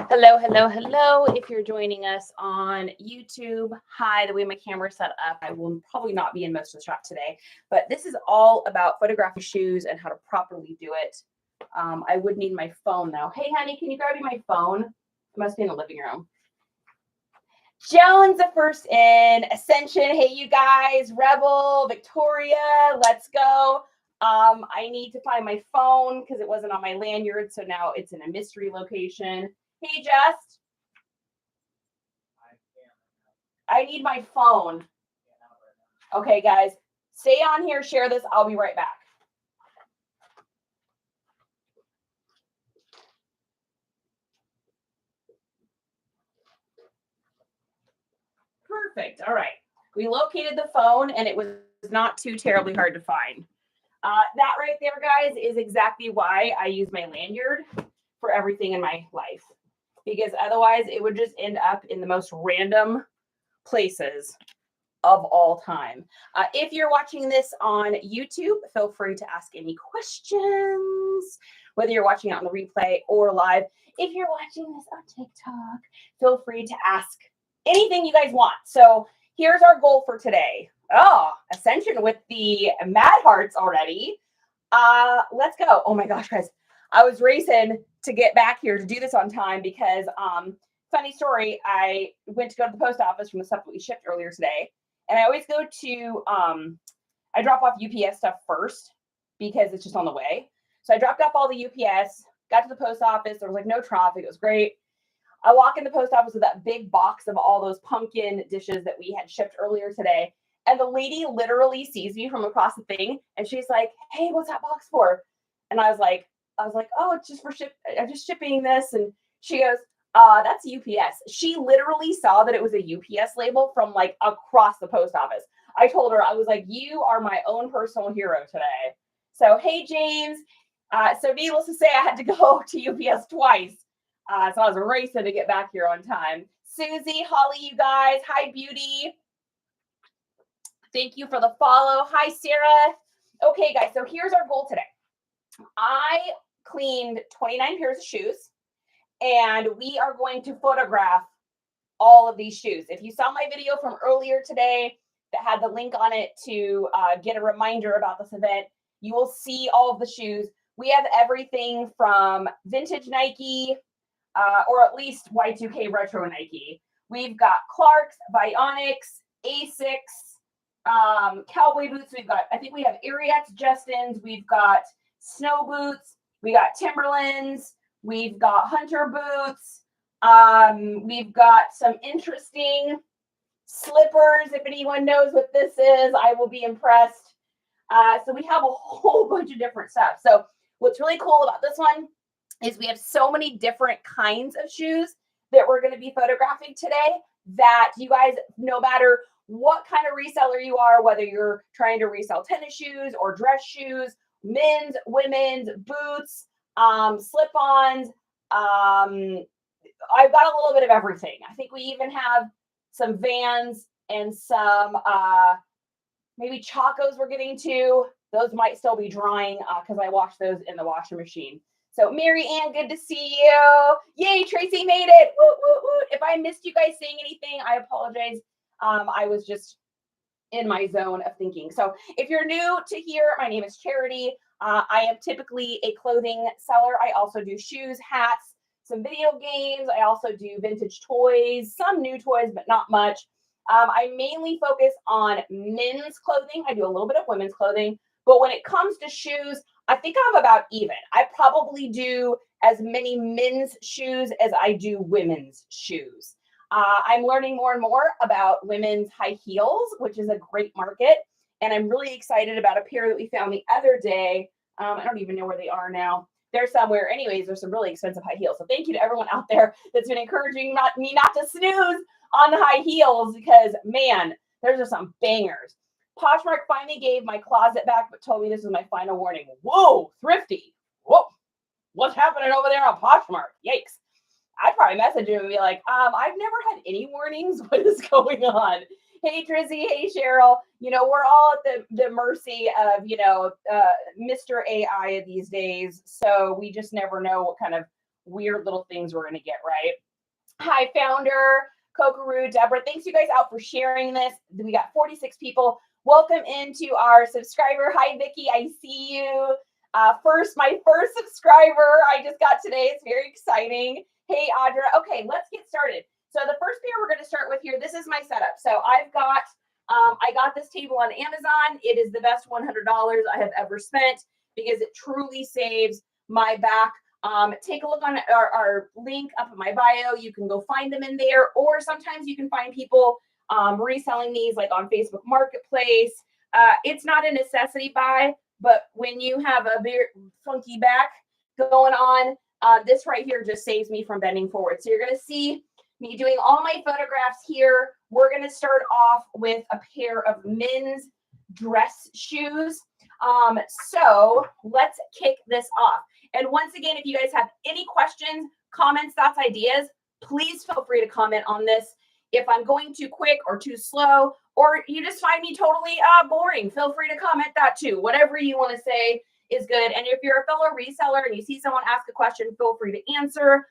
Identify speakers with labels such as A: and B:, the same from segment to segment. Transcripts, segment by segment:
A: Hello, hello, hello. If you're joining us on YouTube, hi, the way my camera's set up, I will probably not be in most of the shot today, but this is all about photographing shoes and how to properly do it. I would need my phone though. Hey, honey, can you grab me my phone? It must be in the living room. Jones, the first in Ascension. Hey, you guys, Rebel, Victoria, let's go. I need to find my phone because it wasn't on my lanyard, so now it's in a mystery location. Hey, Just. I need my phone. Okay, guys, stay on here, share this. I'll be right back. Perfect. All right. We located the phone and it was not too terribly hard to find. That right there, guys, is exactly why I use my lanyard for everything in my life. Because otherwise it would just end up in the most random places of all time. If you're watching this on YouTube, feel free to ask any questions, whether you're watching it on the replay or live. If you're watching this on TikTok, feel free to ask anything you guys want. So here's our goal for today. Oh, Ascension with the Mad Hearts already. Let's go. Oh my gosh, guys. I was racing to get back here to do this on time because funny story, I went to go to the post office from the stuff that we shipped earlier today. And I always go to I drop off UPS stuff first because it's just on the way. So I dropped off all the UPS, got to the post office, there was like no traffic, it was great. I walk in the post office with that big box of all those pumpkin dishes that we had shipped earlier today. And the lady literally sees me from across the thing and she's like, "Hey, what's that box for?" And I was like, "Oh, it's just for I'm just shipping this." And she goes, "That's UPS." She literally saw that it was a UPS label from like across the post office. I told her, I was like, "You are my own personal hero today." So, hey, James. So needless to say, I had to go to UPS twice. So I was racing to get back here on time. Susie, Holly, you guys. Hi, Beauty. Thank you for the follow. Hi, Sarah. Okay, guys, so here's our goal today. I cleaned 29 pairs of shoes, and we are going to photograph all of these shoes. If you saw my video from earlier today that had the link on it to get a reminder about this event, you will see all of the shoes. We have everything from vintage Nike, or at least Y2K retro Nike. We've got Clarks, Bionics, Asics, cowboy boots. I think we have Ariats, Justins. We've got snow boots. We got Timberlands. We've got Hunter boots. We've got some interesting slippers. If anyone knows what this is, I will be impressed. So we have a whole bunch of different stuff. So what's really cool about this one is we have so many different kinds of shoes that we're going to be photographing today that you guys, no matter what kind of reseller you are, whether you're trying to resell tennis shoes or dress shoes, men's, women's, boots, slip-ons, I've got a little bit of everything. I think we even have some Vans and some maybe Chacos we're getting to. Those might still be drying because I washed those in the washer machine. So Mary Ann, good to see you. Yay, Tracy made it. Woo, woo, woo. If I missed you guys saying anything, I apologize. I was just in my zone of thinking. So if you're new to here, my name is Charity. I am typically a clothing seller. I also do shoes, hats, some video games. I also do vintage toys, some new toys, but not much. I mainly focus on men's clothing. I do a little bit of women's clothing. But when it comes to shoes, I think I'm about even. I probably do as many men's shoes as I do women's shoes. I'm learning more and more about women's high heels, which is a great market. And I'm really excited about a pair that we found the other day. I don't even know where they are now. They're somewhere. Anyways, there's some really expensive high heels. So thank you to everyone out there that's been encouraging me not to snooze on the high heels because, man, there's just some bangers. Poshmark finally gave my closet back, but told me this is my final warning. Whoa, Thrifty. Whoa, what's happening over there on Poshmark? Yikes. I'd probably message him and be like, I've never had any warnings. What is going on? Hey, Drizzy. Hey, Cheryl. You know, we're all at the mercy of, Mr. AI these days. So we just never know weird little things we're going to get, right? Hi, founder, Kokaroo, Deborah. Thanks you guys out for sharing this. We got 46 people. Welcome into our subscriber. Hi, Vicky. I see you. My first subscriber I just got today. It's very exciting. Hey, Audra. Okay, let's get started. So the first pair we're going to start with here, this is my setup. So I've got, I got this table on Amazon. It is the best $100 I have ever spent because it truly saves my back. Take a look on our link up in my bio. You can go find them in there, or sometimes you can find people reselling these like on Facebook Marketplace. It's not a necessity buy, but when you have a very funky back going on, this right here just saves me from bending forward. So you're going to see me doing all my photographs here. We're going to start off with a pair of men's dress shoes. So let's kick this off. And once again, if you guys have any questions, comments, thoughts, ideas, please feel free to comment on this. If I'm going too quick or too slow, or you just find me totally boring, feel free to comment that too. Whatever you want to say is good. And if you're a fellow reseller and you see someone ask a question, feel free to answer.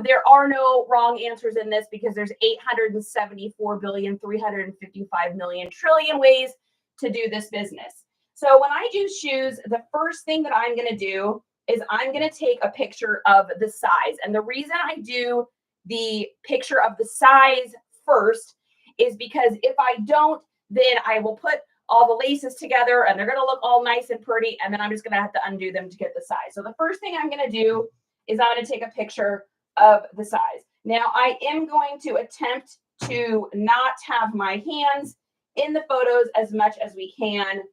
A: There are no wrong answers in this because there's 874,355,000,000,000,000,000,000,000 trillion ways to do this business. So when I do shoes, the first thing that I'm going to do is I'm going to take a picture of the size. And the reason I do the picture of the size first is because if I don't, then I will put all the laces together and they're going to look all nice and pretty. And then I'm just going to have to undo them to get the size. So the first thing I'm going to do is I'm going to take a picture of the size. Now I am going to attempt to not have my hands in the photos as much as we can.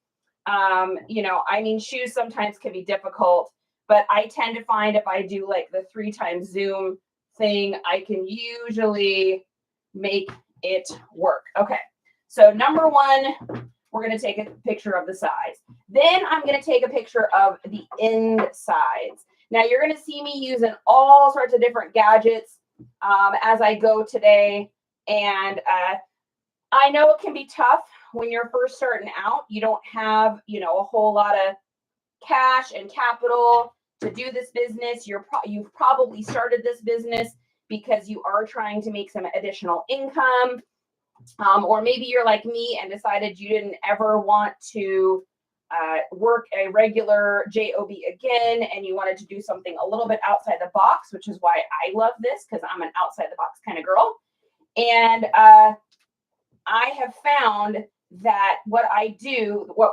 A: Shoes sometimes can be difficult, but I tend to find if I do like the 3x zoom thing, I can usually make it work. Okay, so number one, we're going to take a picture of the size. Then I'm going to take a picture of the insides. Now you're going to see me using all sorts of different gadgets as I go today. And I know it can be tough when you're first starting out. You don't have, a whole lot of cash and capital to do this business. You've probably started this business because you are trying to make some additional income. Or maybe you're like me and decided you didn't ever want to work a regular job again, and you wanted to do something a little bit outside the box, which is why I love this, because I'm an outside the box kind of girl. And I have found that what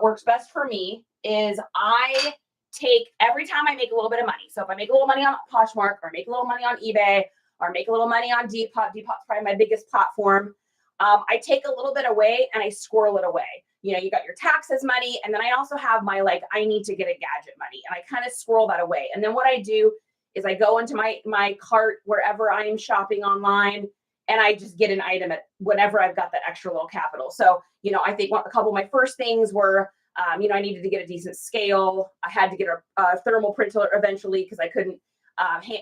A: works best for me is I take, every time I make a little bit of money. So if I make a little money on Poshmark, or make a little money on eBay, or make a little money on Depop, Depop's probably my biggest platform, I take a little bit away and I squirrel it away. You got your taxes money, and then I also have my I need to get a gadget money, and I kind of squirrel that away. And then what I do is I go into my cart wherever I am shopping online, and I just get an item at whenever I've got that extra little capital. So, I think a couple of my first things were, I needed to get a decent scale. I had to get a thermal printer eventually because I couldn't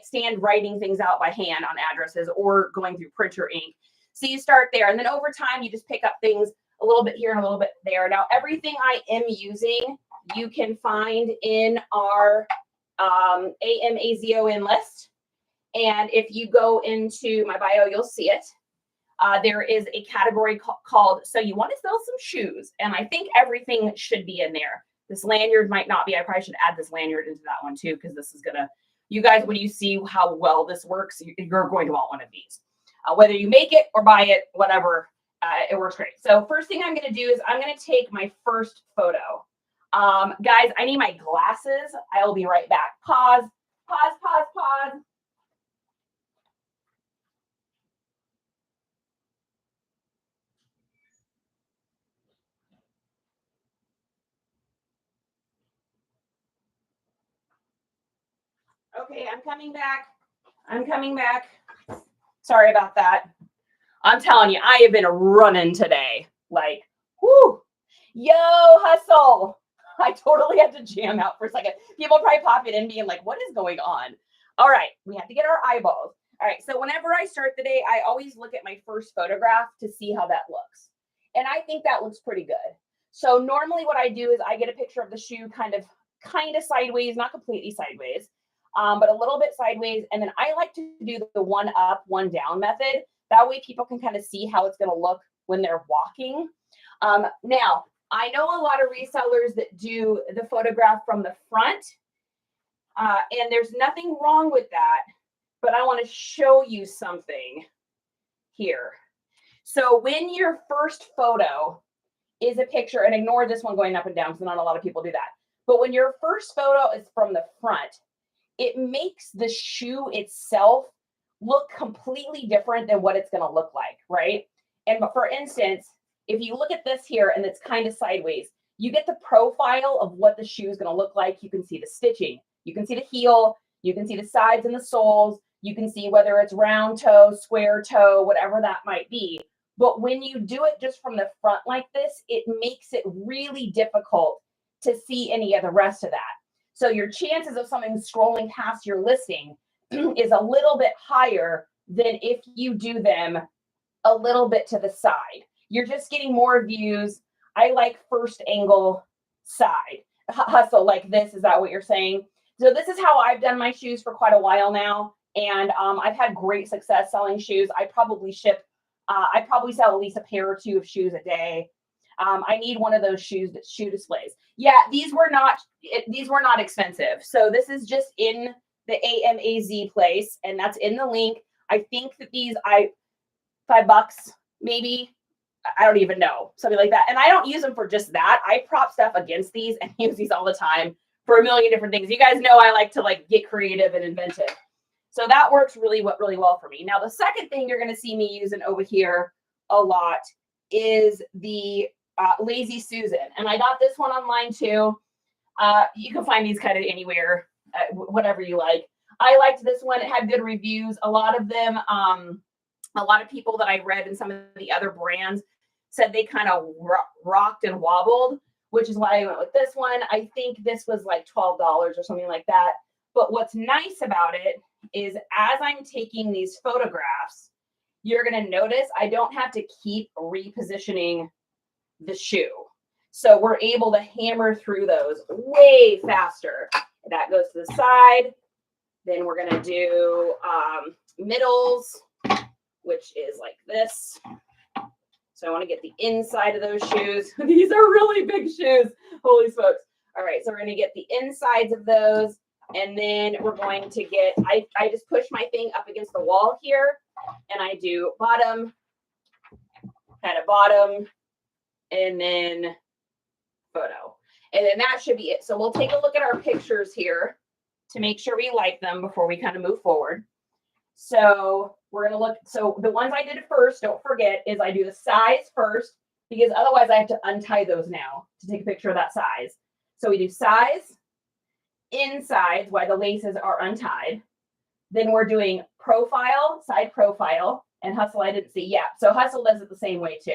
A: stand writing things out by hand on addresses or going through printer ink. So you start there, and then over time, you just pick up things a little bit here and a little bit there. Now, everything I am using, you can find in our AMAZON list. And if you go into my bio, you'll see it. There is a category called, so you want to sell some shoes. And I think everything should be in there. This lanyard might not be. I probably should add this lanyard into that one too, because this is going to, you guys, when you see how well this works, you're going to want one of these. Whether you make it or buy it, whatever, it works great. So first thing I'm going to do is I'm going to take my first photo. Guys, I need my glasses. I'll be right back. Pause. Okay, I'm coming back. Sorry about that. I'm telling you, I have been running today. Whoo, yo, hustle. I totally had to jam out for a second. People probably pop it in being like, what is going on? All right, we have to get our eyeballs. All right, so whenever I start the day, I always look at my first photograph to see how that looks. And I think that looks pretty good. So normally what I do is I get a picture of the shoe kind of sideways, not completely sideways. but a little bit sideways. And then I like to do the one up, one down method. That way people can kind of see how it's going to look when they're walking. Now, I know a lot of resellers that do the photograph from the front, and there's nothing wrong with that, but I want to show you something here. So when your first photo is a picture, and ignore this one going up and down because not a lot of people do that, but when your first photo is from the front, it makes the shoe itself look completely different than what it's going to look like, right? And for instance, if you look at this here and it's kind of sideways, you get the profile of what the shoe is going to look like. You can see the stitching, you can see the heel, you can see the sides and the soles, you can see whether it's round toe, square toe, whatever that might be. But when you do it just from the front like this, it makes it really difficult to see any of the rest of that. So your chances of something scrolling past your listing is a little bit higher than if you do them a little bit to the side. You're just getting more views. I like first angle side. Hustle like this. Is that what you're saying? So this is how I've done my shoes for quite a while now. And I've had great success selling shoes. I probably sell at least a pair or two of shoes a day. I need one of those shoe displays. Yeah, these were not expensive. So this is just in the AMAZ place, and that's in the link. I think that these $5 maybe. I don't even know, something like that. And I don't use them for just that. I prop stuff against these and use these all the time for a million different things. You guys know I like to get creative and inventive. So that works really well for me. Now, the second thing you're going to see me using over here a lot is the Lazy Susan. And I got this one online too. You can find these kind of anywhere, whatever you like. I liked this one. It had good reviews. A lot of them, a lot of people that I read in some of the other brands said they kind of rocked and wobbled, which is why I went with this one. I think this was like $12 or something like that. But what's nice about it is as I'm taking these photographs, you're going to notice I don't have to keep repositioning the shoe. So we're able to hammer through those way faster. That goes to the side. Then we're going to do middles, which is like this. So I want to get the inside of those shoes. These are really big shoes. Holy smokes. All right, so we're going to get the insides of those. And then we're going to get, I just push my thing up against the wall here. And I do bottom, kind of bottom, and then photo. And then that should be it. So we'll take a look at our pictures here to make sure we like them before we kind of move forward. So we're going to look. So the ones I did first, don't forget, is I do the size first, because otherwise I have to untie those now to take a picture of that size. So we do size, insides, while the laces are untied. Then we're doing profile, side profile, and hustle I didn't see. Yeah, so hustle does it the same way too.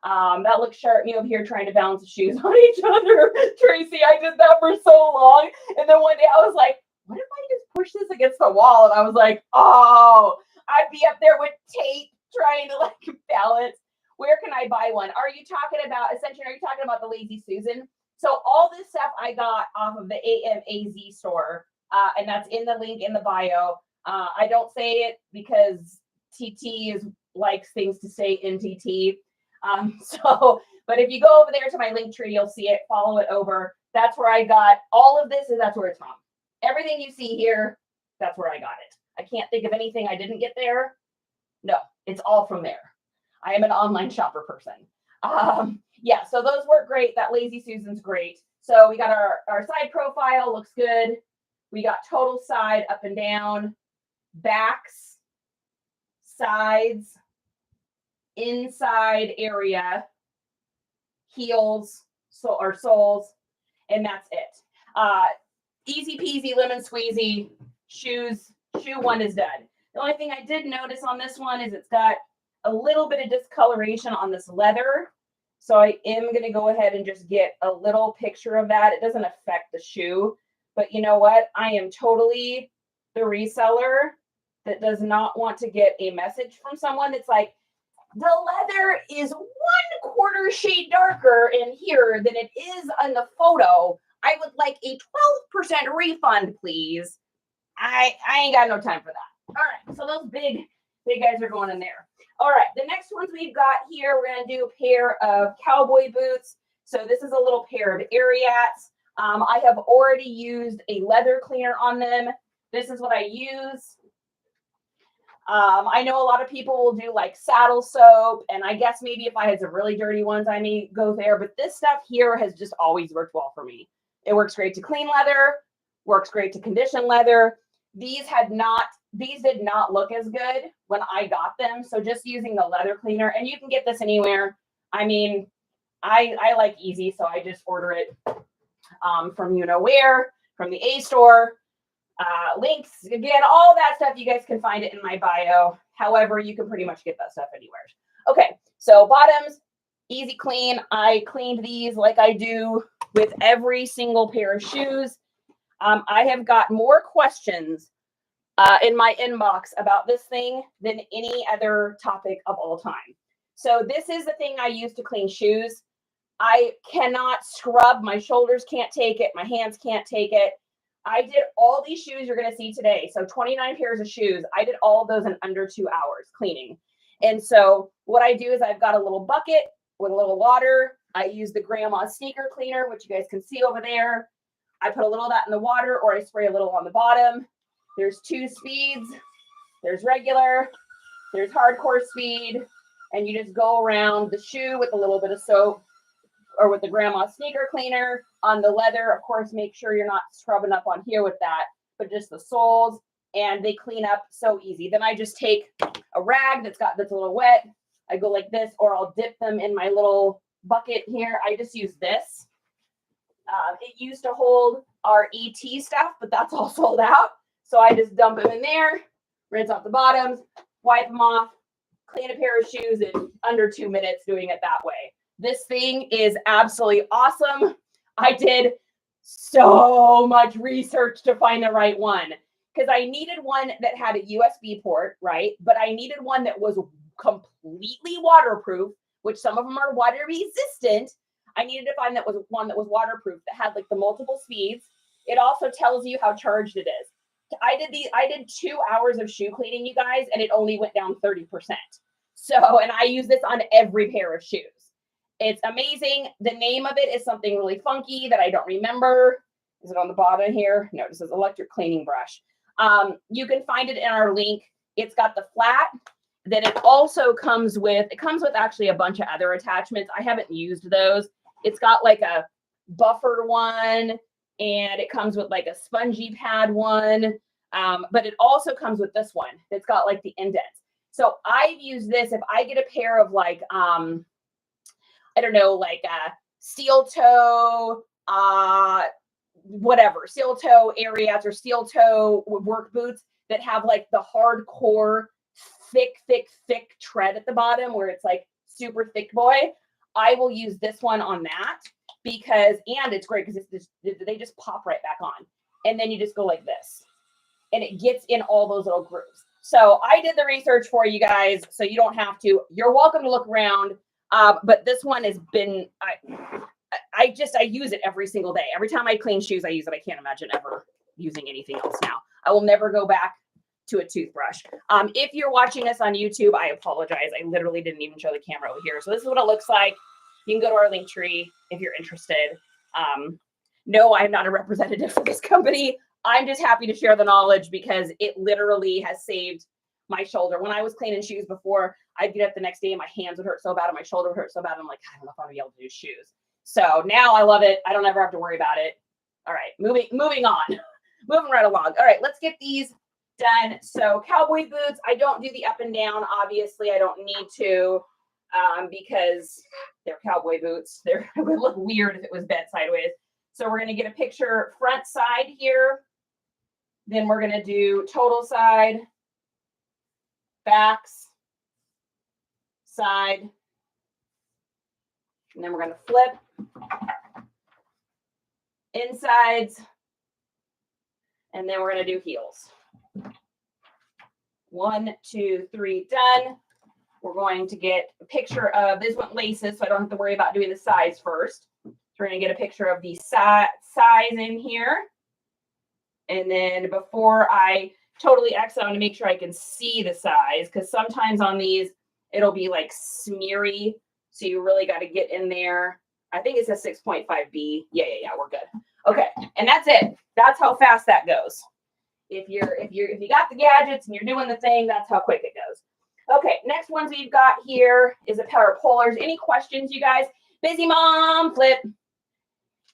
A: That looks sharp. Me over here trying to balance the shoes on each other. Tracy, I did that for so long. And then one day I was like, what if I just push this against the wall? And I was like, oh, I'd be up there with tape trying to balance. Where can I buy one? Are you talking about, Ascension, are you talking about the Lazy Susan? So all this stuff I got off of the AMAZ store, and that's in the link in the bio. I don't say it because TT likes things to stay in TT. But if you go over there to my link tree, you'll see it, follow it over. That's where I got all of this, and that's where it's from. Everything you see here, that's where I got it. I can't think of anything I didn't get there. No, it's all from there. I am an online shopper person. Yeah, so those work great. That Lazy Susan's great. So we got our side profile, looks good. We got total side, up and down, backs, sides, inside area, heels, or soles, and that's it. Easy peasy, lemon squeezy. Shoe one is done. The only thing I did notice on this one is it's got a little bit of discoloration on this leather. So I am going to go ahead and just get a little picture of that. It doesn't affect the shoe, but you know what? I am totally the reseller that does not want to get a message from someone that's like, the leather is 1/4 shade darker in here than it is on the photo. I would like a 12% refund, please. I ain't got no time for that. All right, so those big guys are going in there. All right, the next ones we've got here, we're gonna do a pair of cowboy boots. So this is a little pair of Ariats. I have already used a leather cleaner on them. This is what I use. I know a lot of people will do like saddle soap, and I guess maybe if I had some really dirty ones, I may go there, but this stuff here has just always worked well for me. It works great to clean leather, works great to condition leather. These did not look as good when I got them. So just using the leather cleaner, and you can get this anywhere. I mean, I like easy, so I just order it from you know where, from the A store. Links, again, all that stuff, you guys can find it in my bio. However, you can pretty much get that stuff anywhere. Okay, so bottoms, easy clean. I cleaned these like I do with every single pair of shoes. I have got more questions in my inbox about this thing than any other topic of all time. So this is the thing I use to clean shoes. I cannot scrub. My shoulders can't take it. My hands can't take it. I did all these shoes you're going to see today. So 29 pairs of shoes. I did all of those in under 2 hours cleaning. And so what I do is I've got a little bucket with a little water. I use the grandma sneaker cleaner, which you guys can see over there. I put a little of that in the water, or I spray a little on the bottom. There's 2 speeds. There's regular. There's hardcore speed. And you just go around the shoe with a little bit of soap, or with the grandma sneaker cleaner on the leather. Of course, make sure you're not scrubbing up on here with that, but just the soles, and they clean up so easy. Then I just take a rag that's a little wet. I go like this, or I'll dip them in my little bucket here. I just use this. It used to hold our ET stuff, but that's all sold out. So I just dump them in there, rinse off the bottoms, wipe them off, clean a pair of shoes in under 2 minutes doing it that way. This thing is absolutely awesome. I did so much research to find the right one because I needed one that had a USB port, right? But I needed one that was completely waterproof, which some of them are water resistant. I needed to find one that was waterproof, that had like the multiple speeds. It also tells you how charged it is. I did 2 hours of shoe cleaning, you guys, and it only went down 30%. So, and I use this on every pair of shoes. It's amazing. The name of it is something really funky that I don't remember. Is it on the bottom here? No, it says electric cleaning brush. You can find it in our link. It's got the flat. Then it also comes with actually a bunch of other attachments. I haven't used those. It's got like a buffer one, and it comes with like a spongy pad one. But it also comes with this one that's got like the indents. So I've used this if I get a pair of like, I don't know, like steel toe, whatever, steel toe Ariats or steel toe work boots that have like the hardcore thick tread at the bottom where it's like super thick boy. I will use this one on that and it's great because they just pop right back on. And then you just go like this and it gets in all those little grooves. So I did the research for you guys, so you don't have to. You're welcome to look around. But this one has been, I use it every single day. Every time I clean shoes, I use it. I can't imagine ever using anything else now. I will never go back to a toothbrush. If you're watching this on YouTube, I apologize. I literally didn't even show the camera over here. So this is what it looks like. You can go to our link tree if you're interested. No, I'm not a representative for this company. I'm just happy to share the knowledge because it literally has saved my shoulder. When I was cleaning shoes before, I'd get up the next day and my hands would hurt so bad and my shoulder would hurt so bad. I'm like, I don't know if I'm gonna be able to do shoes. So now I love it. I don't ever have to worry about it. All right, moving on, moving right along. All right, let's get these done. So cowboy boots, I don't do the up and down. Obviously, I don't need to because they're cowboy boots. It would look weird if it was bent sideways. So we're gonna get a picture front side here. Then we're gonna do total side, backs, side, and then we're going to flip insides, and then we're going to do heels. 1, 2, 3, done. We're going to get a picture of this one laces, so I don't have to worry about doing the size first. So we're going to get a picture of the size in here, And then before I totally exit, I want to make sure I can see the size, because sometimes on these, it'll be like smeary. So you really got to get in there. I think it's a 6.5B. Yeah, we're good. Okay, and that's it. That's how fast that goes. If you got the gadgets and you're doing the thing, that's how quick it goes. Okay, next ones we've got here is a pair of pullers. Any questions, you guys? Busy mom, flip.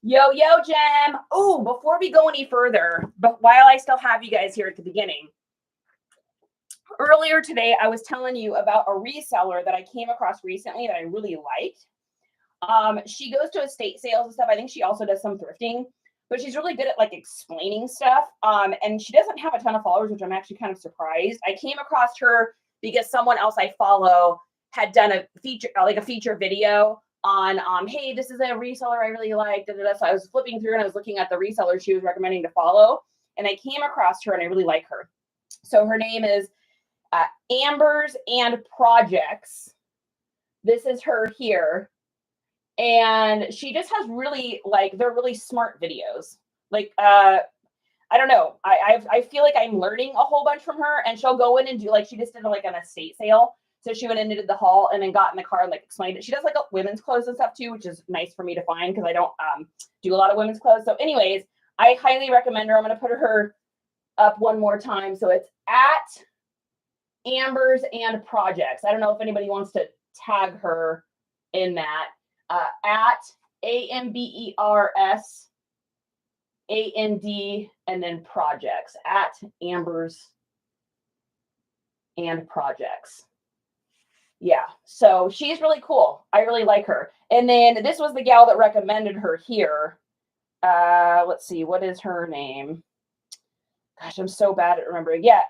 A: Yo, Jem. Oh, before we go any further, but while I still have you guys here at the beginning, earlier today, I was telling you about a reseller that I came across recently that I really liked. She goes to estate sales and stuff. I think she also does some thrifting, but she's really good at like explaining stuff. And she doesn't have a ton of followers, which I'm actually kind of surprised. I came across her because someone else I follow had done a feature video on, hey, this is a reseller I really like. So I was flipping through and I was looking at the reseller she was recommending to follow, and I came across her and I really like her. So her name is Ambers and Projects. This is her here. And she just has really they're really smart videos. I don't know. I feel like I'm learning a whole bunch from her, and she'll go in and do she just did an estate sale. So she went in and did the haul and then got in the car and explained it. She does women's clothes and stuff too, which is nice for me to find because I don't do a lot of women's clothes. So anyways, I highly recommend her. I'm going to put her up one more time. So it's at Ambers and Projects. I don't know if anybody wants to tag her in that. At AMBERS AND and then Projects, at Ambers and Projects. Yeah, so she's really cool. I really like her. And then this was the gal that recommended her here. Let's see, what is her name? Gosh, I'm so bad at remembering. Yeah.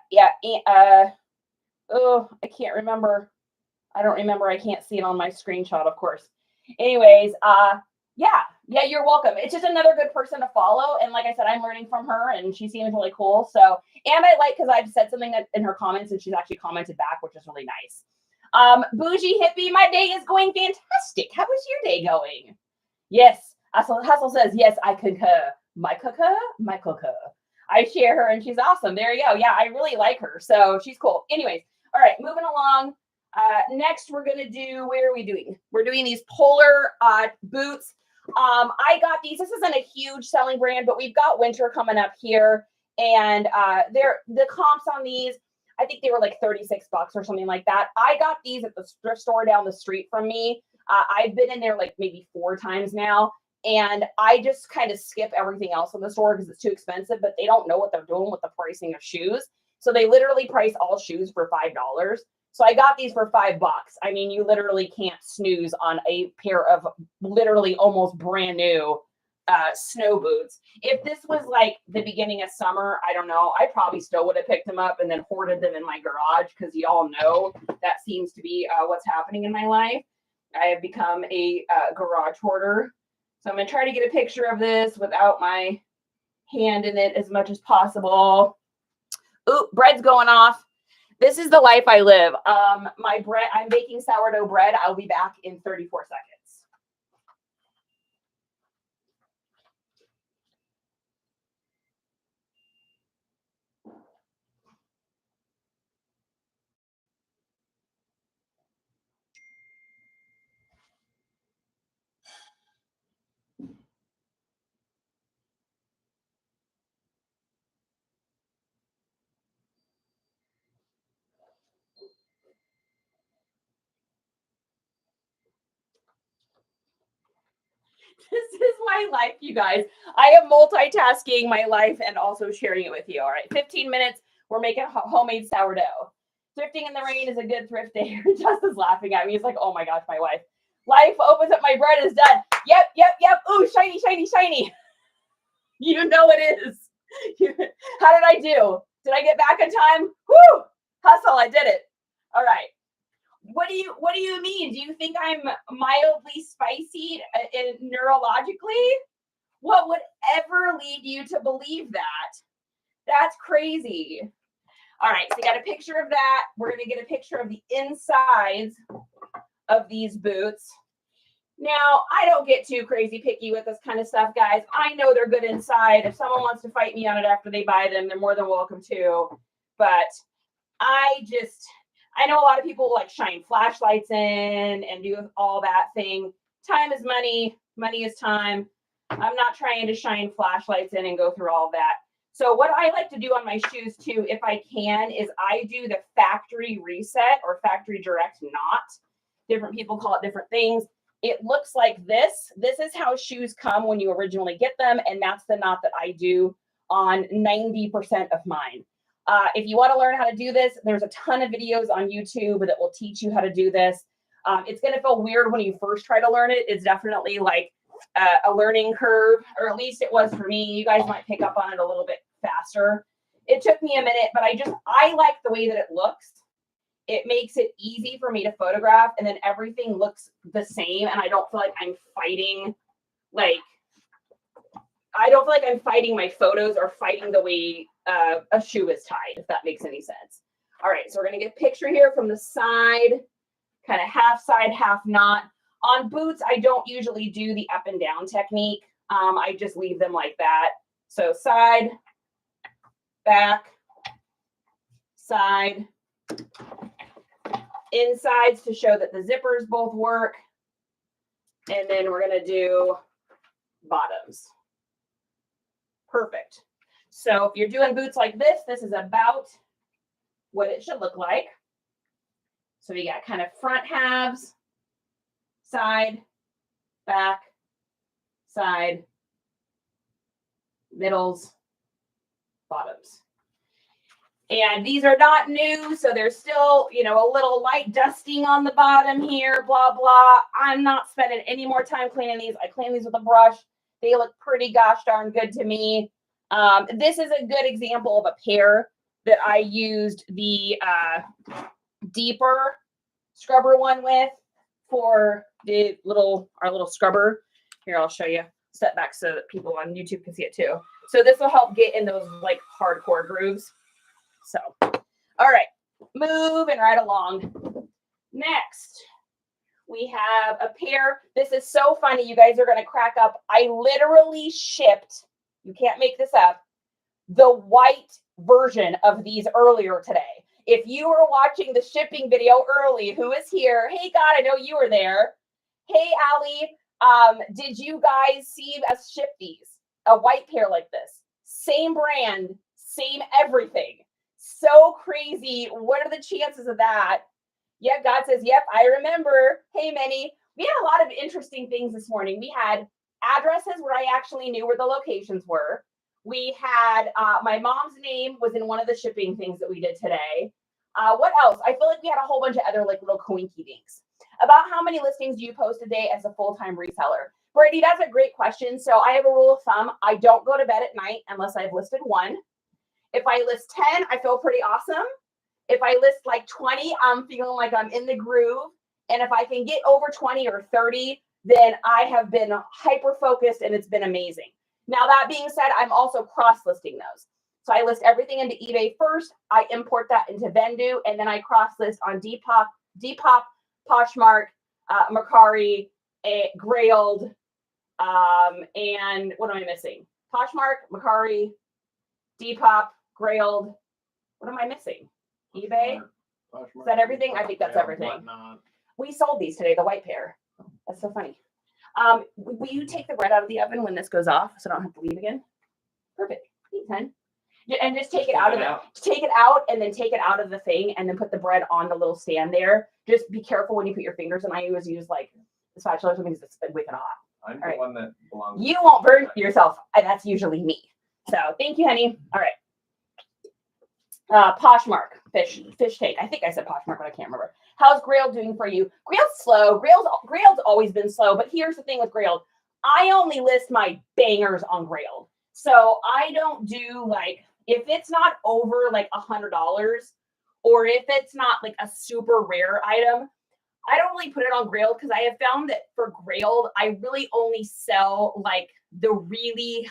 A: Oh, I can't remember. I don't remember. I can't see it on my screenshot, of course. Anyways, yeah, you're welcome. It's just another good person to follow. And like I said, I'm learning from her and she seems really cool. So, and I like, because I've said something in her comments and she's actually commented back, which is really nice. Bougie Hippie, my day is going fantastic. How is your day going? Yes. Hustle says, yes, I concur. My concur. I share her and she's awesome. There you go. Yeah, I really like her. So she's cool. Anyways, all right, moving along. Next, we're going to do, where are we doing? We're doing these polar boots. I got these. This isn't a huge selling brand, but we've got winter coming up here. And the comps on these, I think they were like $36 or something like that. I got these at the thrift store down the street from me. I've been in there maybe 4 times now. And I just kind of skip everything else in the store because it's too expensive, but they don't know what they're doing with the pricing of shoes. So they literally price all shoes for $5. So I got these for $5. I mean, you literally can't snooze on a pair of literally almost brand new snow boots. If this was the beginning of summer, I don't know, I probably still would have picked them up and then hoarded them in my garage, because y'all know that seems to be what's happening in my life. I have become a garage hoarder. So I'm going to try to get a picture of this without my hand in it as much as possible. Ooh, bread's going off. This is the life I live. My bread, I'm baking sourdough bread. I'll be back in 34 seconds. This is my life, you guys. I am multitasking my life and also sharing it with you. All right, 15 minutes. We're making homemade sourdough. Thrifting in the rain is a good thrift day. Justin's laughing at me. He's like, oh my gosh, my wife. Life opens up. My bread is done. Yep. Ooh, shiny, shiny, shiny. You know it is. How did I do? Did I get back in time? Whoo! Hustle, I did it. All right. What do you mean? Do you think I'm mildly spicy neurologically? What would ever lead you to believe that? That's crazy. All right, so you got a picture of that. We're going to get a picture of the insides of these boots. Now, I don't get too crazy picky with this kind of stuff, guys. I know they're good inside. If someone wants to fight me on it after they buy them, they're more than welcome to. But I know a lot of people like shine flashlights in and do all that thing. Time is money. Money is time. I'm not trying to shine flashlights in and go through all of that. So what I like to do on my shoes too, if I can, is I do the factory reset or factory direct knot. Different people call it different things. It looks like this. This is how shoes come when you originally get them. And that's the knot that I do on 90% of mine. If you want to learn how to do this, there's a ton of videos on YouTube that will teach you how to do this. It's going to feel weird when you first try to learn it. It's definitely like a learning curve, or at least it was for me. You guys might pick up on it a little bit faster. It took me a minute, but I like the way that it looks. It makes it easy for me to photograph, and then everything looks the same, and I don't feel like I'm fighting, my photos or fighting the way a shoe is tied, if that makes any sense. All right, so we're going to get a picture here from the side, kind of half side, half knot. On boots, I don't usually do the up and down technique. I just leave them like that. So side, back, side, insides to show that the zippers both work. And then we're going to do bottoms. Perfect. So if you're doing boots like this, this is about what it should look like. So we got kind of front halves, side, back, side, middles, bottoms. And these are not new, so there's still, a little light dusting on the bottom here, blah, blah. I'm not spending any more time cleaning these. I clean these with a brush. They look pretty gosh darn good to me. This is a good example of a pair that I used the deeper scrubber one with for our little scrubber. Here, I'll show you. Step back so that people on YouTube can see it too. So this will help get in those like hardcore grooves. So, all right, moving right along. Next, we have a pair. This is so funny. You guys are going to crack up. I literally shipped, you can't make this up, the white version of these earlier today. If you were watching the shipping video early, who is here? Hey, God, I know you were there. Hey, Allie, did you guys see us ship these? A white pair like this. Same brand, same everything. So crazy. What are the chances of that? Yep, God says, yep, I remember. Hey, Minnie. We had a lot of interesting things this morning. We had addresses where I actually knew where the locations were. We had my mom's name was in one of the shipping things that we did today. What else? I feel like we had a whole bunch of other like little coinky dinks. About how many listings do you post a day as a full-time reseller? Brady, that's a great question. So I have a rule of thumb. I don't go to bed at night unless I've listed one. If I list 10, I feel pretty awesome. If I list like 20, I'm feeling like I'm in the groove. And if I can get over 20 or 30, then I have been hyper-focused and it's been amazing. Now, that being said, I'm also cross-listing those. So I list everything into eBay first. I import that into Vendoo, and then I cross-list on Depop, Poshmark, Mercari, Grailed, and what am I missing? Poshmark, Mercari, Depop, Grailed. What am I missing? eBay? Is that everything? I think that's everything. Whatnot. We sold these today, the white pair. That's so funny. Will you take the bread out of the oven when this goes off so I don't have to leave again? Perfect. Thanks, hun. And just take it out and then take it out of the thing and then put the bread on the little stand there. Just be careful when you put your fingers in. I always use like the spatula or something because it's wicked hot.
B: I'm the one that belongs.
A: You won't burn yourself. That's usually me. So thank you, honey. All right. Poshmark fish take. I think I said Poshmark, but I can't remember. How's Grailed doing for you? Grail's slow. Grail's always been slow, but here's the thing with Grailed. I only list my bangers on Grailed. So I don't do like, if it's not over like $100 or if it's not like a super rare item, I don't really put it on Grailed because I have found that for Grailed, I really only sell like the really,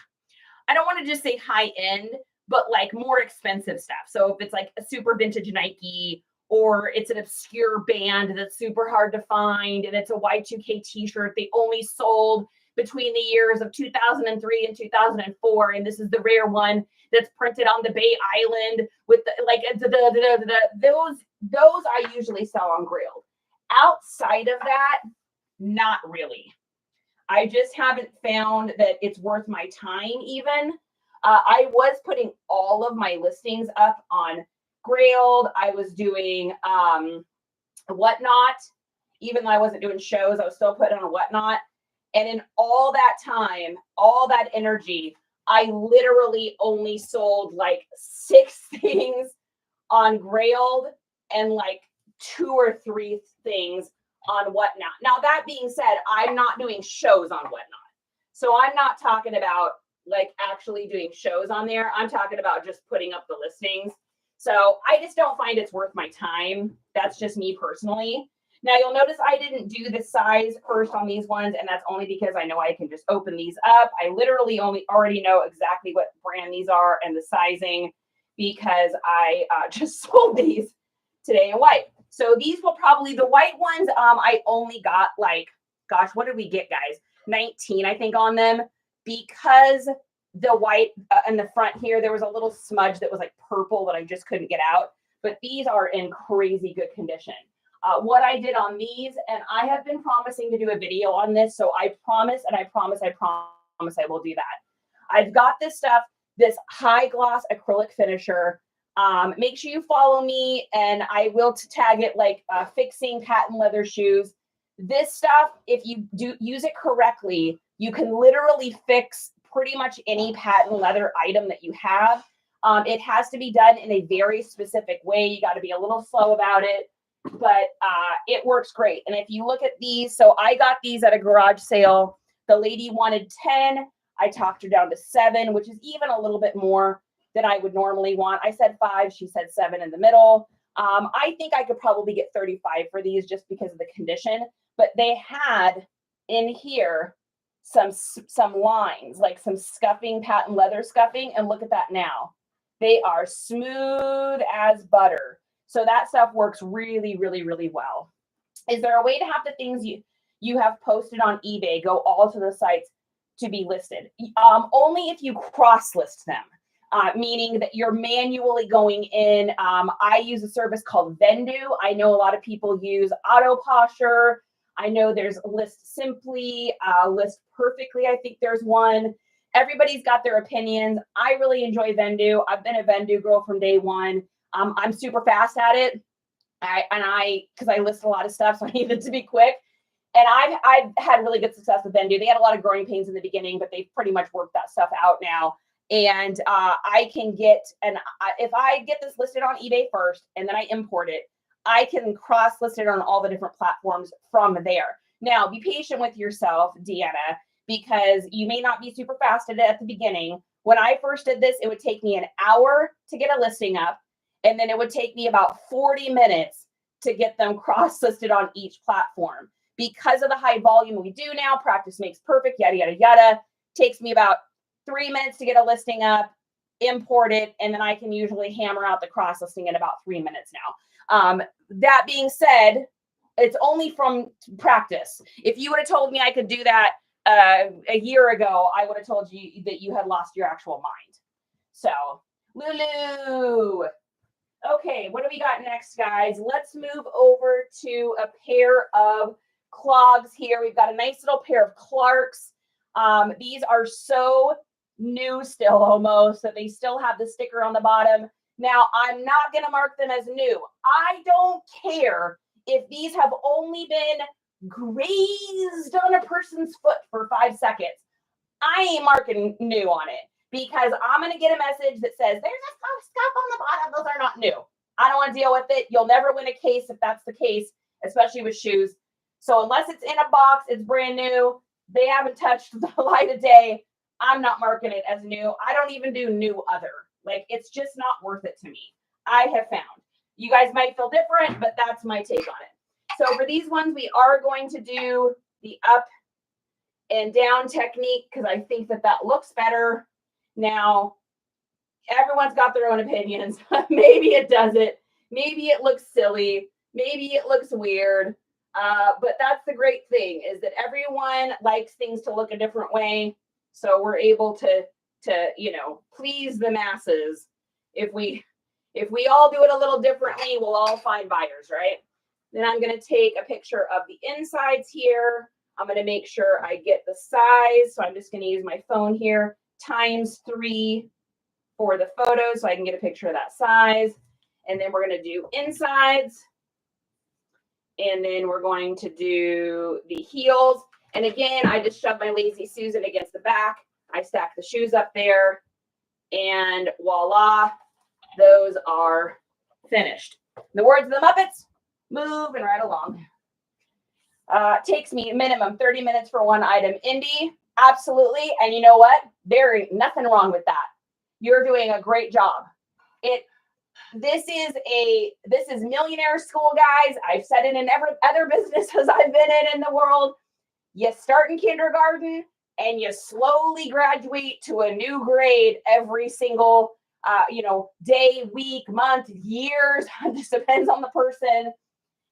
A: I don't want to just say high end, but like more expensive stuff. So if it's like a super vintage Nike or it's an obscure band that's super hard to find, and it's a Y2K t-shirt they only sold between the years of 2003 and 2004, and this is the rare one that's printed on the Bay Island with those I usually sell on Grailed. Outside of that, not really. I just haven't found that it's worth my time even. I was putting all of my listings up on Grailed. I was doing Whatnot. Even though I wasn't doing shows, I was still putting on Whatnot. And in all that time, all that energy, I literally only sold like 6 things on Grailed and like 2 or 3 things on Whatnot. Now, that being said, I'm not doing shows on Whatnot. So I'm not talking about like actually doing shows on there. I'm talking about just putting up the listings. So I just don't find it's worth my time. That's just me personally. Now you'll notice I didn't do the size first on these ones, and that's only because I know I can just open these up. I literally already know exactly what brand these are and the sizing because I just sold these today in white. So these will probably, the white ones, I only got like, gosh, what did we get, guys? 19, I think, on them, because the white in the front here, there was a little smudge that was like purple that I just couldn't get out. But these are in crazy good condition. What I did on these, and I have been promising to do a video on this, so I promise I will do that. I've got this stuff, this high gloss acrylic finisher. Make sure you follow me, and I will tag it like fixing patent leather shoes. This stuff, if you do use it correctly, you can literally fix pretty much any patent leather item that you have. It has to be done in a very specific way. You got to be a little slow about it, but it works great. And if you look at these, so I got these at a garage sale. The lady wanted 10. I talked her down to 7, which is even a little bit more than I would normally want. I said 5, she said 7 in the middle. I think I could probably get 35 for these just because of the condition, but they had in here some lines, like some scuffing, patent leather scuffing, and look at that now. They are smooth as butter. So that stuff works really, really, really well. Is there a way to have the things you have posted on eBay go all to the sites to be listed? Only if you cross-list them. Meaning that you're manually going in. I use a service called Vendu. I know a lot of people use Autoposher. I know there's List Simply, List Perfectly. I think there's one. Everybody's got their opinions. I really enjoy Vendu. I've been a Vendu girl from day one. I'm super fast at it. Because I list a lot of stuff, so I need it to be quick. And I've had really good success with Vendu. They had a lot of growing pains in the beginning, but they've pretty much worked that stuff out now. And I can get, if I get this listed on eBay first and then I import it, I can cross-list it on all the different platforms from there. Now, be patient with yourself, Deanna, because you may not be super fast at it at the beginning. When I first did this, it would take me an hour to get a listing up, and then it would take me about 40 minutes to get them cross-listed on each platform. Because of the high volume we do now, practice makes perfect, yada, yada, yada, takes me about 3 minutes to get a listing up, import it, and then I can usually hammer out the cross listing in about 3 minutes now. That being said, it's only from practice. If you would have told me I could do that a year ago, I would have told you that you had lost your actual mind. So, Lulu. Okay, what do we got next, guys? Let's move over to a pair of clogs here. We've got a nice little pair of Clarks. These are so new still almost, that they still have the sticker on the bottom. Now, I'm not going to mark them as new. I don't care if these have only been grazed on a person's foot for 5 seconds. I ain't marking new on it because I'm going to get a message that says, there's a scuff on the bottom. Those are not new. I don't want to deal with it. You'll never win a case if that's the case, especially with shoes. So unless it's in a box, it's brand new, they haven't touched the light of day, I'm not marking it as new. I don't even do new other. Like, it's just not worth it to me. I have found. You guys might feel different, but that's my take on it. So for these ones, we are going to do the up and down technique because I think that looks better. Now, everyone's got their own opinions. Maybe it doesn't. Maybe it looks silly. Maybe it looks weird. But that's the great thing is that everyone likes things to look a different way. So we're able to please the masses. If we all do it a little differently, we'll all find buyers, right? Then I'm going to take a picture of the insides here. I'm going to make sure I get the size. So I'm just going to use my phone here, ×3 for the photo so I can get a picture of that size. And then we're going to do insides. And then we're going to do the heels. And again, I just shoved my Lazy Susan against the back. I stack the shoes up there. And voila, those are finished. In the words of the Muppets, moving right along. Takes me minimum 30 minutes for one item. Indy, absolutely. And you know what? There ain't nothing wrong with that. You're doing a great job. This is millionaire school, guys. I've said it in every other businesses I've been in the world. You start in kindergarten and you slowly graduate to a new grade every single day, week, month, years. It just depends on the person.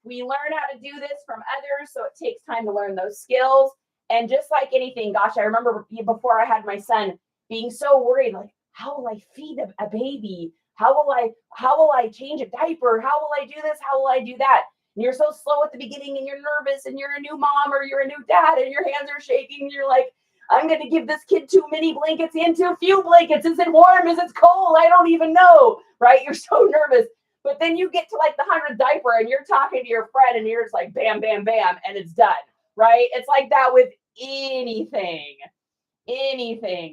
A: We learn how to do this from others, so it takes time to learn those skills. And just like anything, gosh, I remember before I had my son being so worried, like, how will I feed a baby? How will I change a diaper? How will I do this? How will I do that? And you're so slow at the beginning and you're nervous and you're a new mom or you're a new dad and your hands are shaking. And you're like, I'm going to give this kid too many blankets and too few blankets. Is it warm? Is it cold? I don't even know, right? You're so nervous. But then you get to like the 100th diaper and you're talking to your friend and you're just like, bam, bam, bam, and it's done, right? It's like that with anything,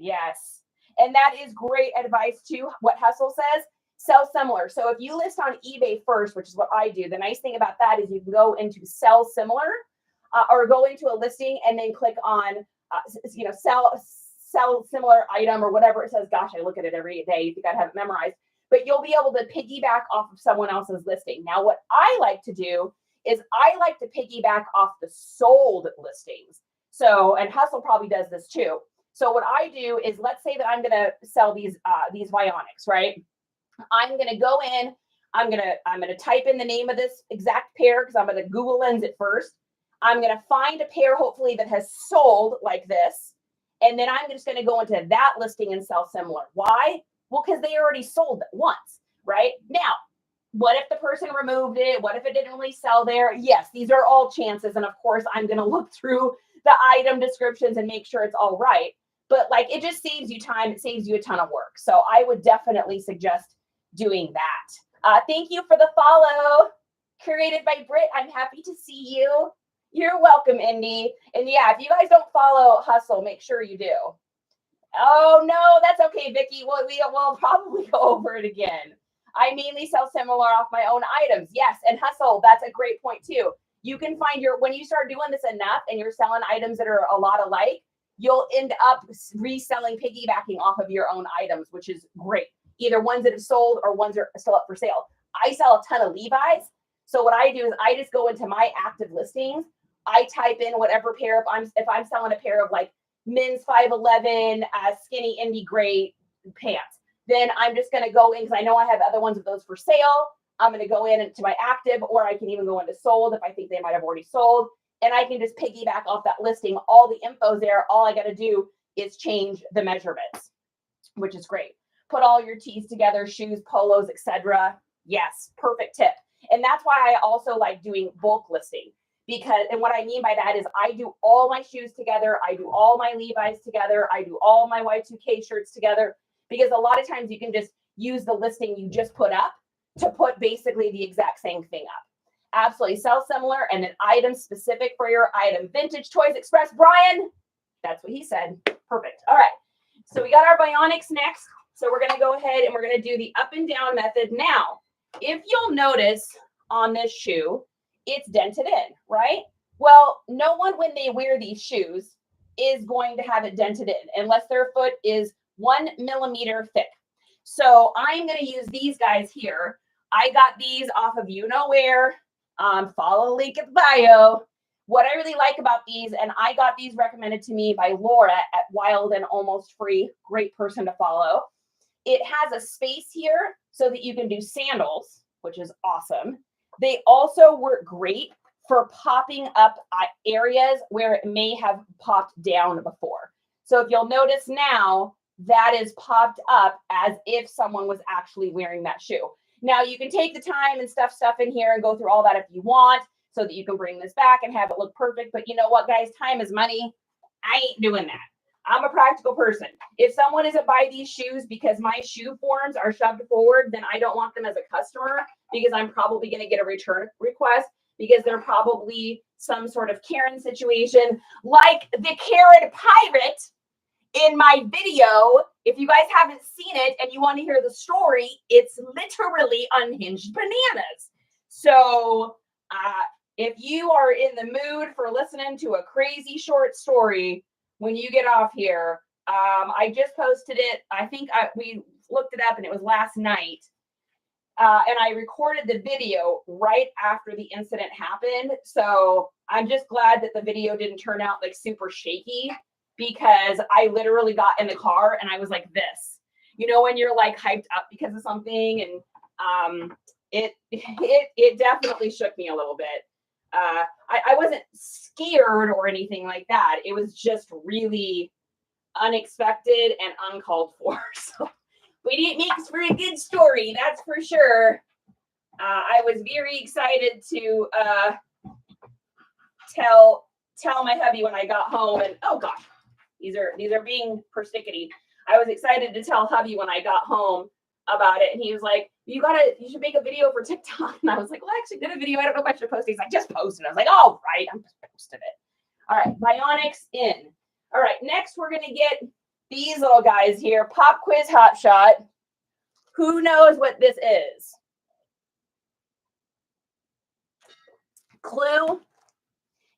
A: yes. And that is great advice too. What Hustle says, sell similar. So if you list on eBay first, which is what I do, the nice thing about that is you can go into sell similar or go into a listing and then click on, sell similar item or whatever it says. Gosh, I look at it every day. You think I'd have it memorized. But you'll be able to piggyback off of someone else's listing. Now, what I like to do is I like to piggyback off the sold listings. So, and Hustle probably does this too. So what I do is, let's say that I'm going to sell these Vionics, right? I'm going to go in, I'm going to type in the name of this exact pair because I'm going to Google Lens it first. I'm going to find a pair, hopefully, that has sold like this. And then I'm just going to go into that listing and sell similar. Why? Well, because they already sold it once, right? Now, what if the person removed it? What if it didn't really sell there? Yes, these are all chances. And of course, I'm going to look through the item descriptions and make sure it's all right. But like, it just saves you time. It saves you a ton of work. So I would definitely suggest doing that. Thank you for the follow. Curated by Britt. I'm happy to see you. You're welcome, Indy. And yeah, if you guys don't follow Hustle, make sure you do. Oh, no, that's okay, Vicki. We'll probably go over it again. I mainly sell similar off my own items. Yes, and Hustle, that's a great point too. You can find when you start doing this enough and you're selling items that are a lot alike, you'll end up reselling, piggybacking off of your own items, which is great. Either ones that have sold or ones that are still up for sale. I sell a ton of Levi's. So what I do is I just go into my active listings. I type in whatever pair, if I'm selling a pair of like men's 5'11", skinny indie gray pants, then I'm just going to go in because I know I have other ones of those for sale. I'm going to go into my active, or I can even go into sold if I think they might have already sold. And I can just piggyback off that listing. All the info's there. All I got to do is change the measurements, which is great. Put all your tees together, shoes, polos, etc. Yes, perfect tip. And that's why I also like doing bulk listing. Because, and what I mean by that is I do all my shoes together. I do all my Levi's together. I do all my Y2K shirts together. Because a lot of times you can just use the listing you just put up to put basically the exact same thing up. Absolutely. Sell similar and an item specific for your item. Vintage Toys Express. Brian, that's what he said. Perfect. All right. So we got our Vionics next. So we're going to go ahead and we're going to do the up and down method. Now, if you'll notice on this shoe, it's dented in, right? Well, no one when they wear these shoes is going to have it dented in unless their foot is 1 millimeter thick. So I'm going to use these guys here. I got these off of you know where. Follow the link in the bio. What I really like about these, and I got these recommended to me by Laura at Wild and Almost Free. Great person to follow. It has a space here so that you can do sandals. which is awesome. They also work great for popping up areas where it may have popped down before. So if you'll notice now, that is popped up as if someone was actually wearing that shoe. Now you can take the time and stuff in here and go through all that if you want, so that you can bring this back and have it look perfect. But you know what, guys? Time is money. I ain't doing that. I'm a practical person. If someone isn't buy these shoes because my shoe forms are shoved forward, then I don't want them as a customer, because I'm probably going to get a return request, because they're probably some sort of Karen situation, like the Karen pirate in my video. If you guys haven't seen it and you want to hear the story, it's literally unhinged bananas. So if you are in the mood for listening to a crazy short story when you get off here, I just posted it. I think we looked it up and it was last night. And I recorded the video right after the incident happened. So I'm just glad that the video didn't turn out like super shaky, because I literally got in the car and I was like this, you know, when you're like hyped up because of something, and it definitely shook me a little bit. I wasn't scared or anything like that. It was just really unexpected and uncalled for. So we didn't make for a good story, that's for sure. I was very excited to tell my hubby when I got home, and oh gosh, these are being persnickety. I was excited to tell hubby when I got home about it, and he was like, you should make a video for TikTok. And I was like, well, I actually did a video. I don't know if I should post it. He's like, just post it. I was like, all right, I'm just posting it. All right, Bionics in. All right, next we're gonna get these little guys here. Pop Quiz Hot Shot. Who knows what this is? Clue.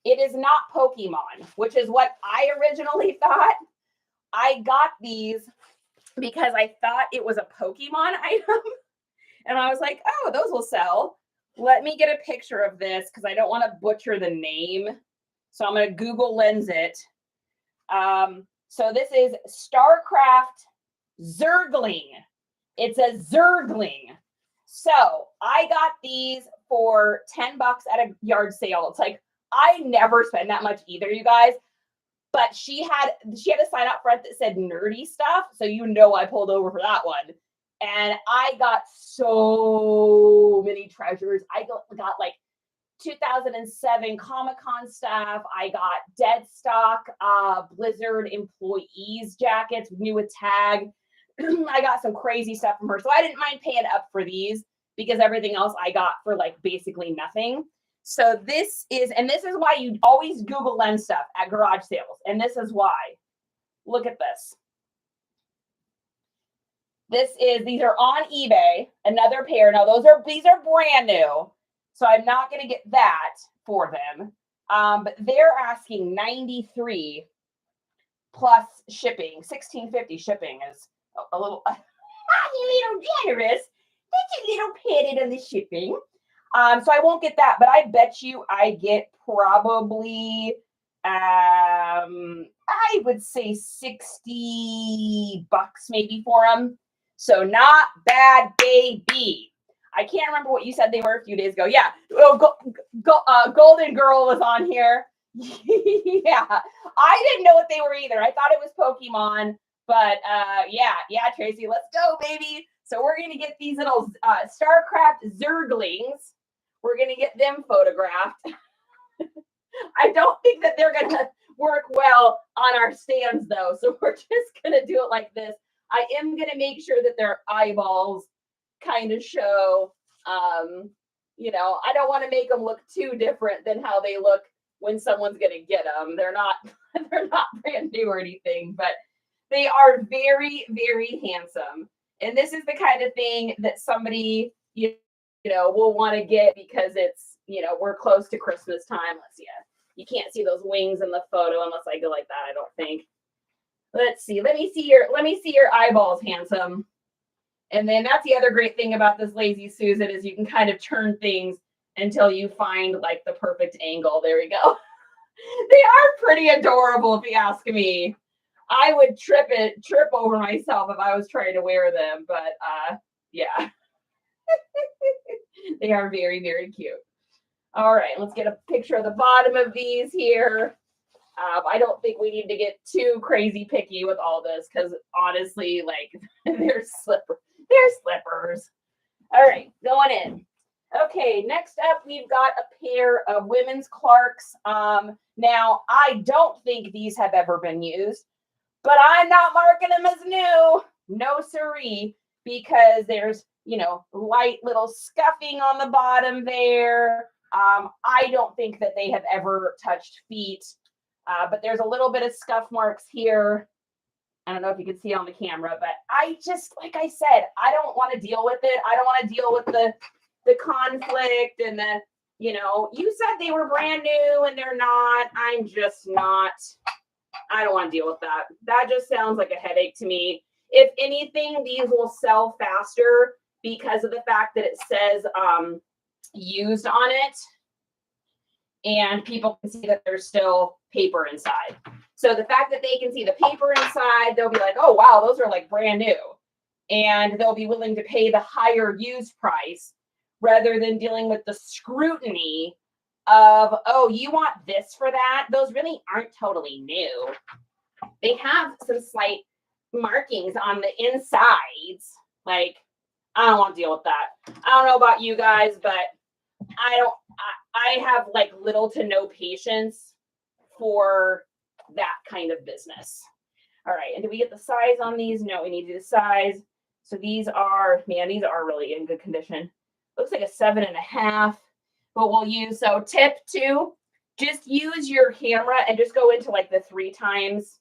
A: It is not Pokemon, which is what I originally thought. I got these because I thought it was a Pokemon item. And I was like, oh, those will sell. Let me get a picture of this because I don't want to butcher the name. So I'm going to Google Lens it. So this is StarCraft Zergling. It's a Zergling. So I got these for $10 at a yard sale. It's like, I never spend that much either, you guys. But she had a sign up front that said nerdy stuff. So you know I pulled over for that one. And I got so many treasures. I got like 2007 Comic-Con stuff. I got dead stock Blizzard employees jackets, new with tag. I got some crazy stuff from her. So I didn't mind paying up for these because everything else I got for like basically nothing. So this is why you always Google lens stuff at garage sales. And this is why. Look at this. These are on eBay, another pair. Now these are brand new. So I'm not going to get that for them. But they're asking $93 plus shipping. $16.50 shipping is a little generous. That's a little padded on the shipping. So I won't get that, but I bet you I get probably I would say $60 maybe for them. So not bad, baby. I can't remember what you said they were a few days ago. Yeah. Oh, Golden Girl was on here. Yeah. I didn't know what they were either. I thought it was Pokemon, but yeah, Tracy, let's go, baby. So we're going to get these little StarCraft Zerglings. We're going to get them photographed. I don't think that they're going to work well on our stands, though. So we're just going to do it like this. I am going to make sure that their eyeballs kind of show, you know, I don't want to make them look too different than how they look when someone's going to get them. They're not brand new or anything, but they are very, very handsome. And this is the kind of thing that somebody, you know, will want to get because it's, you know, we're close to Christmas time. Let's see. You can't see those wings in the photo unless I go like that, I don't think. Let's see. Let me see your eyeballs, handsome. And then that's the other great thing about this Lazy Susan is you can kind of turn things until you find like the perfect angle. There we go. They are pretty adorable if you ask me. I would trip over myself if I was trying to wear them, but yeah. They are very, very cute. All right, let's get a picture of the bottom of these here. I don't think we need to get too crazy picky with all this because honestly, like they're slippers. All right, going in. Okay, next up we've got a pair of women's Clarks. Now I don't think these have ever been used, but I'm not marking them as new. No siree, because there's, you know, light little scuffing on the bottom there. I don't think that they have ever touched feet, but there's a little bit of scuff marks here. I don't know if you can see on the camera, but I just, like I said, I don't want to deal with it. I don't want to deal with the conflict and the, you know, you said they were brand new and they're not. I'm just not, I don't want to deal with that. That just sounds like a headache to me. If anything, these will sell faster because of the fact that it says used on it, and people can see that there's still paper inside. So the fact that they can see the paper inside, they'll be like, oh, wow, those are like brand new. And they'll be willing to pay the higher used price rather than dealing with the scrutiny of, oh, you want this for that? Those really aren't totally new. They have some slight markings on the insides. Like, I don't want to deal with that. I don't know about you guys, but I have like little to no patience for that kind of business. All right, and do we get the size on these? No, we need to do the size. So these are, man, these are really in good condition. Looks like a 7.5, but we'll use, so tip 2, just use your camera and just go into like the 3 times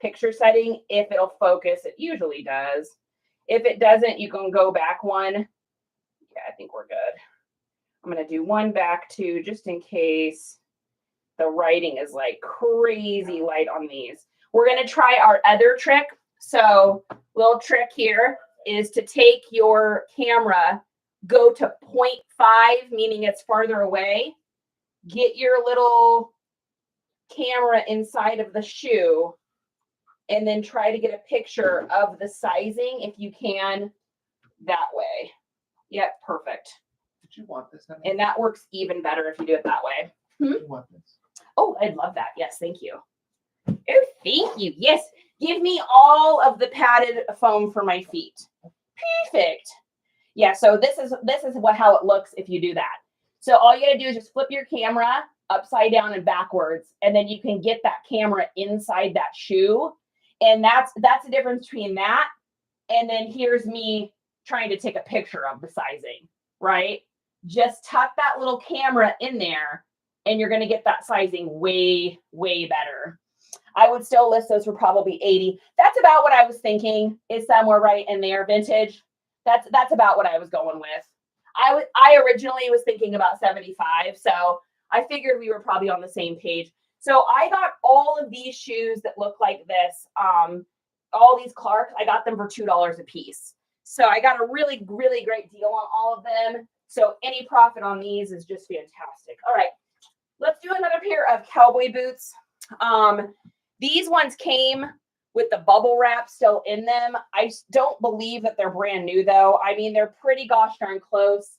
A: picture setting. If it'll focus, it usually does. If it doesn't, you can go back 1. Yeah, I think we're good. I'm going to do 1 back 2 just in case the writing is like crazy light on these. We're going to try our other trick. So little trick here is to take your camera, go to 0.5, meaning it's farther away. Get your little camera inside of the shoe and then try to get a picture of the sizing if you can that way. Yep, perfect.
B: Did you want this?
A: And that works even better if you do it that way.
B: Did you want this?
A: Oh, I'd love that. Yes, thank you. Oh, thank you. Yes, give me all of the padded foam for my feet. Perfect. Yeah, so this is how it looks if you do that. So all you gotta do is just flip your camera upside down and backwards, and then you can get that camera inside that shoe. And that's the difference between that and then here's me trying to take a picture of the sizing, right? Just tuck that little camera in there and you're going to get that sizing way, way better. I would still list those for probably 80. That's about what I was thinking, is somewhere right in there, vintage. That's about what I was going with. I originally was thinking about 75, so I figured we were probably on the same page. So I got all of these shoes that look like this, all these Clarks, I got them for $2 a piece. So I got a really, really great deal on all of them. So any profit on these is just fantastic. All right, let's do another pair of cowboy boots. These ones came with the bubble wrap still in them. I don't believe that they're brand new though. I mean, they're pretty gosh darn close.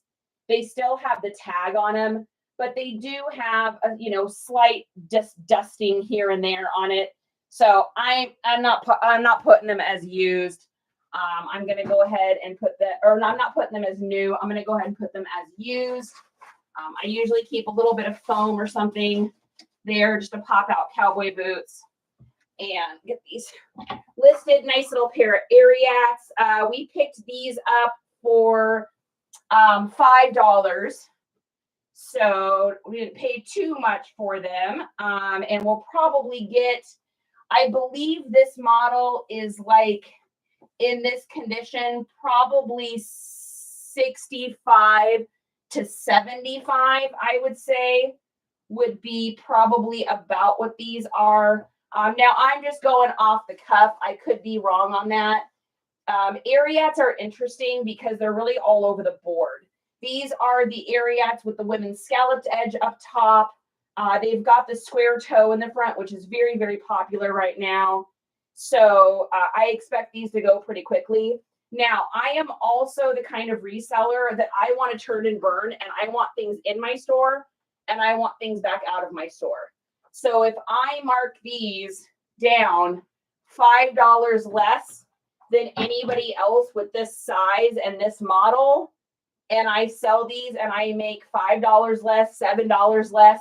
A: They still have the tag on them, but they do have a, slight dusting here and there on it. So I'm not putting them as used. I'm going to go ahead and I'm not putting them as new. I'm going to go ahead and put them as used. I usually keep a little bit of foam or something there just to pop out cowboy boots. And get these listed. Nice little pair of Ariats. We picked these up for $5. So we didn't pay too much for them. And we'll probably get, I believe this model is like in this condition, probably 65 to 75, I would say, would be probably about what these are. Now I'm just going off the cuff. I could be wrong on that. Ariats are interesting because they're really all over the board. These are the Ariats with the women's scalloped edge up top. They've got the square toe in the front, which is very, very popular right now. So I expect these to go pretty quickly. Now, I am also the kind of reseller that I want to turn and burn, and I want things in my store and I want things back out of my store. So if I mark these down $5 less than anybody else with this size and this model, and I sell these and I make $5 less, $7 less,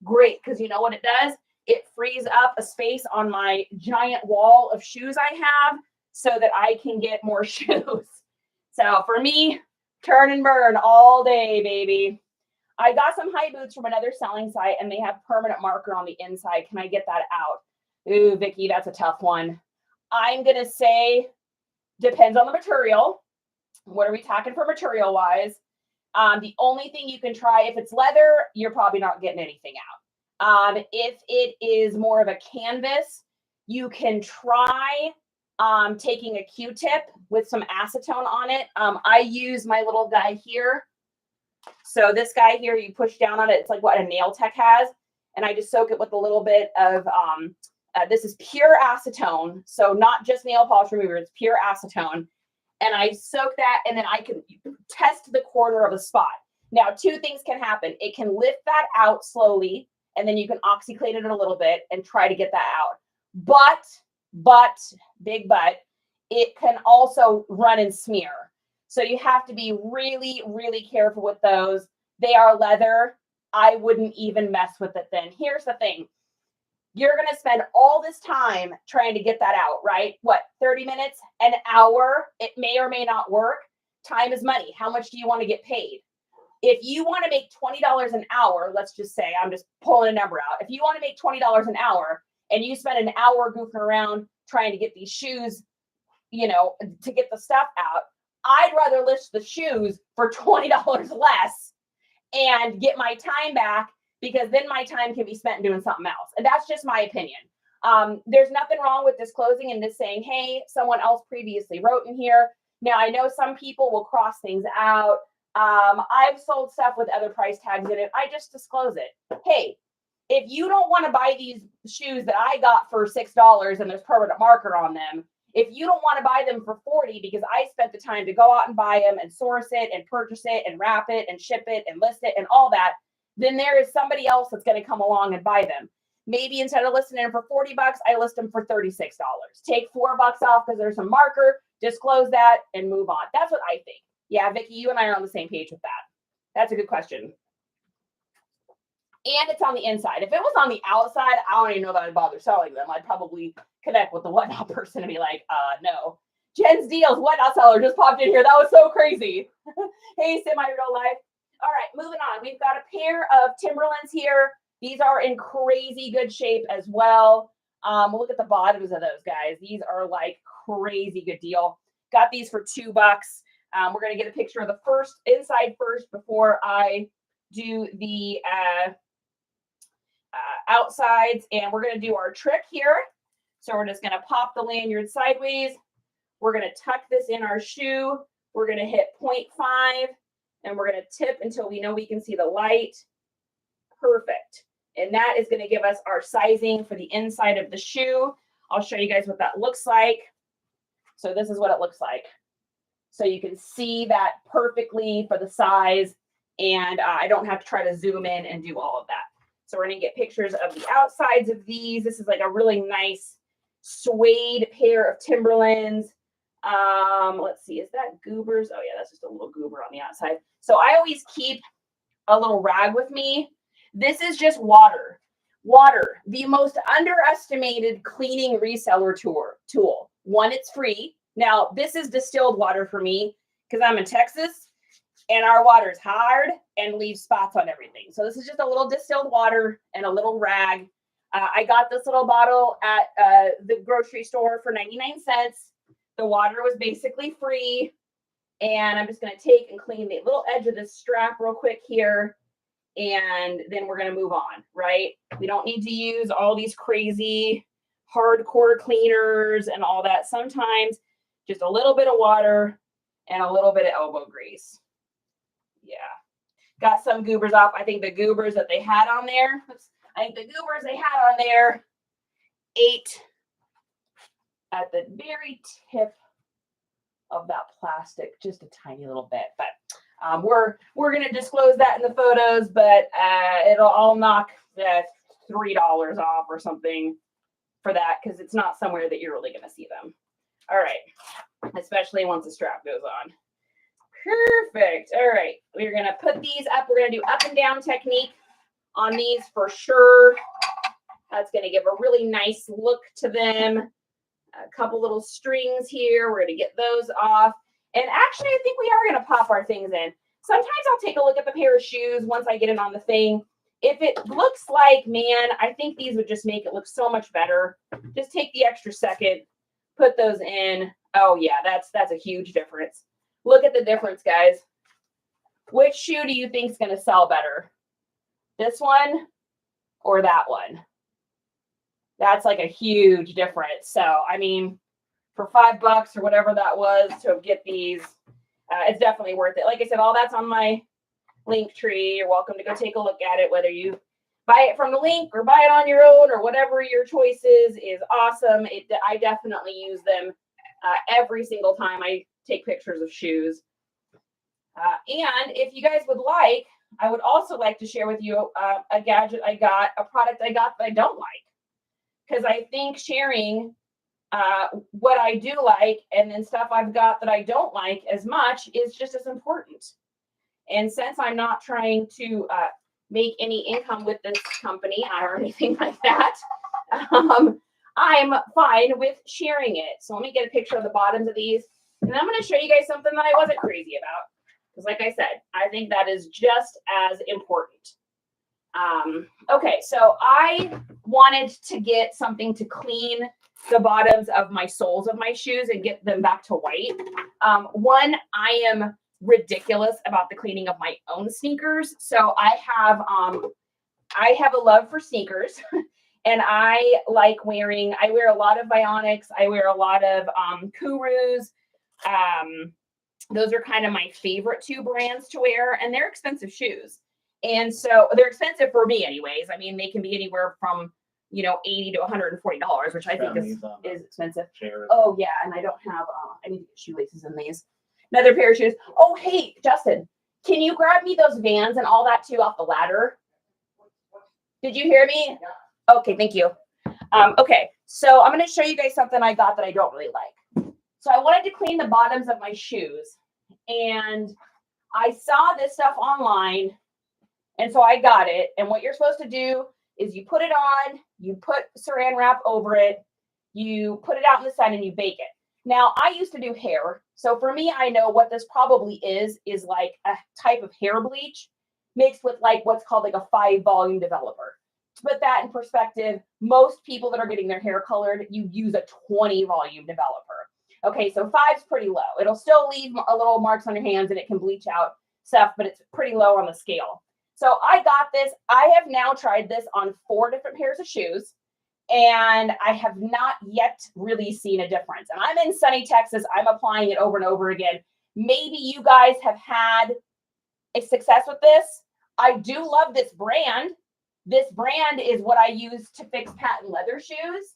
A: great. Because you know what it does? It frees up a space on my giant wall of shoes I have so that I can get more shoes. So for me, turn and burn all day, baby. I got some high boots from another selling site and they have permanent marker on the inside. Can I get that out? Ooh, Vicki, that's a tough one. I'm going to say depends on the material. What are we talking for material wise? The only thing you can try, if it's leather, you're probably not getting anything out. If it is more of a canvas, you can try taking a Q-tip with some acetone on it. I use my little guy here. So this guy here, you push down on it. It's like what a nail tech has. And I just soak it with a little bit of, this is pure acetone. So not just nail polish remover, it's pure acetone. And I soak that and then I can test the corner of a spot. Now, two things can happen. It can lift that out slowly and then you can oxyclate it a little bit and try to get that out. But, big but, it can also run and smear. So you have to be really, really careful with those. They are leather. I wouldn't even mess with it then. Here's the thing. You're going to spend all this time trying to get that out, right? What, 30 minutes, an hour? It may or may not work. Time is money. How much do you want to get paid? If you want to make $20 an hour, let's just say, I'm just pulling a number out. If you want to make $20 an hour and you spend an hour goofing around trying to get these shoes, to get the stuff out, I'd rather list the shoes for $20 less and get my time back, because then my time can be spent doing something else. And that's just my opinion. There's nothing wrong with disclosing and just saying, hey, someone else previously wrote in here. Now, I know some people will cross things out. I've sold stuff with other price tags in it. I just disclose it. Hey, if you don't want to buy these shoes that I got for $6 and there's permanent marker on them, if you don't want to buy them for $40 because I spent the time to go out and buy them and source it and purchase it and wrap it and ship it and list it and all that, then there is somebody else that's going to come along and buy them. Maybe instead of listing them for $40, I list them for $36. Take $4 off because there's some marker, disclose that and move on. That's what I think. Yeah, Vicki, you and I are on the same page with that. That's a good question. And it's on the inside. If it was on the outside, I don't even know that I'd bother selling them. I'd probably connect with the whatnot person and be like, no. Jen's Deals, whatnot seller, just popped in here. That was so crazy. Hey, Semi Real Life. All right, moving on. We've got a pair of Timberlands here. These are in crazy good shape as well. Look at the bottoms of those guys. These are like crazy good deal. Got these for $2. We're going to get a picture of the inside first before I do the outsides, and we're going to do our trick here. So we're just going to pop the lanyard sideways. We're going to tuck this in our shoe. We're going to hit 0.5 and we're going to tip until we know we can see the light. Perfect. And that is going to give us our sizing for the inside of the shoe. I'll show you guys what that looks like. So this is what it looks like. So you can see that perfectly for the size, and I don't have to try to zoom in and do all of that. So we're going to get pictures of the outsides of these. This is like a really nice suede pair of Timberlands. Let's see, is that goobers? Oh yeah, that's just a little goober on the outside. So I always keep a little rag with me. This is just water. Water, the most underestimated cleaning reseller tool. One, it's free. Now, this is distilled water for me because I'm in Texas and our water is hard and leaves spots on everything. So this is just a little distilled water and a little rag. I got this little bottle at the grocery store for 99 cents. The water was basically free. And I'm just going to take and clean the little edge of this strap real quick here. And then we're going to move on, right? We don't need to use all these crazy hardcore cleaners and all that. Sometimes just a little bit of water and a little bit of elbow grease. Yeah. Got some goobers off. I think the goobers that they had on there, ate at the very tip of that plastic, just a tiny little bit, but we're going to disclose that in the photos, but I'll knock the $3 off or something for that because it's not somewhere that you're really going to see them. All right, especially once the strap goes on. Perfect. All right, we're going to put these up. We're going to do up and down technique on these for sure. That's going to give a really nice look to them. A couple little strings here. We're going to get those off. And actually, I think we are going to pop our things in. Sometimes I'll take a look at the pair of shoes once I get it on the thing. If it looks like, man, I think these would just make it look so much better. Just take the extra second, put those in. Oh, yeah, that's a huge difference. Look at the difference, guys. Which shoe do you think is going to sell better? This one or that one? That's like a huge difference. So, I mean, for $5 or whatever that was to get these, it's definitely worth it. Like I said, all that's on my link tree. You're welcome to go take a look at it, whether you buy it from the link or buy it on your own or whatever your choice is awesome. I definitely use them every single time I take pictures of shoes. And if you guys would like, I would also like to share with you a gadget I got, a product I got that I don't like. Because I think sharing what I do like and then stuff I've got that I don't like as much is just as important. And since I'm not trying to make any income with this company or anything like that, I'm fine with sharing it. So let me get a picture of the bottoms of these. And I'm going to show you guys something that I wasn't crazy about. Because like I said, I think that is just as important. Okay, so I wanted to get something to clean the bottoms of my soles of my shoes and get them back to white. One, I am ridiculous about the cleaning of my own sneakers. So I have a love for sneakers and I wear a lot of Bionics. I wear a lot of Kurus. Those are kind of my favorite two brands to wear, and they're expensive shoes. And so they're expensive for me anyways. I mean, they can be anywhere from, $80 to $140, which I think is expensive. Oh yeah. And I don't have, I need to get shoelaces in these. Another pair of shoes. Oh, hey, Justin, can you grab me those Vans and all that too off the ladder? Did you hear me? Yeah. Okay. Thank you. Okay. So I'm going to show you guys something I got that I don't really like. So I wanted to clean the bottoms of my shoes and I saw this stuff online. And so I got it. And what you're supposed to do is you put it on, you put saran wrap over it, you put it out in the sun and you bake it. Now, I used to do hair. So for me, I know what this probably is like a type of hair bleach mixed with like what's called like a 5-volume developer. To put that in perspective, most people that are getting their hair colored, you use a 20-volume developer. Okay, so 5's pretty low. It'll still leave a little marks on your hands and it can bleach out stuff, but it's pretty low on the scale. So I got this. I have now tried this on 4 different pairs of shoes, and I have not yet really seen a difference. And I'm in sunny Texas. I'm applying it over and over again. Maybe you guys have had a success with this. I do love this brand. This brand is what I use to fix patent leather shoes,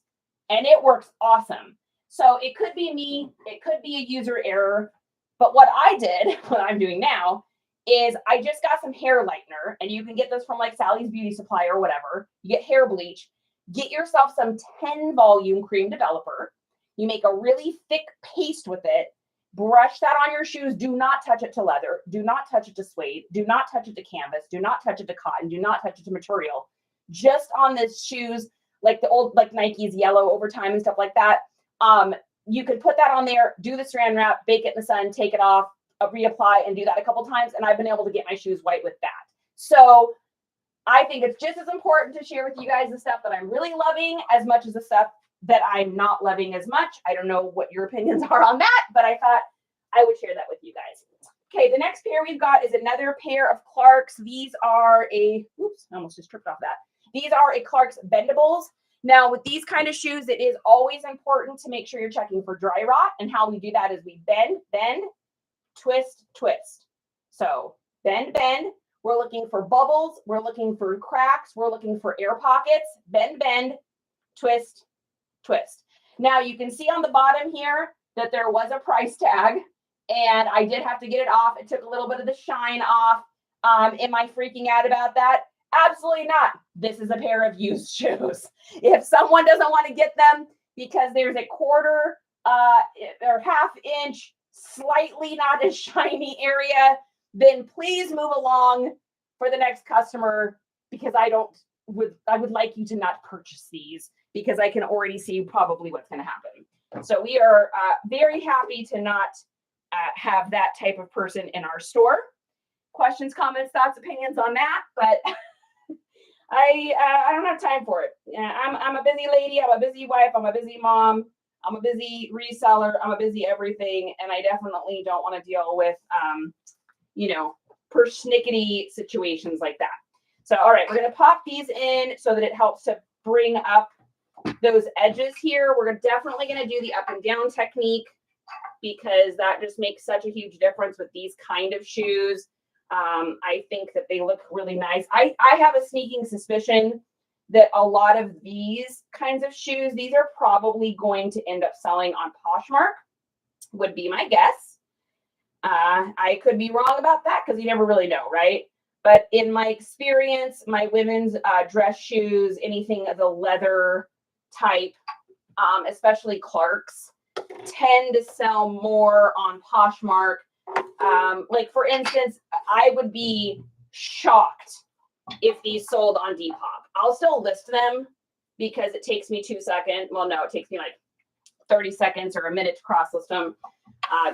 A: and it works awesome. So it could be me. It could be a user error. But what I did, what I'm doing now, is I just got some hair lightener, and you can get this from like Sally's Beauty Supply or whatever. You get hair bleach, get yourself some 10-volume cream developer. You make a really thick paste with it, brush that on your shoes. Do not touch it to leather. Do not touch it to suede. Do not touch it to canvas. Do not touch it to cotton. Do not touch it to material. Just on the shoes, like the old, like Nike's yellow over time and stuff like that. You could put that on there, do the saran wrap, bake it in the sun, take it off, reapply and do that a couple times, and I've been able to get my shoes white with that. So I think it's just as important to share with you guys the stuff that I'm really loving as much as the stuff that I'm not loving as much. I don't know what your opinions are on that, but I thought I would share that with you guys. Okay, the next pair we've got is another pair of Clarks. These are I almost just tripped off that. These are a Clarks Bendables. Now, with these kind of shoes, it is always important to make sure you're checking for dry rot, and how we do that is we bend, twist, twist. So bend, we're looking for bubbles, we're looking for cracks, we're looking for air pockets, bend, twist, twist. Now you can see on the bottom here, that there was a price tag and I did have to get it off. It took a little bit of the shine off. Am I freaking out about that? Absolutely not. This is a pair of used shoes. If someone doesn't want to get them because there's a quarter or half inch, slightly not as shiny area, then please move along for the next customer, because I would like you to not purchase these, because I can already see probably what's going to happen. So we are very happy to not have that type of person in our store. Questions, comments, thoughts, opinions on that, but I don't have time for it. I'm a busy lady. I'm a busy wife. I'm a busy mom. I'm a busy reseller. I'm a busy everything, and I definitely don't want to deal with persnickety situations like that. So, all right, we're going to pop these in so that it helps to bring up those edges here. We're definitely going to do the up and down technique, because that just makes such a huge difference with these kind of shoes. I think that they look really nice. I have a sneaking suspicion that a lot of these kinds of shoes, these are probably going to end up selling on Poshmark, would be my guess. I could be wrong about that, because you never really know, right? But in my experience, my women's dress shoes, anything of the leather type, especially Clark's, tend to sell more on Poshmark. Like for instance, I would be shocked if these sold on Depop. I'll still list them because it takes me 2 seconds. Well, no, it takes me like 30 seconds or a minute to cross list them.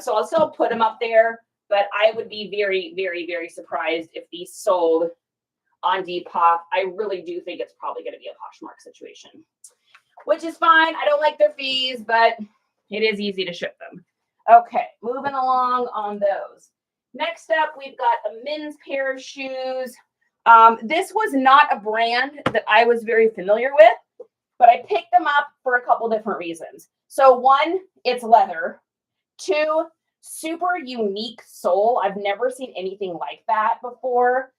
A: So I'll still put them up there, but I would be very, very, very surprised if these sold on Depop. I really do think it's probably going to be a Poshmark situation, which is fine. I don't like their fees, but it is easy to ship them. Okay, moving along on those. Next up, we've got a men's pair of shoes. This was not a brand that I was very familiar with, but I picked them up for a couple different reasons. So one, it's leather. Two, super unique sole. I've never seen anything like that before.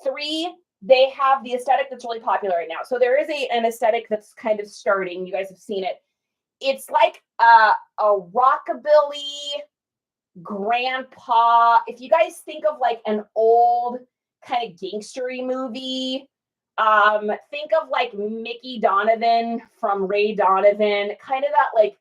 A: Three, they have the aesthetic that's really popular right now. So there is an aesthetic that's kind of starting. You guys have seen it. It's like a rockabilly grandpa. If you guys think of like an old kind of gangstery movie, think of like Mickey Donovan from Ray Donovan, kind of that like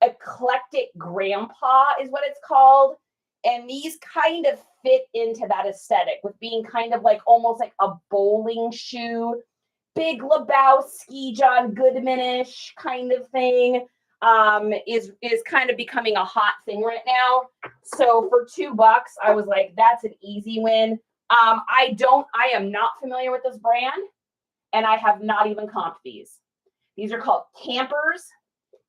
A: eclectic grandpa is what it's called. And these kind of fit into that aesthetic with being kind of like almost like a bowling shoe, Big Lebowski, John Goodman-ish kind of thing. Is kind of becoming a hot thing right now. So for $2, I was like, that's an easy win. I am not familiar with this brand, and I have not even comped these. These are called Campers.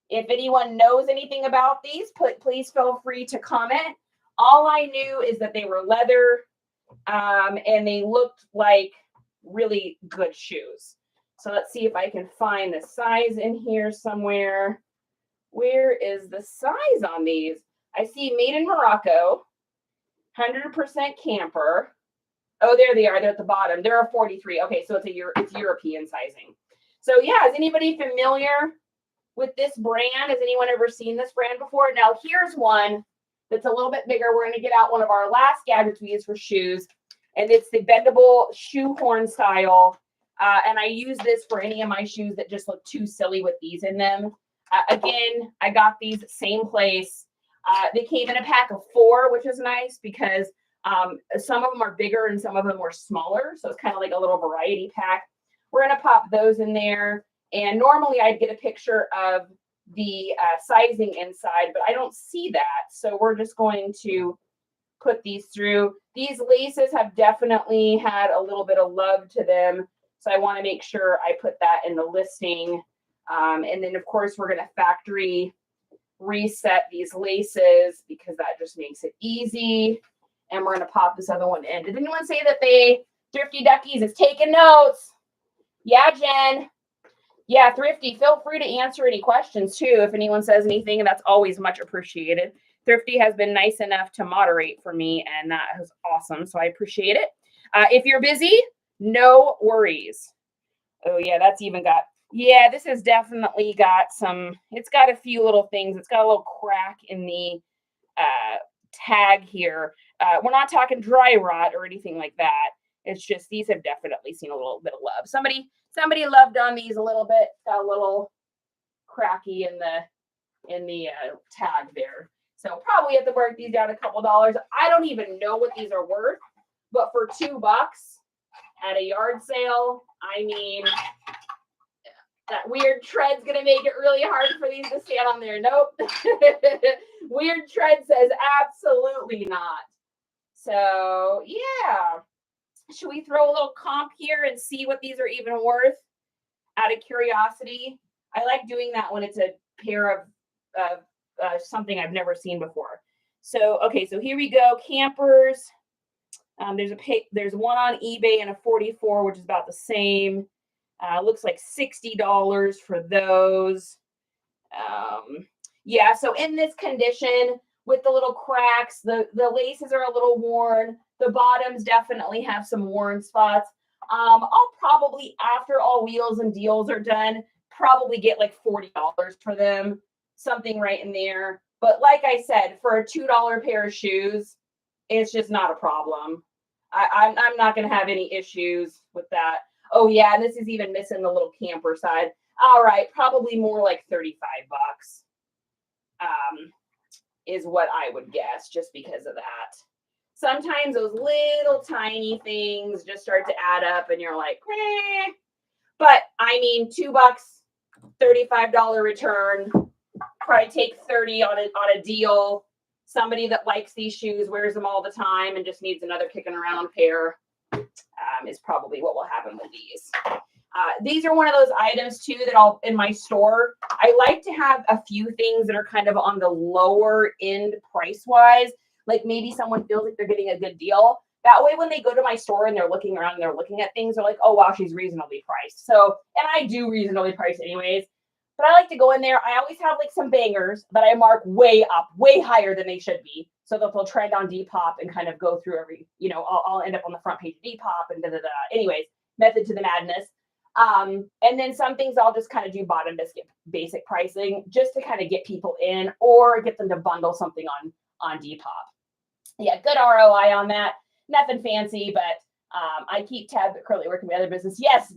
A: If anyone knows anything about these, please feel free to comment. All I knew is that they were leather, and they looked like really good shoes. So let's see if I can find the size in here somewhere. Where is the size on these? I see made in Morocco, 100% camper. Oh, there they are. They're at the bottom. They're a 43. Okay, so it's European sizing. So yeah, is anybody familiar with this brand? Has anyone ever seen this brand before? Now here's one that's a little bit bigger. We're going to get out one of our last gadgets we use for shoes, and it's the bendable shoehorn style. And I use this for any of my shoes that just look too silly with these in them. Again, I got these same place. They came in a pack of 4, which is nice because some of them are bigger and some of them are smaller. So it's kind of like a little variety pack. We're going to pop those in there. And normally I'd get a picture of the sizing inside, but I don't see that. So we're just going to put these through. These laces have definitely had a little bit of love to them. So I want to make sure I put that in the listing. And then, of course, we're going to factory reset these laces because that just makes it easy. And we're going to pop this other one in. Did anyone say that Thrifty Duckies is taking notes? Yeah, Jen. Yeah, Thrifty, feel free to answer any questions, too, if anyone says anything. And that's always much appreciated. Thrifty has been nice enough to moderate for me, and that is awesome. So I appreciate it. If you're busy, no worries. Oh, yeah, that's even got Yeah, this has definitely got it's got a few little things. It's got a little crack in the tag here. We're not talking dry rot or anything like that. It's just these have definitely seen a little bit of love. Somebody loved on these a little bit. Got a little cracky in the tag there. So probably have to work these down a couple dollars. I don't even know what these are worth, but for $2 at a yard sale, I mean, that weird tread's going to make it really hard for these to stand on there. Nope. Weird tread says absolutely not. So, yeah. Should we throw a little comp here and see what these are even worth out of curiosity? I like doing that when it's a pair of something I've never seen before. So, okay, so here we go. Campers. There's one on eBay and a 44, which is about the same. Looks like $60 for those. Yeah, so in this condition with the little cracks, the laces are a little worn. The bottoms definitely have some worn spots. I'll probably, after all wheels and deals are done, probably get like $40 for them, something right in there. But like I said, for a $2 pair of shoes, it's just not a problem. I'm not going to have any issues with that. Oh yeah, this is even missing the little camper side. All right, probably more like $35 is what I would guess, just because of that. Sometimes those little tiny things just start to add up and you're like, eh. But I mean, $2, $35 return, probably take 30 on a deal. Somebody that likes these shoes, wears them all the time, and just needs another kicking around pair is probably what will happen with these. These are one of those items too that I'll in my store. I like to have a few things that are kind of on the lower end price wise. Like maybe someone feels like they're getting a good deal. That way, when they go to my store and they're looking around and they're looking at things, they're like, oh, wow, she's reasonably priced. So, and I do reasonably price anyways. But I like to go in there. I always have like some bangers that I mark way up, way higher than they should be. So that they'll trend on Depop and kind of go through every, I'll end up on the front page of Depop and da-da-da. Anyways, method to the madness. And then some things I'll just kind of do bottom biscuit basic pricing just to kind of get people in or get them to bundle something on Depop. Yeah, good ROI on that. Nothing fancy, but I keep tabs but currently working my other business. Yes,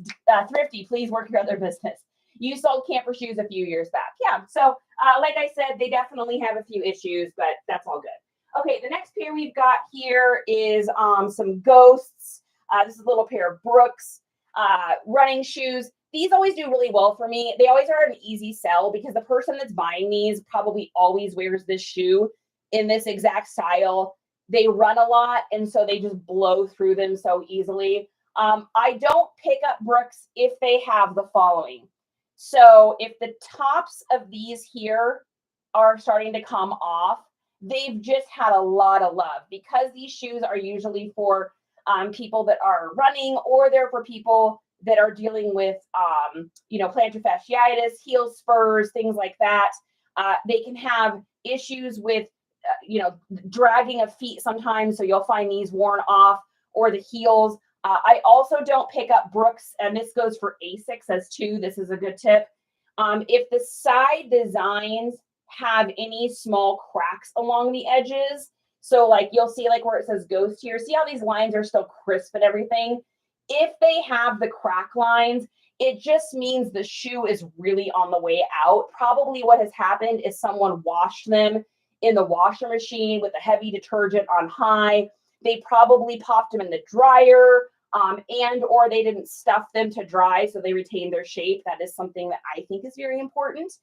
A: Thrifty, please work your other business. You sold camper shoes a few years back. Yeah, so like I said, they definitely have a few issues, but that's all good. Okay, the next pair we've got here is some Ghosts. This is a little pair of Brooks running shoes. These always do really well for me. They always are an easy sell because the person that's buying these probably always wears this shoe in this exact style. They run a lot, and so they just blow through them so easily. I don't pick up Brooks if they have the following. So if the tops of these here are starting to come off, they've just had a lot of love because these shoes are usually for people that are running, or they're for people that are dealing with, plantar fasciitis, heel spurs, things like that. They can have issues with, dragging of feet sometimes. So you'll find these worn off or the heels. I also don't pick up Brooks, and this goes for Asics as too. This is a good tip. If the side designs have any small cracks along the edges, so like you'll see like where it says Ghost here, see how these lines are still crisp and everything? If they have the crack lines, it just means the shoe is really on the way out. Probably what has happened is someone washed them in the washer machine with a heavy detergent on high. They probably popped them in the dryer, and or they didn't stuff them to dry so they retain their shape. That is something that I think is very important.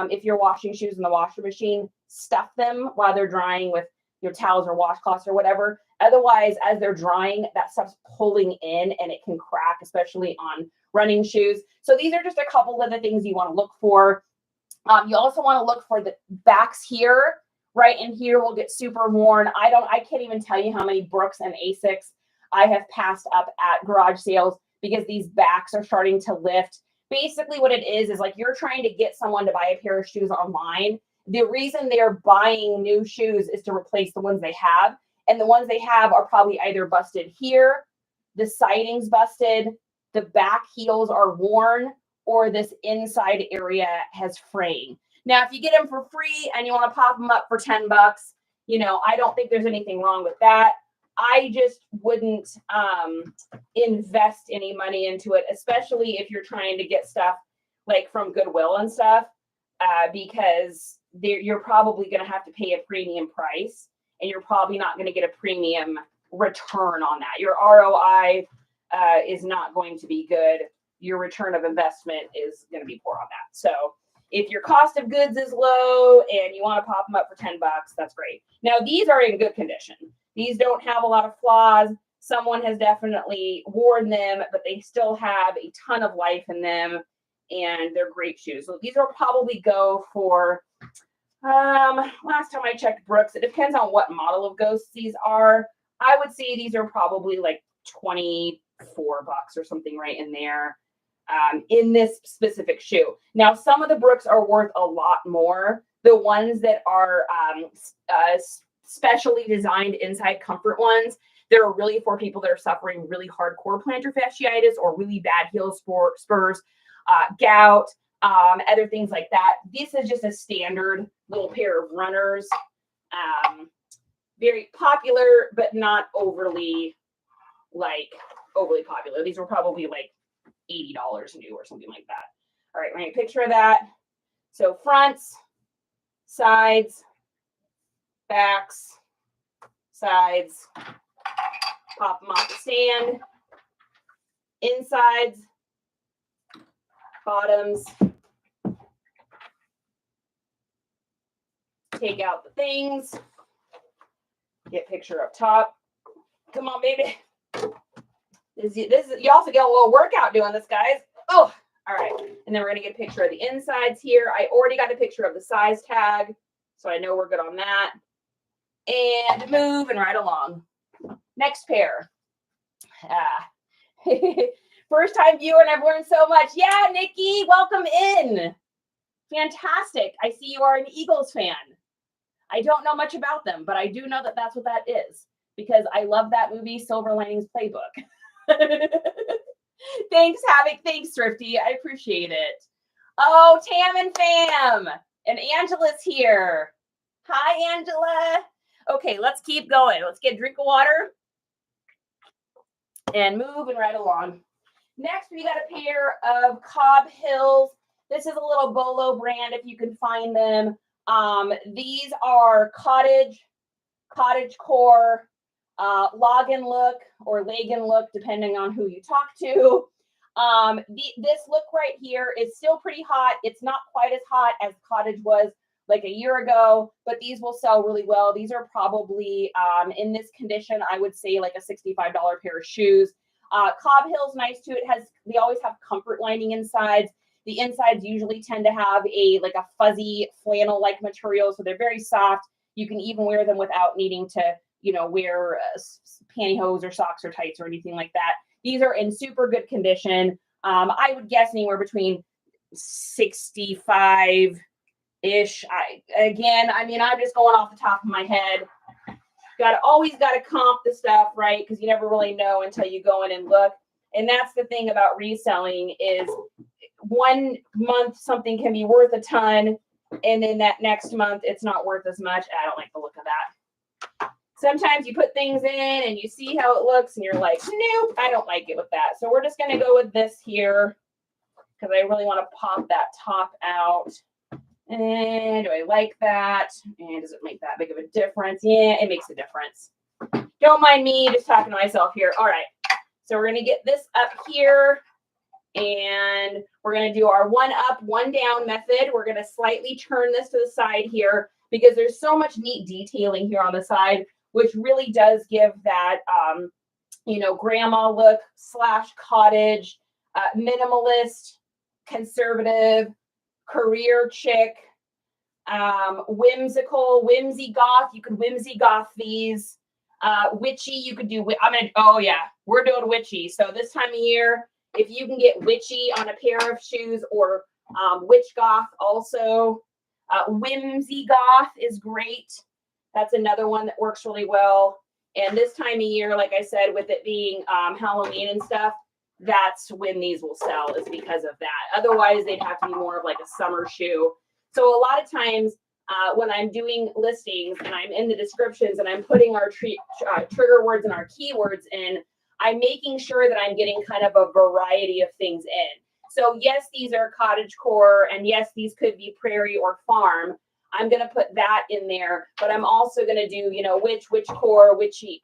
A: If you're washing shoes in the washer machine, stuff them while they're drying with your towels or washcloths or whatever. Otherwise, as they're drying, that stuff's pulling in and it can crack, especially on running shoes. So these are just a couple of the things you want to look for. You also want to look for the backs here. Right in here will get super worn. I can't even tell you how many Brooks and Asics I have passed up at garage sales because these backs are starting to lift. Basically what it is like you're trying to get someone to buy a pair of shoes online. The reason they're buying new shoes is to replace the ones they have. And the ones they have are probably either busted here, the siding's busted, the back heels are worn, or this inside area has fraying. Now, if you get them for free and you want to pop them up for $10, I don't think there's anything wrong with that. I just wouldn't invest any money into it, especially if you're trying to get stuff like from Goodwill and stuff, because you're probably going to have to pay a premium price, and you're probably not going to get a premium return on that. Your ROI is not going to be good. Your return of investment is going to be poor on that. So if your cost of goods is low and you want to pop them up for $10, that's great. Now, these are in good condition. These don't have a lot of flaws. Someone has definitely worn them, but they still have a ton of life in them, and they're great shoes. So these will probably go for, last time I checked Brooks, it depends on what model of Ghosts these are. I would say these are probably like $24 or something right in there. In this specific shoe. Now, some of the Brooks are worth a lot more. The ones that are specially designed inside comfort ones, they're really for people that are suffering really hardcore plantar fasciitis or really bad heel spurs, gout, other things like that. This is just a standard little pair of runners. Very popular, but not overly popular. These were probably like $80 new or something like that. All right, we're going to picture of that. So fronts, sides, backs, sides, pop them off the stand, insides, bottoms, take out the things, get picture up top. Come on, baby. This is, you also get a little workout doing this, guys. Oh, all right. And then we're going to get a picture of the insides here. I already got a picture of the size tag, so I know we're good on that. And moving right along. Next pair. First time viewer, and I've learned so much. Yeah, Nikki, welcome in. Fantastic. I see you are an Eagles fan. I don't know much about them, but I do know that that's what that is, because I love that movie, Silver Linings Playbook. Thanks, Havoc. Thanks, Thrifty. I appreciate it. Oh, Tam and Fam. And Angela's here. Hi, Angela. Okay, let's keep going. Let's get a drink of water and moving right along. Next, we got a pair of Cobb Hills. This is a little Bolo brand if you can find them. These are cottage core, log and look or leg and look, depending on who you talk to. This look right here is still pretty hot. It's not quite as hot as cottage was like a year ago, but these will sell really well. These are probably in this condition, I would say like a $65 pair of shoes. Cobb Hill's nice too. They always have comfort lining insides. The insides usually tend to have a fuzzy flannel-like material, so they're very soft. You can even wear them without needing to, wear pantyhose or socks or tights or anything like that. These are in super good condition. I would guess anywhere between 65-ish. I'm just going off the top of my head. Always got to comp the stuff, right? Because you never really know until you go in and look. And that's the thing about reselling is 1 month something can be worth a ton, and then that next month it's not worth as much. I don't like the look of that. Sometimes you put things in and you see how it looks and you're like, nope, I don't like it with that. So we're just going to go with this here because I really want to pop that top out. And do I like that? And does it make that big of a difference? Yeah, it makes a difference. Don't mind me just talking to myself here. All right. So we're going to get this up here. And we're going to do our 1 up, 1 down method. We're going to slightly turn this to the side here because there's so much neat detailing here on the side, which really does give that, grandma look / cottage, minimalist, conservative, career chick, whimsy goth. You could whimsy goth these. Witchy, you could do. We're doing witchy. So this time of year, if you can get witchy on a pair of shoes or witch goth also. Whimsy goth is great. That's another one that works really well. And this time of year, like I said, with it being Halloween and stuff, that's when these will sell, is because of that. Otherwise, they'd have to be more of like a summer shoe. So a lot of times when I'm doing listings and I'm in the descriptions and I'm putting our trigger words and our keywords in, I'm making sure that I'm getting kind of a variety of things in. So yes, these are cottagecore, and yes, these could be prairie or farm. I'm going to put that in there, but I'm also going to do, you know, witch core, witchy,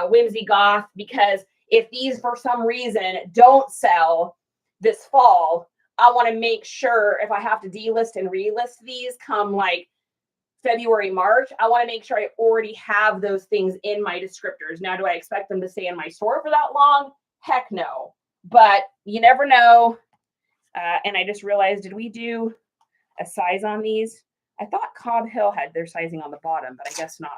A: whimsy goth, because if these for some reason don't sell this fall, I want to make sure if I have to delist and relist these come like February, March, I want to make sure I already have those things in my descriptors. Now, do I expect them to stay in my store for that long? Heck no. But you never know. And I just realized, did we do a size on these? I thought Cobb Hill had their sizing on the bottom, but I guess not.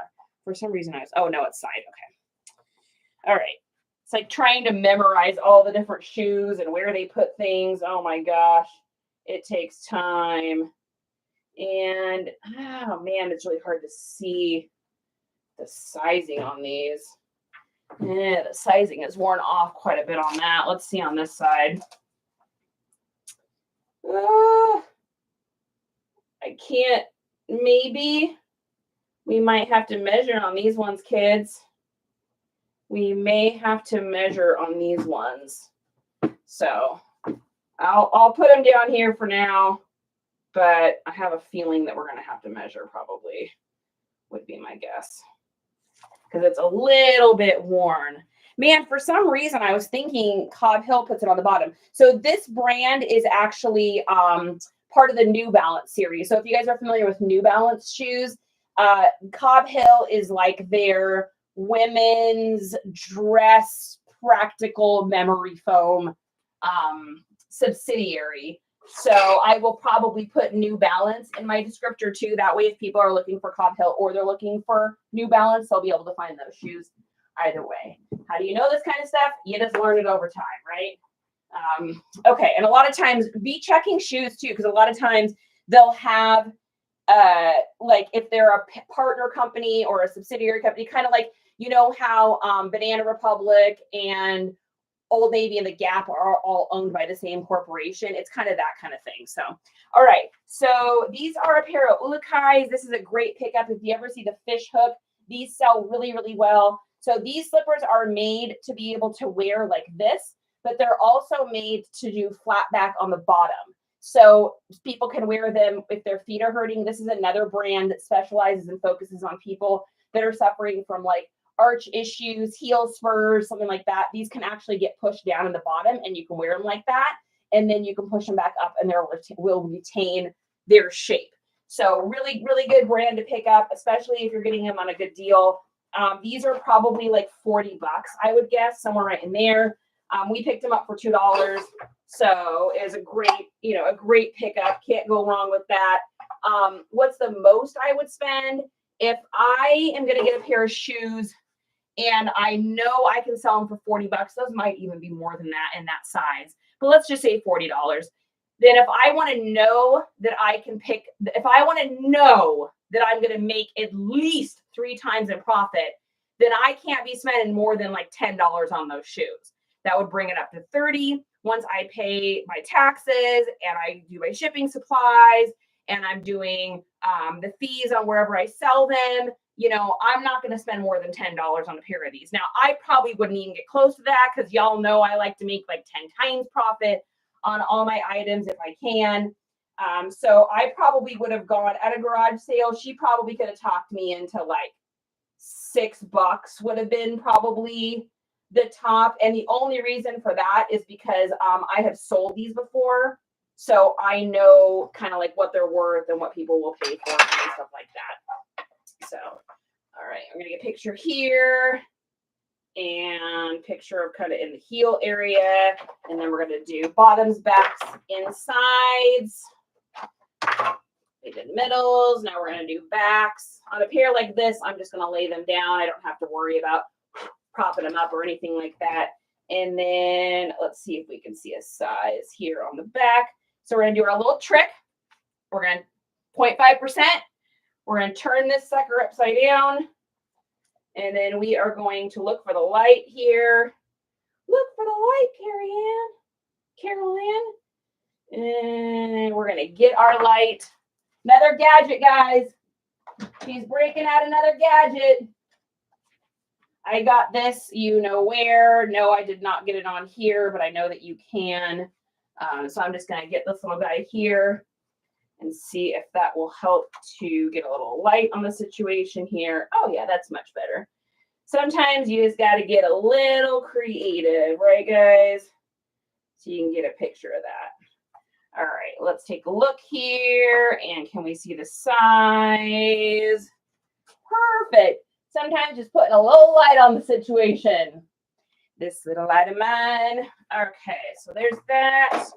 A: For some reason oh no, it's side. Okay. All right. It's like trying to memorize all the different shoes and where they put things. Oh my gosh. It takes time. And oh man, it's really hard to see the sizing on these. Yeah, the sizing is worn off quite a bit on that. Let's see on this side. I can't, maybe we might have to measure on these ones, kids. We may have to measure on these ones. So I'll put them down here for now, but I have a feeling that we're going to have to measure, probably would be my guess, because it's a little bit worn. Man, for some reason, I was thinking Cobb Hill puts it on the bottom. So this brand is actually part of the New Balance series. So if you guys are familiar with New Balance shoes, Cobb Hill is like their women's dress practical memory foam subsidiary. So I will probably put New Balance in my descriptor too. That way, if people are looking for Cobb Hill or they're looking for New Balance, they'll be able to find those shoes either way. How do you know this kind of stuff? You just learn it over time, right? Okay, and a lot of times be checking shoes too, because a lot of times they'll have like if they're a partner company or a subsidiary company, kind of like, you know how Banana Republic and Old Navy and the Gap are all owned by the same corporation. It's kind of that kind of thing. So, all right. So these are a pair of Ulukais. This is a great pickup. If you ever see the fish hook, these sell really, really well. So these slippers are made to be able to wear like this, but they're also made to do flat back on the bottom. So people can wear them if their feet are hurting. This is another brand that specializes and focuses on people that are suffering from like arch issues, heel spurs, something like that. These can actually get pushed down in the bottom and you can wear them like that. And then you can push them back up and they will retain their shape. So really, really good brand to pick up, especially if you're getting them on a good deal. These are probably like $40, I would guess, somewhere right in there. We picked them up for $2. So it was a great pickup. Can't go wrong with that. What's the most I would spend? If I am going to get a pair of shoes and I know I can sell them for $40, those might even be more than that in that size, but let's just say $40. Then if I want to know that if I want to know that I'm going to make at least 3 times in profit, then I can't be spending more than like $10 on those shoes. That would bring it up to $30 once I pay my taxes and I do my shipping supplies and I'm doing the fees on wherever I sell them. You know, I'm not going to spend more than $10 on a pair of these. Now, I probably wouldn't even get close to that because y'all know I like to make like 10 times profit on all my items if I can. So I probably would have gone at a garage sale. She probably could have talked me into like $6 would have been probably the top. And the only reason for that is because I have sold these before. So I know kind of like what they're worth and what people will pay for and stuff like that. So, all right, I'm going to get a picture here and picture of kind of in the heel area. And then we're going to do bottoms, backs, insides. We did middles. Now we're going to do backs. On a pair like this, I'm just going to lay them down. I don't have to worry about propping them up or anything like that. And then let's see if we can see a size here on the back. So we're going to do our little trick. We're going to 0.5%. We're going to turn this sucker upside down. And then we are going to look for the light here. Look for the light, Carol Ann. And we're going to get our light. Another gadget, guys. She's breaking out another gadget. I got this, you know where. No, I did not get it on here, but I know that you can. So I'm just going to get this little guy here and see if that will help to get a little light on the situation here. Oh, yeah, that's much better. Sometimes you just got to get a little creative, right, guys? So you can get a picture of that. All right, let's take a look here. And can we see the size? Perfect. Sometimes just putting a little light on the situation. This little light of mine. Okay, so there's that.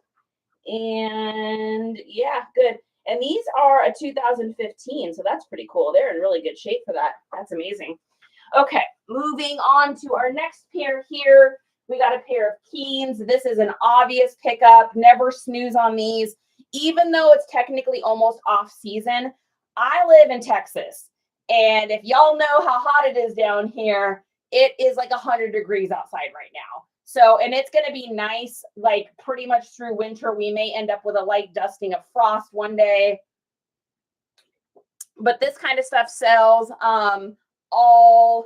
A: And yeah, good. And these are a 2015, so that's pretty cool. They're in really good shape for that. That's amazing. Okay, moving on to our next pair here. We got a pair of Keens. This is an obvious pickup. Never snooze on these. Even though it's technically almost off season, I live in Texas. And if y'all know how hot it is down here, it is like 100 degrees outside right now. So, and it's going to be nice, like pretty much through winter. We may end up with a light dusting of frost one day. But this kind of stuff sells all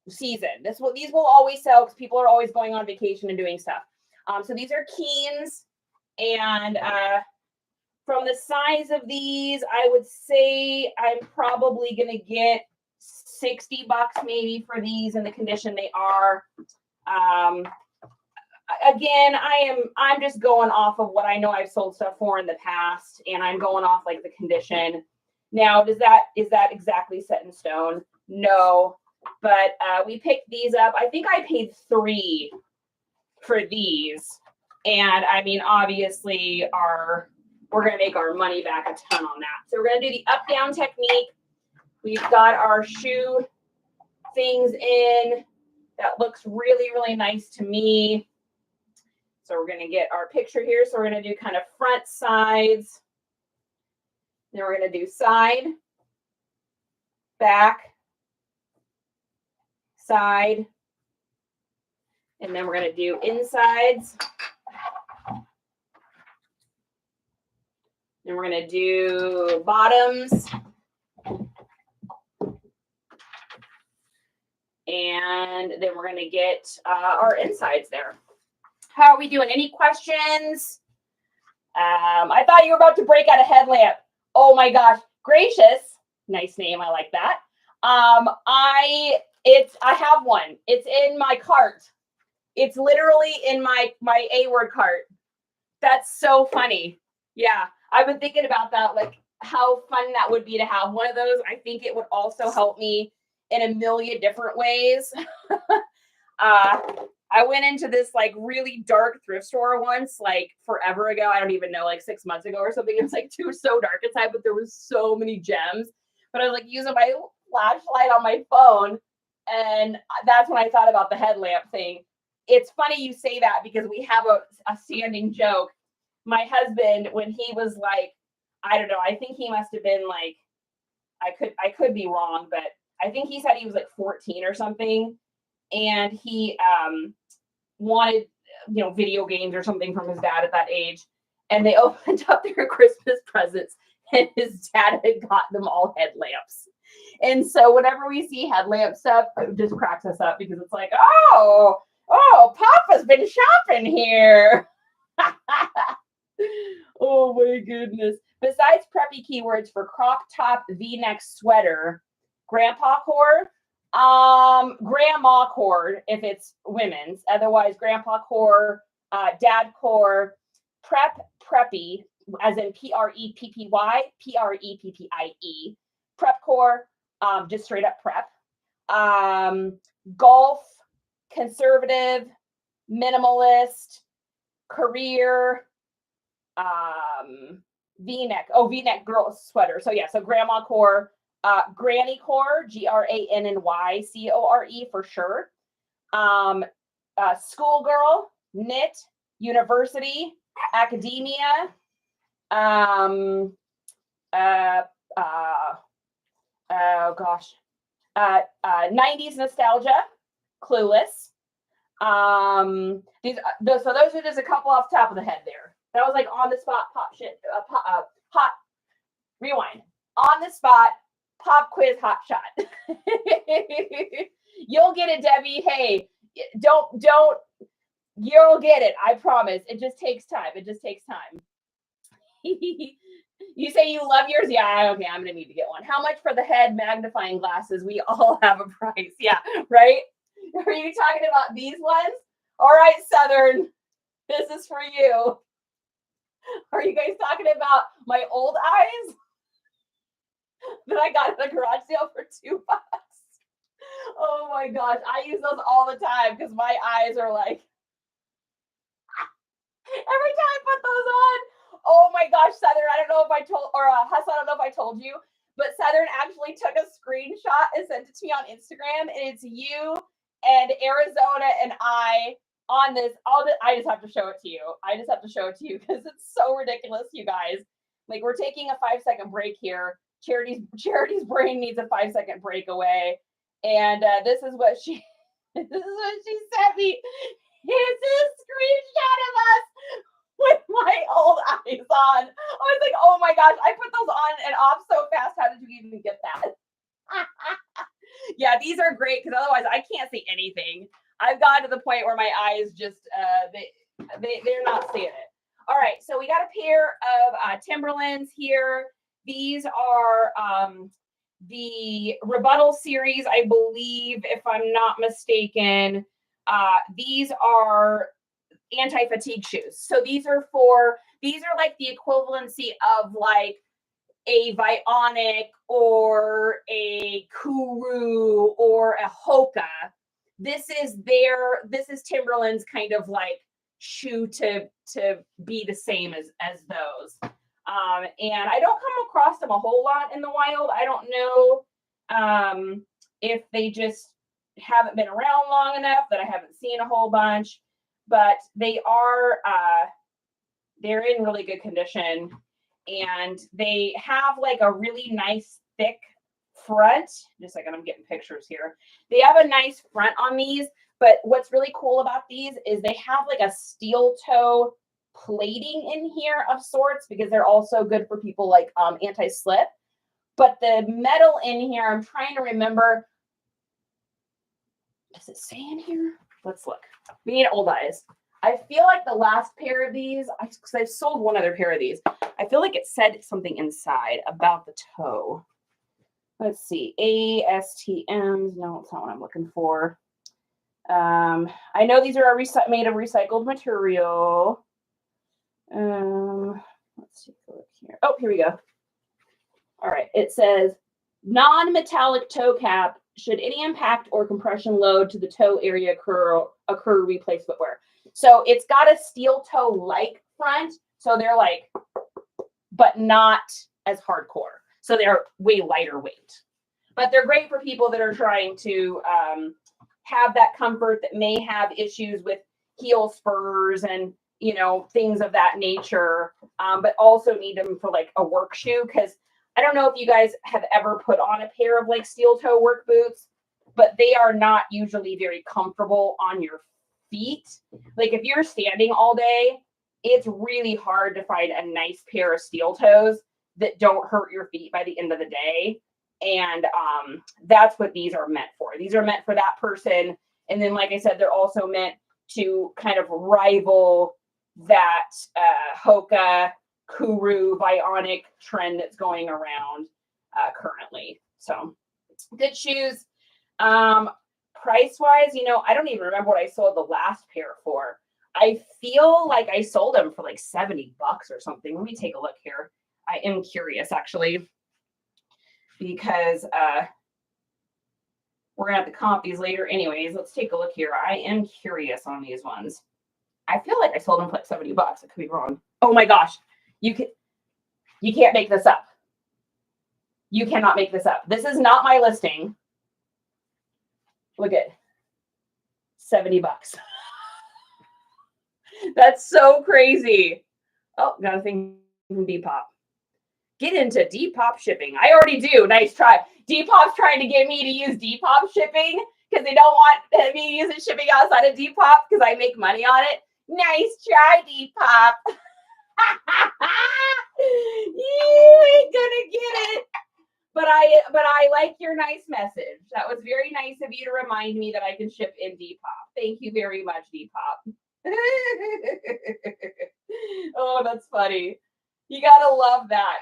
A: season. These will always sell because people are always going on vacation and doing stuff. So these are Keens. And from the size of these, I would say I'm probably going to get $60 maybe for these in the condition they are. Again, I'm just going off of what I know I've sold stuff for in the past, and I'm going off like the condition. Now, is that exactly set in stone? No, but we picked these up. I think I paid $3 for these, and I mean, obviously, we're going to make our money back a ton on that. So we're going to do the up-down technique. We've got our shoe things in. That looks really, really nice to me. So we're going to get our picture here. So we're going to do kind of front sides. Then we're going to do side, back, side. And then we're going to do insides. Then we're going to do bottoms. And then we're going to get our insides there. How are we doing? Any questions? I thought you were about to break out a headlamp. Oh my gosh. Gracious. Nice name. I like that. I have one. It's in my cart. It's literally in my A-word cart. That's so funny. Yeah. I've been thinking about that, like how fun that would be to have one of those. I think it would also help me in a million different ways. I went into this like really dark thrift store once, like forever ago. I don't even know, like 6 months ago or something. It was like so dark inside, but there was so many gems. But I was like using my flashlight on my phone. And that's when I thought about the headlamp thing. It's funny you say that because we have a standing joke. My husband, when he was like, I don't know, I think he must have been like, I could be wrong, but I think he said he was like 14 or something. And he wanted, video games or something from his dad at that age. And they opened up their Christmas presents and his dad had got them all headlamps. And so whenever we see headlamp stuff, it just cracks us up because it's like, oh, Papa's been shopping here. Oh my goodness. Besides preppy keywords for crop top, V-neck sweater, grandpa core, grandma core if it's women's, otherwise grandpa core, dad core, preppy, as in Preppy, Preppie, prep core, just straight up prep, golf, conservative, minimalist, career, V-neck. Oh, V-neck girl sweater. So yeah, so grandma core, granny core, GRANNY for sure. Schoolgirl, knit, university, academia, 90s nostalgia, clueless, So those are just a couple off the top of the head there. That was like on the spot hot rewind. On the spot pop quiz hot shot. You'll get it, Debbie. Hey, don't you'll get it. I promise. It just takes time. It just takes time. You say you love yours? Yeah, okay, I'm gonna need to get one. How much for the head magnifying glasses? We all have a price. Yeah, right? Are you talking about these ones? All right, Southern, this is for you. Are you guys talking about my old eyes that I got at the garage sale for $2? Oh my gosh, I use those all the time because my eyes are like, every time I put those on, oh my gosh, Southern, I don't know if I told, or Huss, I don't know if I told you, but Southern actually took a screenshot and sent it to me on Instagram, and it's you and Arizona and I on this. I just have to show it to you. I just have to show it to you because it's so ridiculous, you guys. Like, we're taking a 5-second break here. Charity's brain needs a 5-second breakaway, and this is what she sent me. It's a screenshot of us with my old eyes on. I was like, oh my gosh, I put those on and off so fast. How did you even get that? Yeah, these are great because otherwise I can't see anything. I've gotten to the point where my eyes just they're not seeing it. All right, so we got a pair of Timberlands here. These are the Rebuttal series, I believe, if I'm not mistaken. These are anti-fatigue shoes. So these are like the equivalency of like a Vionic or a Kuru or a Hoka. This is Timberland's kind of like shoe to be the same as those. And I don't come across them a whole lot in the wild. I don't know if they just haven't been around long enough that I haven't seen a whole bunch, but they are they're in really good condition, and they have like a really nice thick front. Just a second, I'm getting pictures here. They have a nice front on these, but what's really cool about these is they have like a steel toe plating in here of sorts because they're also good for people like anti-slip. But the metal in here, I'm trying to remember. Does it say in here? Let's look. We need old eyes. I feel like the last pair of these, because I've sold one other pair of these, I feel like it said something inside about the toe. Let's see. ASTMs. No, it's not what I'm looking for. I know these are made of recycled material. Let's take a look here. Oh, here we go. All right. It says non-metallic toe cap. Should any impact or compression load to the toe area occur, replace footwear. So it's got a steel toe-like front. So they're like, but not as hardcore. So they're way lighter weight. But they're great for people that are trying to have that comfort, that may have issues with heel spurs and, you know, things of that nature, but also need them for like a work shoe. Because I don't know if you guys have ever put on a pair of like steel toe work boots, but they are not usually very comfortable on your feet. Like if you're standing all day, it's really hard to find a nice pair of steel toes that don't hurt your feet by the end of the day. And that's what these are meant for. These are meant for that person. And then, like I said, they're also meant to kind of rival that Hoka, Kuru, Vionic trend that's going around currently. So good shoes. Price-wise, you know, I don't even remember what I sold the last pair for. I feel like I sold them for like $70 or something. Let me take a look here. I am curious, actually, because we're gonna have to comp these later anyways. Let's take a look here. I am curious on these ones. I feel like I sold them for like $70. I could be wrong. Oh my gosh. You can't make this up. You cannot make this up. This is not my listing. Look at $70. That's so crazy. Oh, got a thing from Depop. Get into Depop shipping. I already do. Nice try. Depop's trying to get me to use Depop shipping because they don't want me using shipping outside of Depop because I make money on it. Nice try, Depop. You ain't gonna get it. But I like your nice message. That was very nice of you to remind me that I can ship in Depop. Thank you very much, Depop. Oh, that's funny. You gotta love that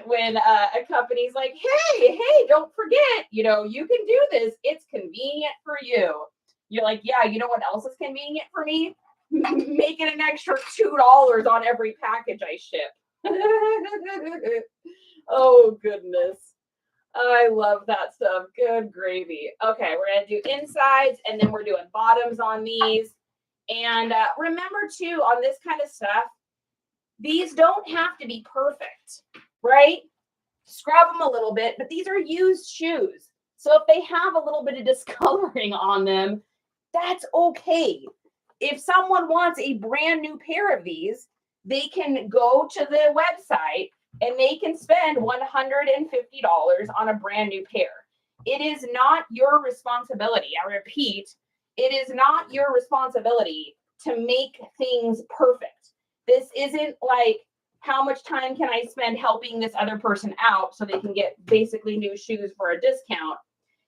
A: when a company's like, hey, don't forget, you can do this. It's convenient for you. You're like, yeah, you know what else is convenient for me? Making an extra $2 on every package I ship. Oh goodness. I love that stuff. Good gravy. Okay, we're going to do insides and then we're doing bottoms on these. And remember too, on this kind of stuff, these don't have to be perfect, right? Scrub them a little bit, but these are used shoes. So if they have a little bit of discoloring on them, that's okay. If someone wants a brand new pair of these, they can go to the website and they can spend $150 on a brand new pair. It is not your responsibility. I repeat, it is not your responsibility to make things perfect. This isn't like, how much time can I spend helping this other person out so they can get basically new shoes for a discount?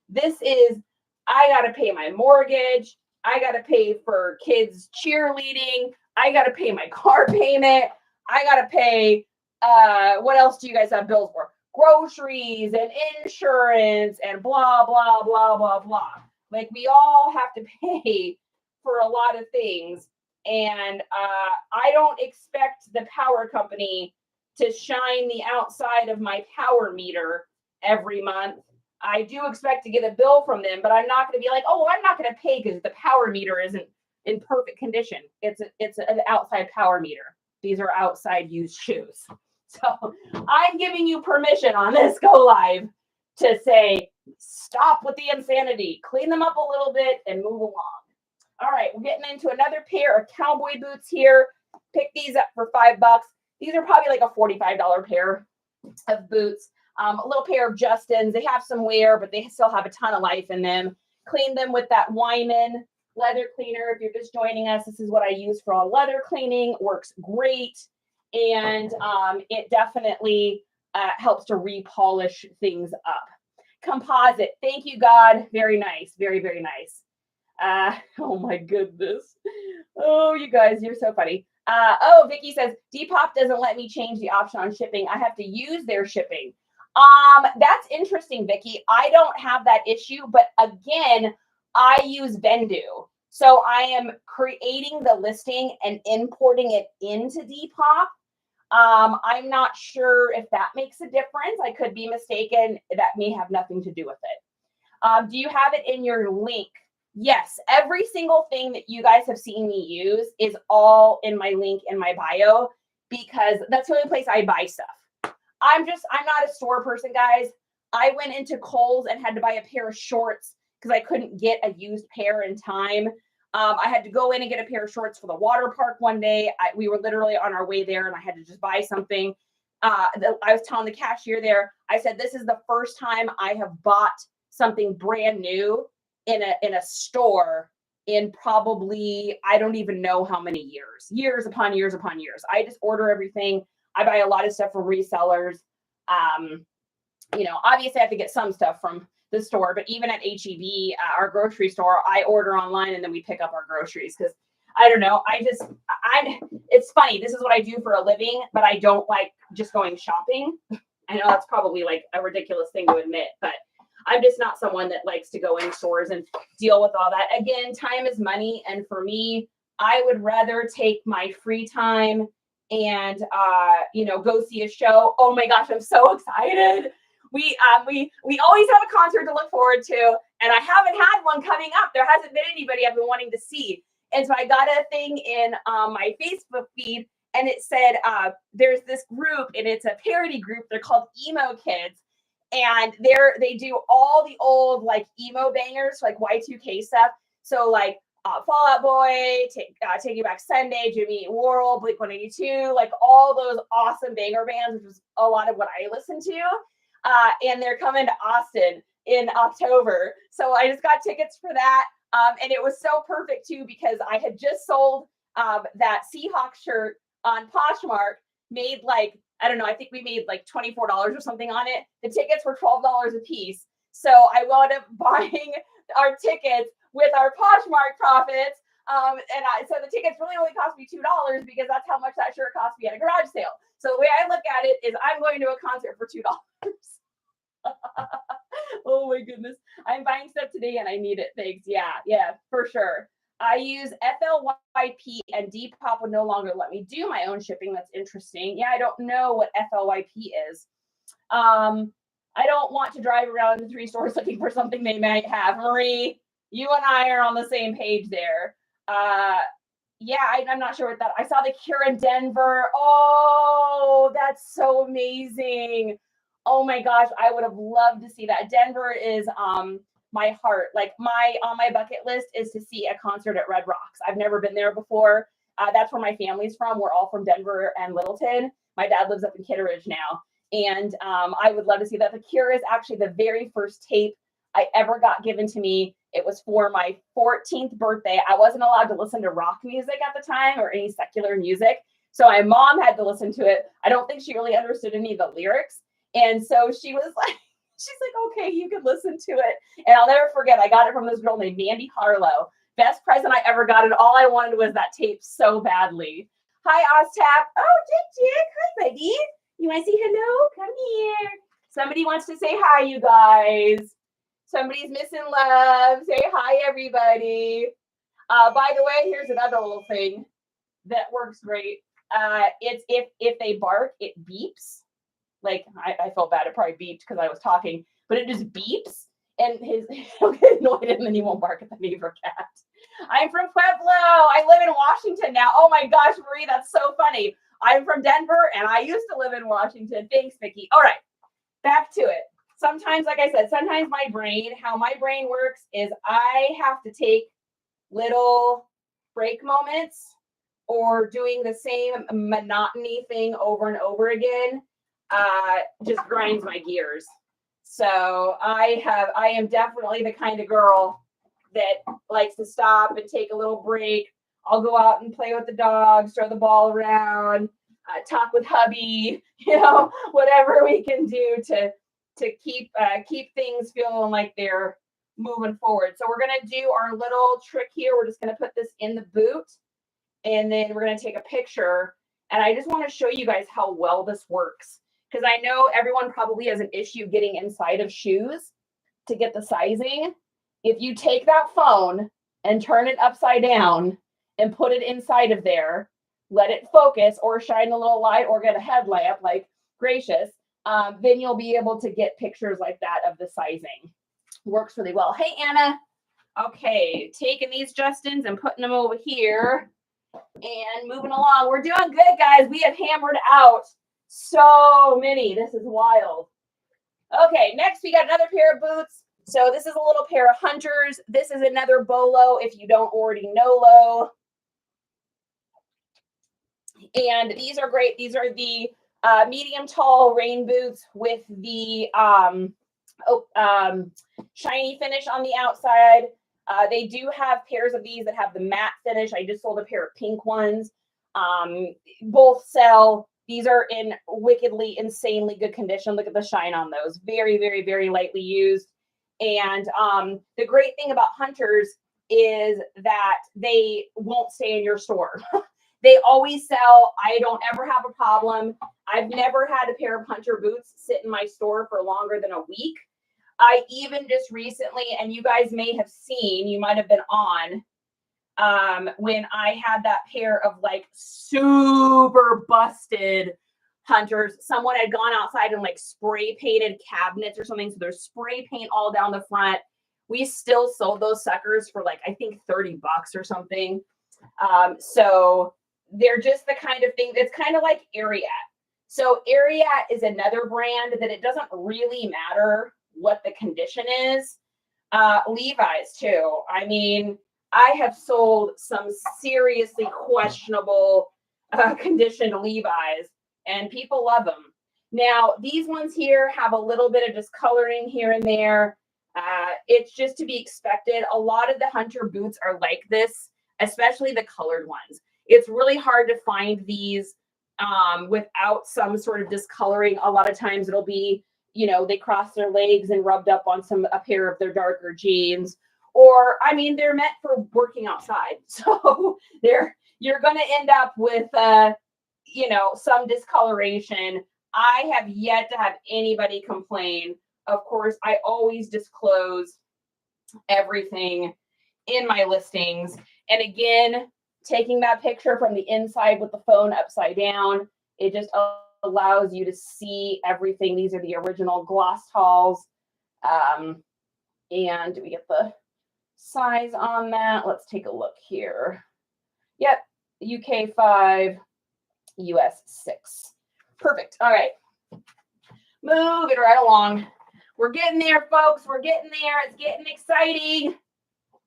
A: This is, I got to pay my mortgage. I got to pay for kids cheerleading. I got to pay my car payment. I got to pay, what else do you guys have bills for? Groceries and insurance and blah, blah, blah, blah, blah. Like we all have to pay for a lot of things. And I don't expect the power company to shine the outside of my power meter every month. I do expect to get a bill from them, but I'm not going to be like, oh, I'm not going to pay because the power meter isn't in perfect condition. It's an outside power meter. These are outside used shoes. So I'm giving you permission on this go live to say, stop with the insanity, clean them up a little bit and move along. All right, we're getting into another pair of cowboy boots here. Pick these up for $5. These are probably like a $45 pair of boots. A little pair of Justins. They have some wear, but they still have a ton of life in them. Clean them with that Wyman leather cleaner. If you're just joining us, this is what I use for all leather cleaning. Works great. And it definitely helps to repolish things up. Composite. Thank you, God. Very nice. Very, very nice. Oh my goodness. Oh, you guys, you're so funny. Oh, Vicky says, Depop doesn't let me change the option on shipping. I have to use their shipping. That's interesting, Vicky. I don't have that issue, but again, I use Vendu. So I am creating the listing and importing it into Depop. I'm not sure if that makes a difference. I could be mistaken. That may have nothing to do with it. Do you have it in your link? Yes, every single thing that you guys have seen me use is all in my link in my bio because that's the only place I buy stuff. I'm not a store person, guys. I went into Kohl's and had to buy a pair of shorts because I couldn't get a used pair in time. I had to go in and get a pair of shorts for the water park one day. We were literally on our way there and I had to just buy something. I was telling the cashier there, I said, this is the first time I have bought something brand new in a store in probably, I don't even know how many years upon years upon years. I just order everything. I buy a lot of stuff from resellers. Obviously I have to get some stuff from the store, but even at HEB, our grocery store, I order online and then we pick up our groceries because I don't know. It's funny. This is what I do for a living, but I don't like just going shopping. I know that's probably like a ridiculous thing to admit, but I'm just not someone that likes to go in stores and deal with all that. Again, time is money. And for me, I would rather take my free time and, go see a show. Oh my gosh, I'm so excited. We always have a concert to look forward to. And I haven't had one coming up. There hasn't been anybody I've been wanting to see. And so I got a thing in my Facebook feed and it said, there's this group and it's a parody group. They're called Emo Kids. And they do all the old like emo bangers, like Y2K stuff. So like Fall Out Boy, Take You Back Sunday, Jimmy Eat World, Blink-182, like all those awesome banger bands, which is a lot of what I listen to. And they're coming to Austin in October. So I just got tickets for that. And it was so perfect too, because I had just sold that Seahawks shirt on Poshmark, made like, I don't know, I think we made like $24 or something on it. The tickets were $12 a piece. So I wound up buying our tickets with our Poshmark profits. So the tickets really only cost me $2 because that's how much that shirt cost me at a garage sale. So the way I look at it is I'm going to a concert for $2. Oh my goodness. I'm buying stuff today and I need it. Thanks. Yeah, for sure. I use FLYP and Depop would no longer let me do my own shipping. That's interesting. Yeah, I don't know what FLYP is. I don't want to drive around the 3 stores looking for something they might have. Marie, you and I are on the same page there. Yeah, I'm not sure what that. I saw the Cure in Denver. Oh, that's so amazing. Oh my gosh, I would have loved to see that. Denver is my heart. Like on my bucket list is to see a concert at Red Rocks. I've never been there before. That's where my family's from. We're all from Denver and Littleton. My dad lives up in Kitteridge now. And I would love to see that. The Cure is actually the very first tape I ever got given to me. It was for my 14th birthday. I wasn't allowed to listen to rock music at the time or any secular music. So my mom had to listen to it. I don't think she really understood any of the lyrics. And so she was like, she's like, okay, you can listen to it. And I'll never forget, I got it from this girl named Mandy Harlow. Best present I ever got. And all I wanted was that tape so badly. Hi, Oztap. Oh, Dick. Hi, buddy. You want to say hello? Come here. Somebody wants to say hi, you guys. Somebody's missing love. Say hi, everybody. By the way, here's another little thing that works great. It's if they bark, it beeps. Like I felt bad. It probably beeped because I was talking, but it just beeps. And he'll get annoyed and then he won't bark at the neighbor cat. I'm from Pueblo. I live in Washington now. Oh my gosh, Marie, that's so funny. I'm from Denver and I used to live in Washington. Thanks, Mickey. All right, back to it. Sometimes, like I said, sometimes how my brain works is I have to take little break moments or doing the same monotony thing over and over again. Just grinds my gears. So I am definitely the kind of girl that likes to stop and take a little break. I'll go out and play with the dogs, throw the ball around, talk with hubby, whatever we can do to keep things feeling like they're moving forward. So we're going to do our little trick here. We're just going to put this in the boot and then we're going to take a picture. And I just want to show you guys how well this works, because I know everyone probably has an issue getting inside of shoes to get the sizing. If you take that phone and turn it upside down and put it inside of there, let it focus or shine a little light or get a headlamp, like gracious, then you'll be able to get pictures like that of the sizing. Works really well. Hey, Anna. Okay, taking these Justins and putting them over here and moving along. We're doing good, guys. We have hammered out so many. This is wild. Okay, next we got another pair of boots. So this is a little pair of Hunters. This is another Bolo if you don't already know Lo. And these are great. These are the medium tall rain boots with the shiny finish on the outside. They do have pairs of these that have the matte finish. I just sold a pair of pink ones. Both sell. These are in wickedly, insanely good condition. Look at the shine on those. Very, very, very lightly used. And the great thing about Hunters is that they won't stay in your store. They always sell. I don't ever have a problem. I've never had a pair of Hunter boots sit in my store for longer than a week. I even just recently, and you guys may have seen, you might have been on, when I had that pair of like super busted Hunters. Someone had gone outside and like spray painted cabinets or something. So there's spray paint all down the front. We still sold those suckers for like, I think $30 or something. So they're just the kind of thing that's kind of like Ariat. So Ariat is another brand that it doesn't really matter what the condition is. Levi's too. I mean, I have sold some seriously questionable conditioned Levi's and people love them. Now, these ones here have a little bit of discoloring here and there. It's just to be expected. A lot of the hunter boots are like this, especially the colored ones. It's really hard to find these without some sort of discoloring. A lot of times it'll be, you know, they cross their legs and rubbed up on a pair of their darker jeans. Or, I mean, they're meant for working outside. So you're going to end up with, you know, some discoloration. I have yet to have anybody complain. Of course, I always disclose everything in my listings. And again, taking that picture from the inside with the phone upside down, it just allows you to see everything. These are the original gloss talls. And do we get the size on that? Let's take a look here. Yep, UK 5, US 6. Perfect. All right. Moving right along. We're getting there, folks. We're getting there. It's getting exciting.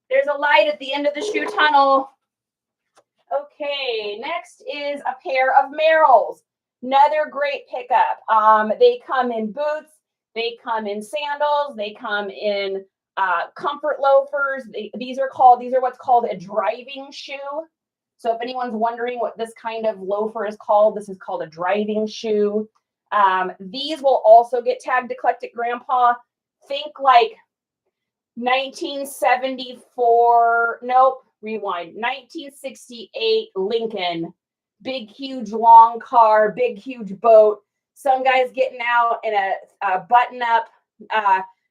A: There's a light at the end of the shoe tunnel. Okay, next is a pair of Merrells. Another great pickup. They come in boots. They come in sandals. They come in comfort loafers. These are what's called a driving shoe. So if anyone's wondering what this kind of loafer is called, this is called a driving shoe. These will also get tagged Eclectic Grandpa. Think like 1974, nope, rewind, 1968 Lincoln, big, huge, long car, big, huge boat. Some guy's getting out in a button-up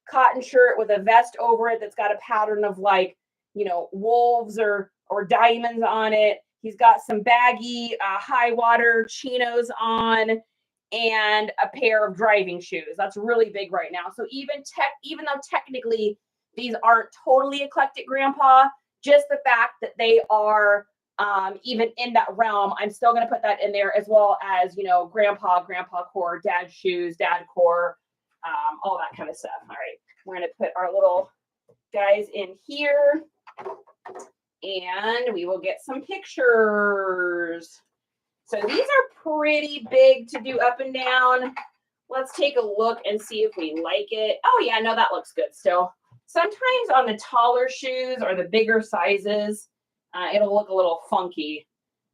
A: cotton shirt with a vest over it that's got a pattern of, like, you know, wolves or diamonds on it. He's got some baggy high water chinos on and a pair of driving shoes. That's really big right now. So even though technically these aren't totally Eclectic Grandpa, just the fact that they are even in that realm, I'm still going to put that in there, as well as, you know, grandpa core, dad shoes, dad core, all that kind of stuff. All right, we're going to put our little guys in here and we will get some pictures. So these are pretty big to do up and down. Let's take a look and see if we like it. Oh yeah, no, that looks good still. Sometimes on the taller shoes or the bigger sizes, it'll look a little funky,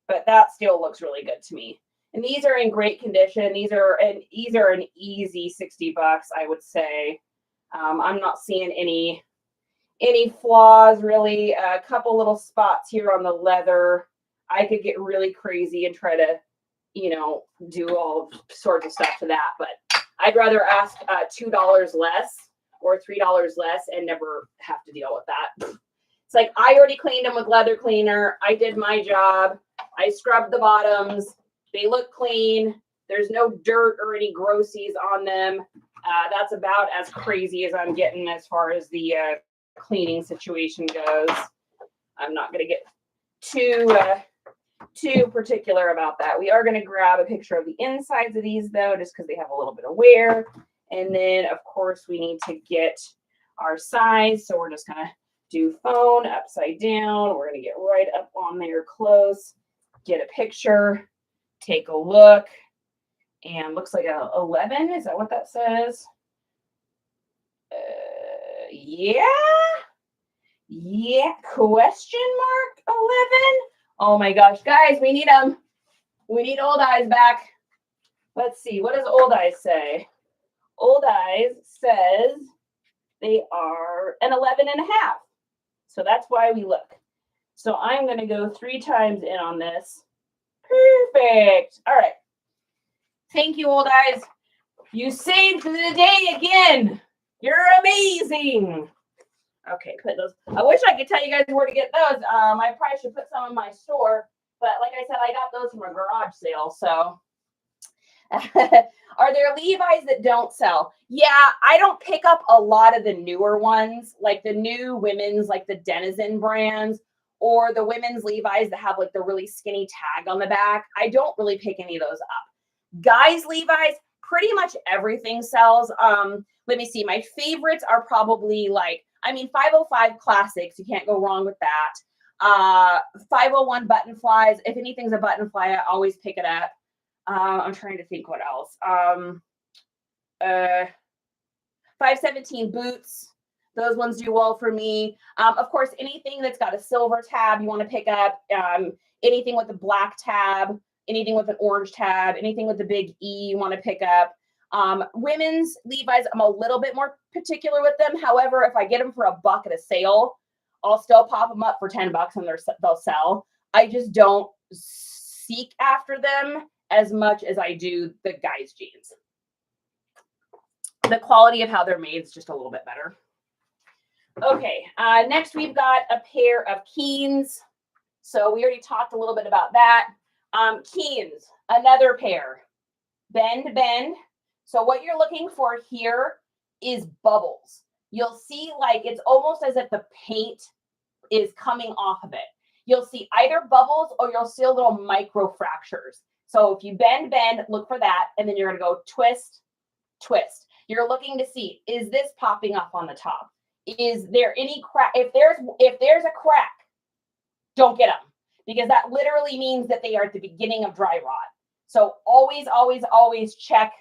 A: but that still looks really good to me. And these are in great condition. These are an easy $60, I would say. I'm not seeing any flaws really. A couple little spots here on the leather. I could get really crazy and try to, you know, do all sorts of stuff to that, but I'd rather ask $2 less or $3 less and never have to deal with that. It's like, I already cleaned them with leather cleaner. I did my job. I scrubbed the bottoms. They look clean. There's no dirt or any grossies on them. That's about as crazy as I'm getting as far as the cleaning situation goes. I'm not going to get too particular about that. We are going to grab a picture of the insides of these, though, just because they have a little bit of wear. And then, of course, we need to get our size. So we're just going to do phone upside down. We're going to get right up on there close, get a picture, take a look. And looks like a 11. Is that what that says? Yeah. Question mark 11. Oh my gosh, guys, we need them. We need Old Eyes back. Let's see. What does Old Eyes say? Old Eyes says they are an 11 and a half. So that's why we look. So I'm going to go 3 times in on this. Perfect. All right. Thank you, Old Eyes. You saved the day again. You're amazing. Okay, put those. I wish I could tell you guys where to get those. I probably should put some in my store, but like I said, I got those from a garage sale. So, are there Levi's that don't sell? Yeah, I don't pick up a lot of the newer ones, like the new women's, like the Denizen brands, or the women's Levi's that have like the really skinny tag on the back. I don't really pick any of those up. Guys Levi's, pretty much everything sells. Let me see. My favorites are probably like, 505 classics. You can't go wrong with that. 501 button flies. If anything's a button fly, I always pick it up. I'm trying to think what else. 517 boots. Those ones do well for me. Of course, anything that's got a silver tab you want to pick up, anything with a black tab, anything with an orange tab, anything with the big E you want to pick up. Women's Levi's, I'm a little bit more particular with them. However, if I get them for $1 at a sale, I'll still pop them up for $10 and they'll sell. I just don't seek after them as much as I do the guys' jeans. The quality of how they're made is just a little bit better. Okay, next we've got a pair of Keens. So we already talked a little bit about that. Keens, another pair. Bend, bend. So what you're looking for here is bubbles. You'll see like it's almost as if the paint is coming off of it. You'll see either bubbles or you'll see little micro fractures. So if you bend, bend, look for that. And then you're going to go twist, twist. You're looking to see, is this popping up on the top? Is there any crack? If there's a crack, don't get them, because that literally means that they are at the beginning of dry rot. So always, always, always check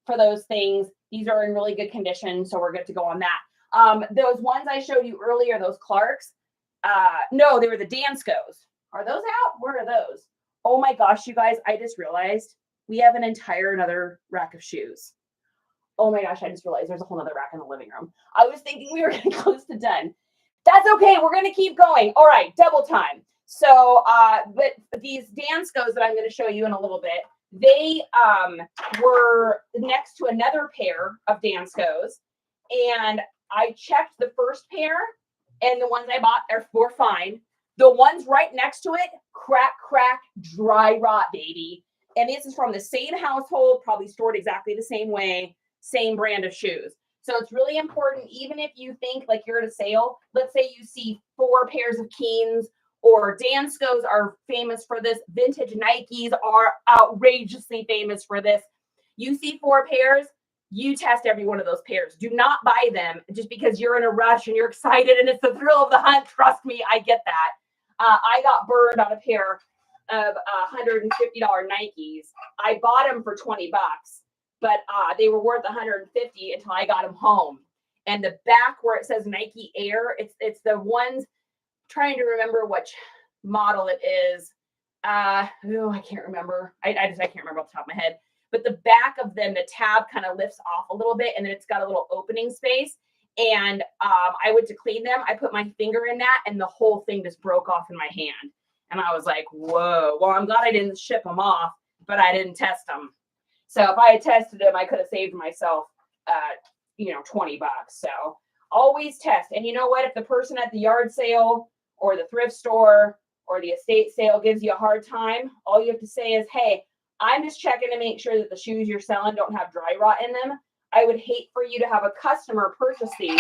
A: for those things. These are in really good condition, so we're good to go on that. Those ones I showed you earlier, those Clarks, no, they were the Danskos. Are those out? Where are those? Oh my gosh, you guys, I just realized we have another rack of shoes. Oh my gosh, I just realized there's a whole other rack in the living room. I was thinking we were getting close to done. That's okay. We're going to keep going. All right, double time. So, but these Danskos that I'm going to show you in a little bit, they were next to another pair of Danskos, and I checked the first pair, and the ones I bought were fine. The ones right next to it, crack, crack, dry rot, baby. And this is from the same household, probably stored exactly the same way, same brand of shoes. So it's really important, even if you think like you're at a sale, let's say you see 4 pairs of Keens, or Danskos are famous for this. Vintage Nikes are outrageously famous for this. You see 4 pairs, you test every one of those pairs. Do not buy them just because you're in a rush and you're excited and it's the thrill of the hunt. Trust me, I get that. I got burned on a pair of $150 Nikes. I bought them for $20, but they were worth $150 until I got them home. And the back where it says Nike Air, it's the ones, trying to remember which model it is. I can't remember. I can't remember off the top of my head. But the back of them, the tab kind of lifts off a little bit, and then it's got a little opening space. And I went to clean them. I put my finger in that, and the whole thing just broke off in my hand. And I was like, whoa. Well, I'm glad I didn't ship them off, but I didn't test them. So if I had tested them, I could have saved myself, $20. So always test. And you know what? If the person at the yard sale or the thrift store or the estate sale gives you a hard time, all you have to say is, hey, I'm just checking to make sure that the shoes you're selling don't have dry rot in them. I would hate for you to have a customer purchase these,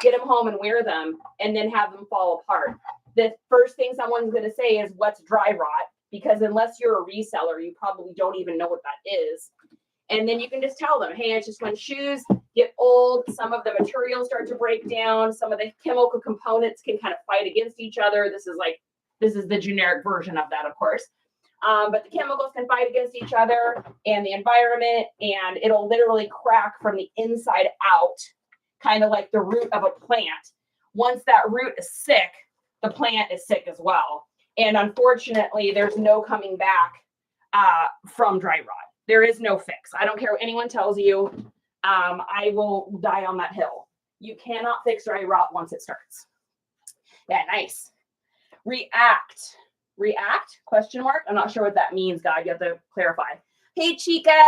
A: get them home and wear them, and then have them fall apart. The first thing someone's going to say is, what's dry rot? Because unless you're a reseller, you probably don't even know what that is. And then you can just tell them, hey, it's just when shoes get old, some of the materials start to break down, some of the chemical components can kind of fight against each other. This is the generic version of that, of course. But the chemicals can fight against each other and the environment, and it'll literally crack from the inside out, kind of like the root of a plant. Once that root is sick, the plant is sick as well. And unfortunately, there's no coming back from dry rot. There is no fix. I don't care what anyone tells you. I will die on that hill. You cannot fix dry rot once it starts. Yeah, nice. React? Question mark. I'm not sure what that means, God. You have to clarify. Hey, Chica.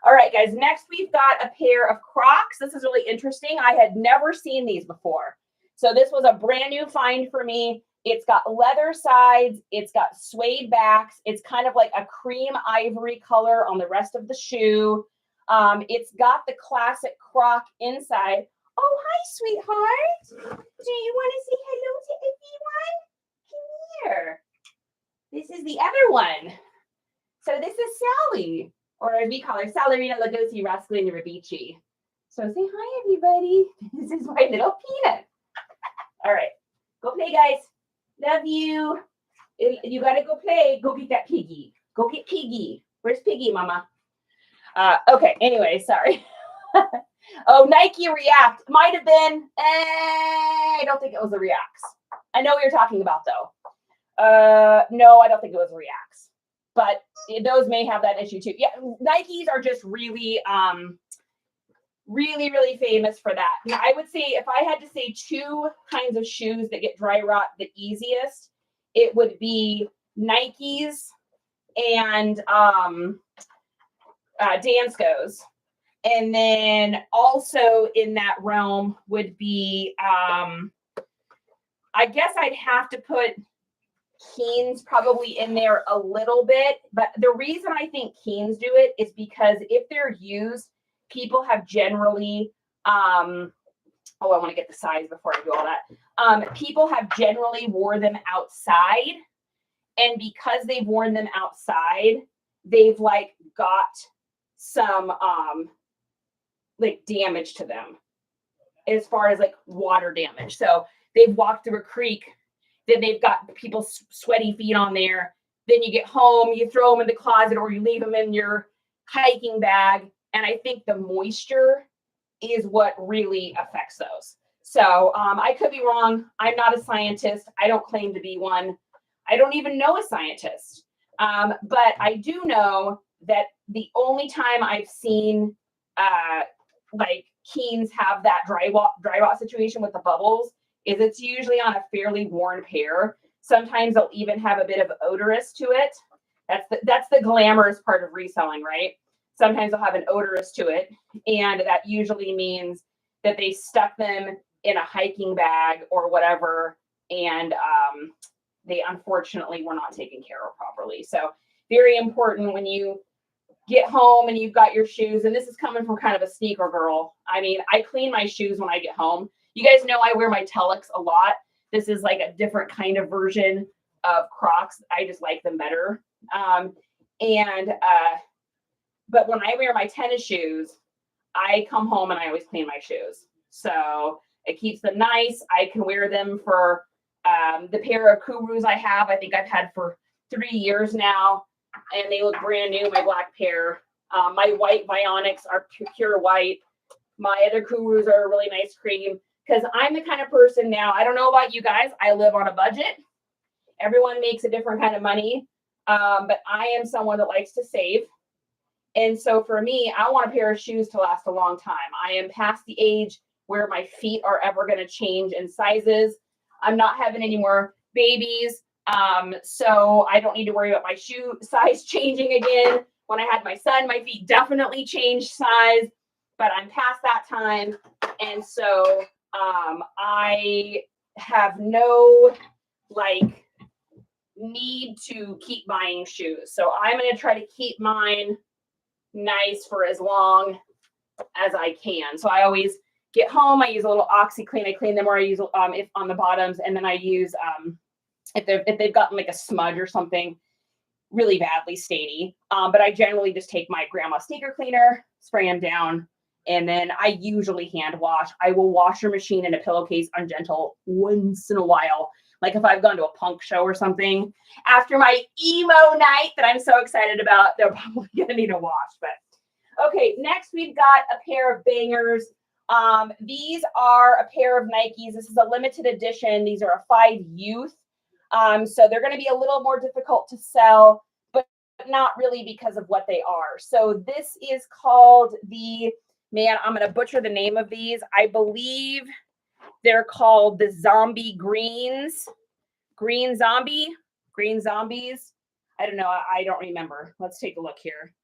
A: All right, guys. Next, we've got a pair of Crocs. This is really interesting. I had never seen these before. So this was a brand new find for me. It's got leather sides. It's got suede backs. It's kind of like a cream ivory color on the rest of the shoe. It's got the classic Croc inside. Oh, hi, sweetheart. Do you want to say hello to everyone? Come here. This is the other one. So this is Sally, or as we call her, Salarina Lugosi Rascalina Rabici. So say hi, everybody. This is my little peanut. All right. Go play, guys. Love you. You got to go play. Go get that piggy. Go get Piggy. Where's Piggy, Mama? Okay. Anyway, sorry. Oh, Nike React might have been. I don't think it was the Reacts. I know what you're talking about though. No, I don't think it was Reacts, but those may have that issue too. Yeah, Nikes are just really, really famous for that. Now, I would say if I had to say two kinds of shoes that get dry rot the easiest, it would be Nikes and Danskos. And then also in that realm would be, I guess I'd have to put Keens probably in there a little bit. But the reason I think Keens do it is because if they're used, people have generally, I want to get the size before I do all that. People have generally wore them outside. And because they've worn them outside, they've like got some like damage to them as far as like water damage. So they've walked through a creek, then they've got people's sweaty feet on there. Then you get home, you throw them in the closet or you leave them in your hiking bag. And I think the moisture is what really affects those. So I could be wrong. I'm not a scientist. I don't claim to be one. I don't even know a scientist. But I do know that the only time I've seen like Keens have that dry rot situation with the bubbles is it's usually on a fairly worn pair. Sometimes they'll even have a bit of odorous to it. That's the glamorous part of reselling, right? Sometimes they'll have an odorous to it. And that usually means that they stuck them in a hiking bag or whatever. And they unfortunately were not taken care of properly. So very important when you get home and you've got your shoes, and this is coming from kind of a sneaker girl. I mean, I clean my shoes when I get home. You guys know I wear my Telex a lot. This is like a different kind of version of Crocs. I just like them better. But when I wear my tennis shoes, I come home and I always clean my shoes. So it keeps them nice. I can wear them for the pair of Kurus I have. I think I've had for 3 years now, and they look brand new. My black pair, my white Bionics are pure white. My other Kurus are a really nice cream because I'm the kind of person now. I don't know about you guys. I live on a budget. Everyone makes a different kind of money, but I am someone that likes to save. And so for me, I want a pair of shoes to last a long time. I am past the age where my feet are ever going to change in sizes. I'm not having any more babies. So I don't need to worry about my shoe size changing again. When I had my son, my feet definitely changed size, but I'm past that time. And so I have no like need to keep buying shoes. So I'm going to try to keep mine nice for as long as I can. So I always get home, I use a little OxyClean. I clean them, or I use if on the bottoms, and then I use if they've gotten like a smudge or something really badly stainy. But I generally just take my grandma sneaker cleaner, spray them down, and then I usually hand wash. I will wash your machine in a pillowcase on gentle once in a while. Like if I've gone to a punk show or something after my emo night that I'm so excited about, they're probably gonna need a wash. But okay, next we've got a pair of bangers. These are a pair of Nikes. This is a limited edition. These are a 5 youth. So they're going to be a little more difficult to sell, but not really because of what they are. So this is called I'm going to butcher the name of these. I believe they're called the Zombie Greens. Green Zombies. I don't know. I don't remember. Let's take a look here.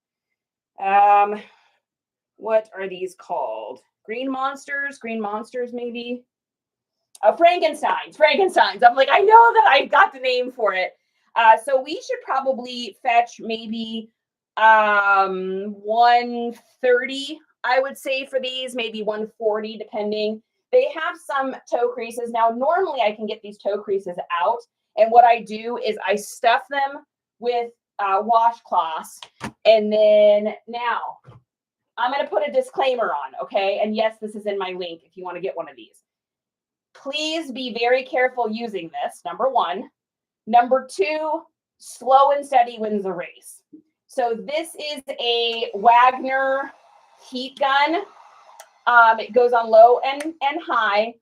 A: What are these called? Green monsters, maybe. Frankensteins. I'm like, I know that I got the name for it. So we should probably fetch maybe 130, I would say, for these, maybe 140, depending. They have some toe creases. Now, normally I can get these toe creases out. And what I do is I stuff them with washcloths. And then now I'm going to put a disclaimer on, okay? And yes, this is in my link if you want to get one of these. Please be very careful using this, number one. Number two, slow and steady wins the race. So this is a Wagner heat gun. It goes on low and high.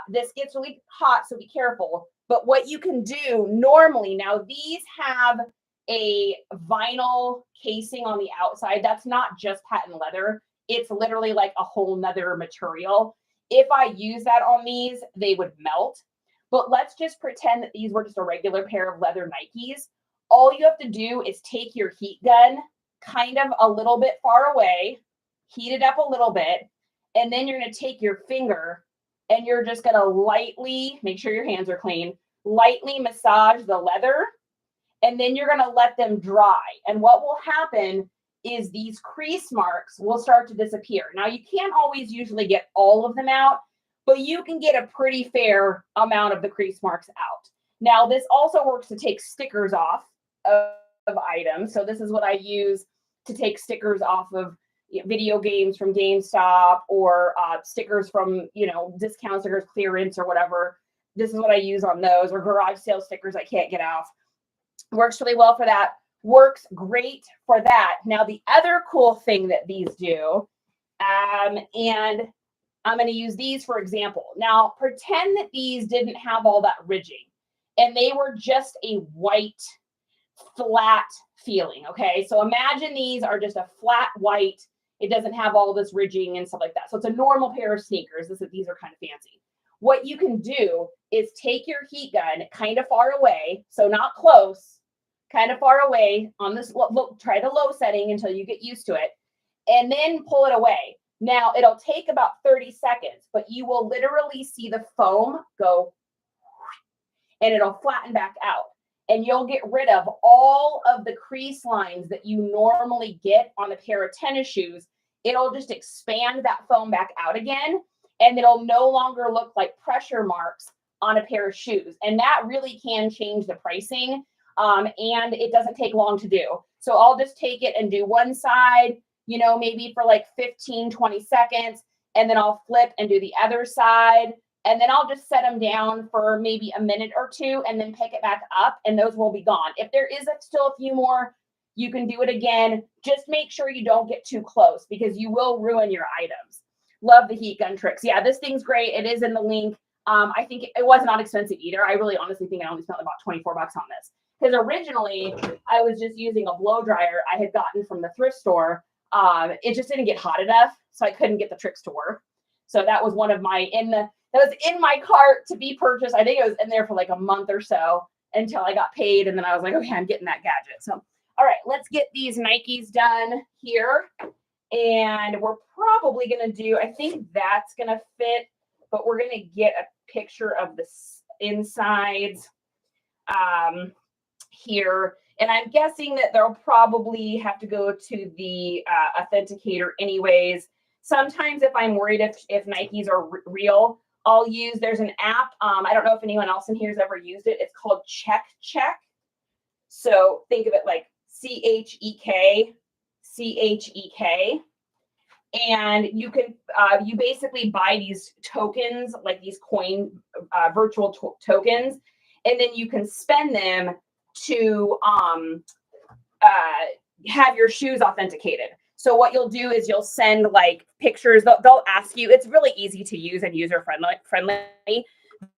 A: This gets really hot, so be careful. But what you can do normally, now these have a vinyl casing on the outside. That's not just patent leather. It's literally like a whole nother material. If I use that on these, they would melt. But let's just pretend that these were just a regular pair of leather Nikes. All you have to do is take your heat gun kind of a little bit far away, heat it up a little bit, and then you're going to take your finger and you're just going to lightly, make sure your hands are clean, lightly massage the leather, and then you're going to let them dry. And what will happen is these crease marks will start to disappear. Now, you can't always usually get all of them out, but you can get a pretty fair amount of the crease marks out. Now, this also works to take stickers off of items. So this is what I use to take stickers off of video games from GameStop, or stickers from, discount stickers, clearance or whatever. This is what I use on those, or garage sale stickers I can't get off. Works really well for that. Works great for that. Now, the other cool thing that these do, and I'm going to use these for example. Now, pretend that these didn't have all that ridging and they were just a white, flat feeling. Okay. So imagine these are just a flat white. It doesn't have all this ridging and stuff like that. So it's a normal pair of sneakers. These are kind of fancy. What you can do is take your heat gun kind of far away. So not close, kind of far away on this, try the low setting until you get used to it, and then pull it away. Now, it'll take about 30 seconds, but you will literally see the foam go and it'll flatten back out. And you'll get rid of all of the crease lines that you normally get on a pair of tennis shoes. It'll just expand that foam back out again, and it'll no longer look like pressure marks on a pair of shoes. And that really can change the pricing, and it doesn't take long to do. So I'll just take it and do one side, maybe for like 15, 20 seconds, and then I'll flip and do the other side. And then I'll just set them down for maybe a minute or two and then pick it back up, and those will be gone. If there is still a few more, you can do it again. Just make sure you don't get too close because you will ruin your items. Love the heat gun tricks. Yeah, this thing's great. It is in the link. I think it was not expensive either. I really honestly think I only spent about 24 bucks on this, because originally I was just using a blow dryer I had gotten from the thrift store. It just didn't get hot enough, so I couldn't get the tricks to work. So that was one of that was in my cart to be purchased. I think it was in there for like a month or so until I got paid. And then I was like, okay, I'm getting that gadget. So, all right, let's get these Nikes done here. And we're probably going to do, I think that's going to fit, but we're going to get a picture of the insides here. And I'm guessing that they'll probably have to go to the authenticator anyways. Sometimes if I'm worried if Nikes are real, there's an app. I don't know if anyone else in here has ever used it. It's called Check. So think of it like CHEK. And you can, you basically buy these tokens, like these coin virtual tokens, and then you can spend them to have your shoes authenticated. So what you'll do is you'll send like pictures. They'll ask you, it's really easy to use and user friendly.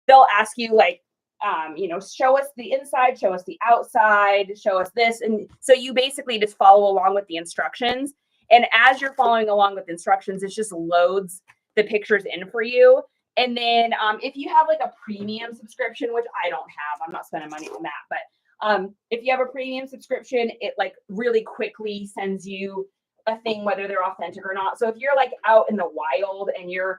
A: They'll ask you like, show us the inside, show us the outside, show us this. And so you basically just follow along with the instructions. And as you're following along with instructions, it just loads the pictures in for you. And then if you have like a premium subscription, which I don't have, I'm not spending money on that. But if you have a premium subscription, it like really quickly sends you a thing, whether they're authentic or not. So if you're like out in the wild and you're,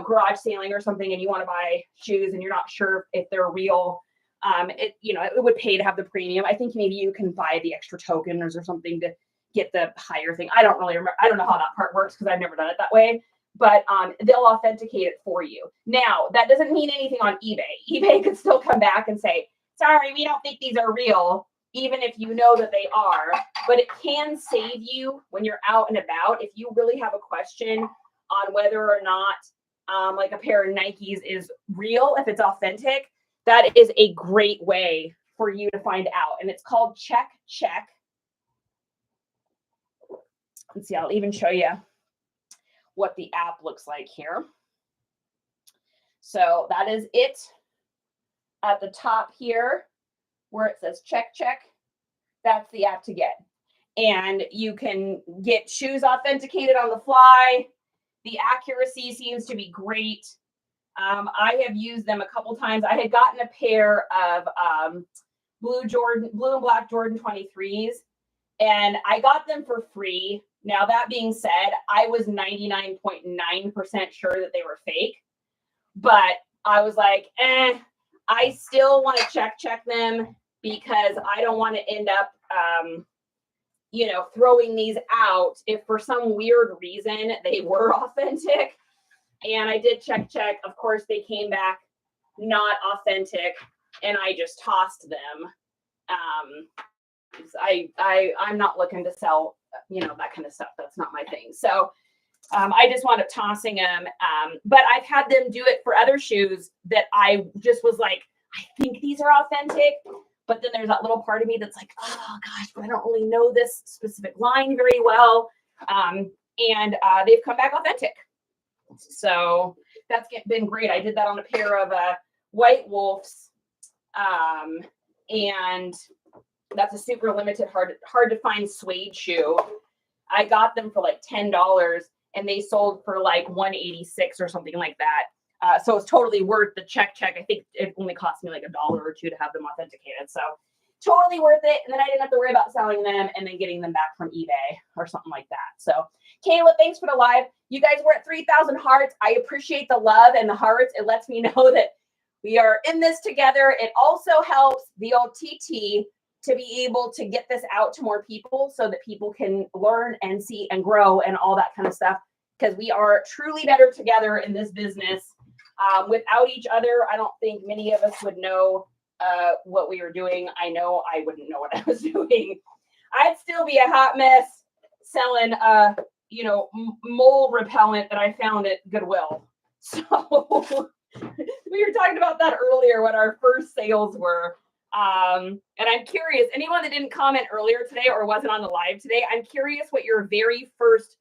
A: garage sailing or something, and you want to buy shoes and you're not sure if they're real, it would pay to have the premium. I think maybe you can buy the extra token or something to get the higher thing. I don't really remember. I don't know how that part works because I've never done it that way, but they'll authenticate it for you. Now, that doesn't mean anything on eBay. eBay could still come back and say, sorry, we don't think these are real, even if you know that they are. But it can save you when you're out and about. If you really have a question on whether or not like a pair of Nikes is real, if it's authentic, that is a great way for you to find out. And it's called Check. Let's see, I'll even show you. what the app looks like here. So that is it at the top here where it says check. That's the app to get. And you can get shoes authenticated on the fly. The accuracy seems to be great. I have used them a couple times. I had gotten a pair of blue and black Jordan 23s, and I got them for free. Now, that being said, I was 99.9% sure that they were fake, but I was like, I still want to check them because I don't want to end up, throwing these out if for some weird reason they were authentic. And I did check. Of course, they came back not authentic, and I just tossed them. I'm not looking to sell, that kind of stuff. That's not my thing. So I just wound up tossing them. But I've had them do it for other shoes that I just was like, I think these are authentic. But then there's that little part of me that's like, oh gosh, but I don't really know this specific line very well. And they've come back authentic. So that's been great. I did that on a pair of White Wolves. And that's a super limited, hard to find suede shoe. I got them for like $10 and they sold for like $186 or something like that. So it's totally worth the check. I think it only cost me like $1 or $2 to have them authenticated. So totally worth it. And then I didn't have to worry about selling them and then getting them back from eBay or something like that. So Kayla, thanks for the live. You guys were at 3,000 hearts. I appreciate the love and the hearts. It lets me know that we are in this together. It also helps the old TT to be able to get this out to more people so that people can learn and see and grow and all that kind of stuff. Because we are truly better together in this business. Without each other, I don't think many of us would know what we were doing. I know I wouldn't know what I was doing. I'd still be a hot mess selling, mole repellent that I found at Goodwill. So we were talking about that earlier, what our first sales were. And I'm curious, anyone that didn't comment earlier today or wasn't on the live today, I'm curious what your very first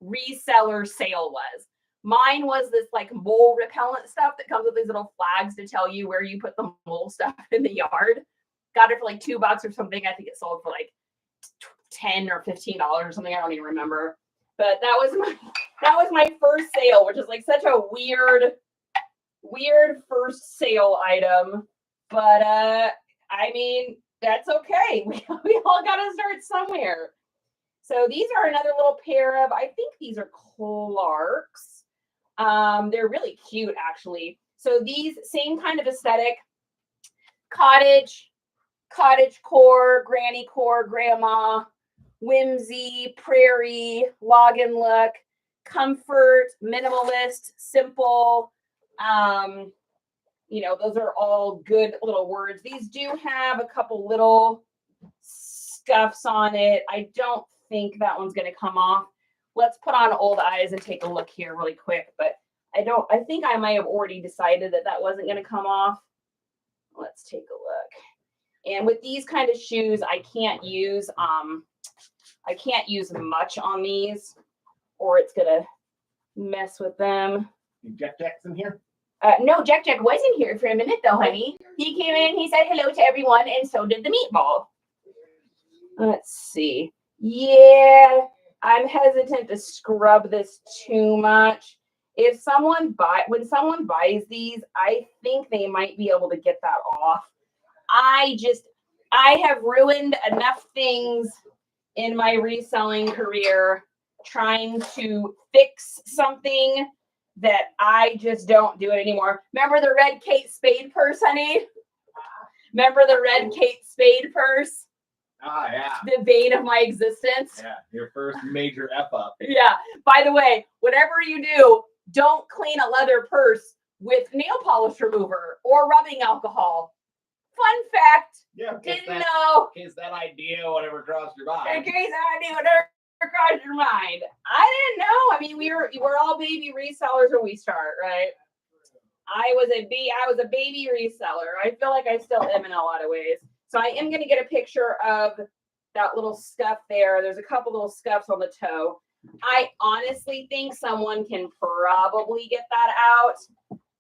A: reseller sale was. Mine was this like mole repellent stuff that comes with these little flags to tell you where you put the mole stuff in the yard. Got it for like $2 or something. I think it sold for like $10 or $15 or something. I don't even remember. But that was my first sale, which is like such a weird first sale item. But I mean, that's okay. We all got to start somewhere. So these are another little pair of, I think these are Clarks. They're really cute, actually. So these same kind of aesthetic, cottage core, granny core, grandma, whimsy, prairie, log and look, comfort, minimalist, simple. Those are all good little words. These do have a couple little scuffs on it. I don't think that one's going to come off. Let's put on old eyes and take a look here really quick. But I think I might have already decided that wasn't going to come off. Let's take a look. And with these kind of shoes, I can't use much on these or it's going to mess with them.
B: Jack's in here?
A: No, Jack was in here for a minute though, honey. He came in, he said hello to everyone, and so did the meatball. Let's see. Yeah, I'm hesitant to scrub this too much. When someone buys these, I think they might be able to get that off. I have ruined enough things in my reselling career trying to fix something that I just don't do it anymore. Remember the red Kate Spade purse, honey? Remember the red Kate Spade purse?
B: Ah, yeah.
A: The bane of my existence.
B: Yeah, your first major F up.
A: Yeah. By the way, whatever you do, don't clean a leather purse with nail polish remover or rubbing alcohol. Fun fact.
B: Yeah.
A: Didn't know.
B: In case that idea, whatever crossed your mind.
A: In case that idea, whatever crossed your mind. I didn't know. I mean, we're all baby resellers when we start, right? I was a baby reseller. I feel like I still am in a lot of ways. So I am going to get a picture of that little scuff there. There's a couple little scuffs on the toe. I honestly think someone can probably get that out,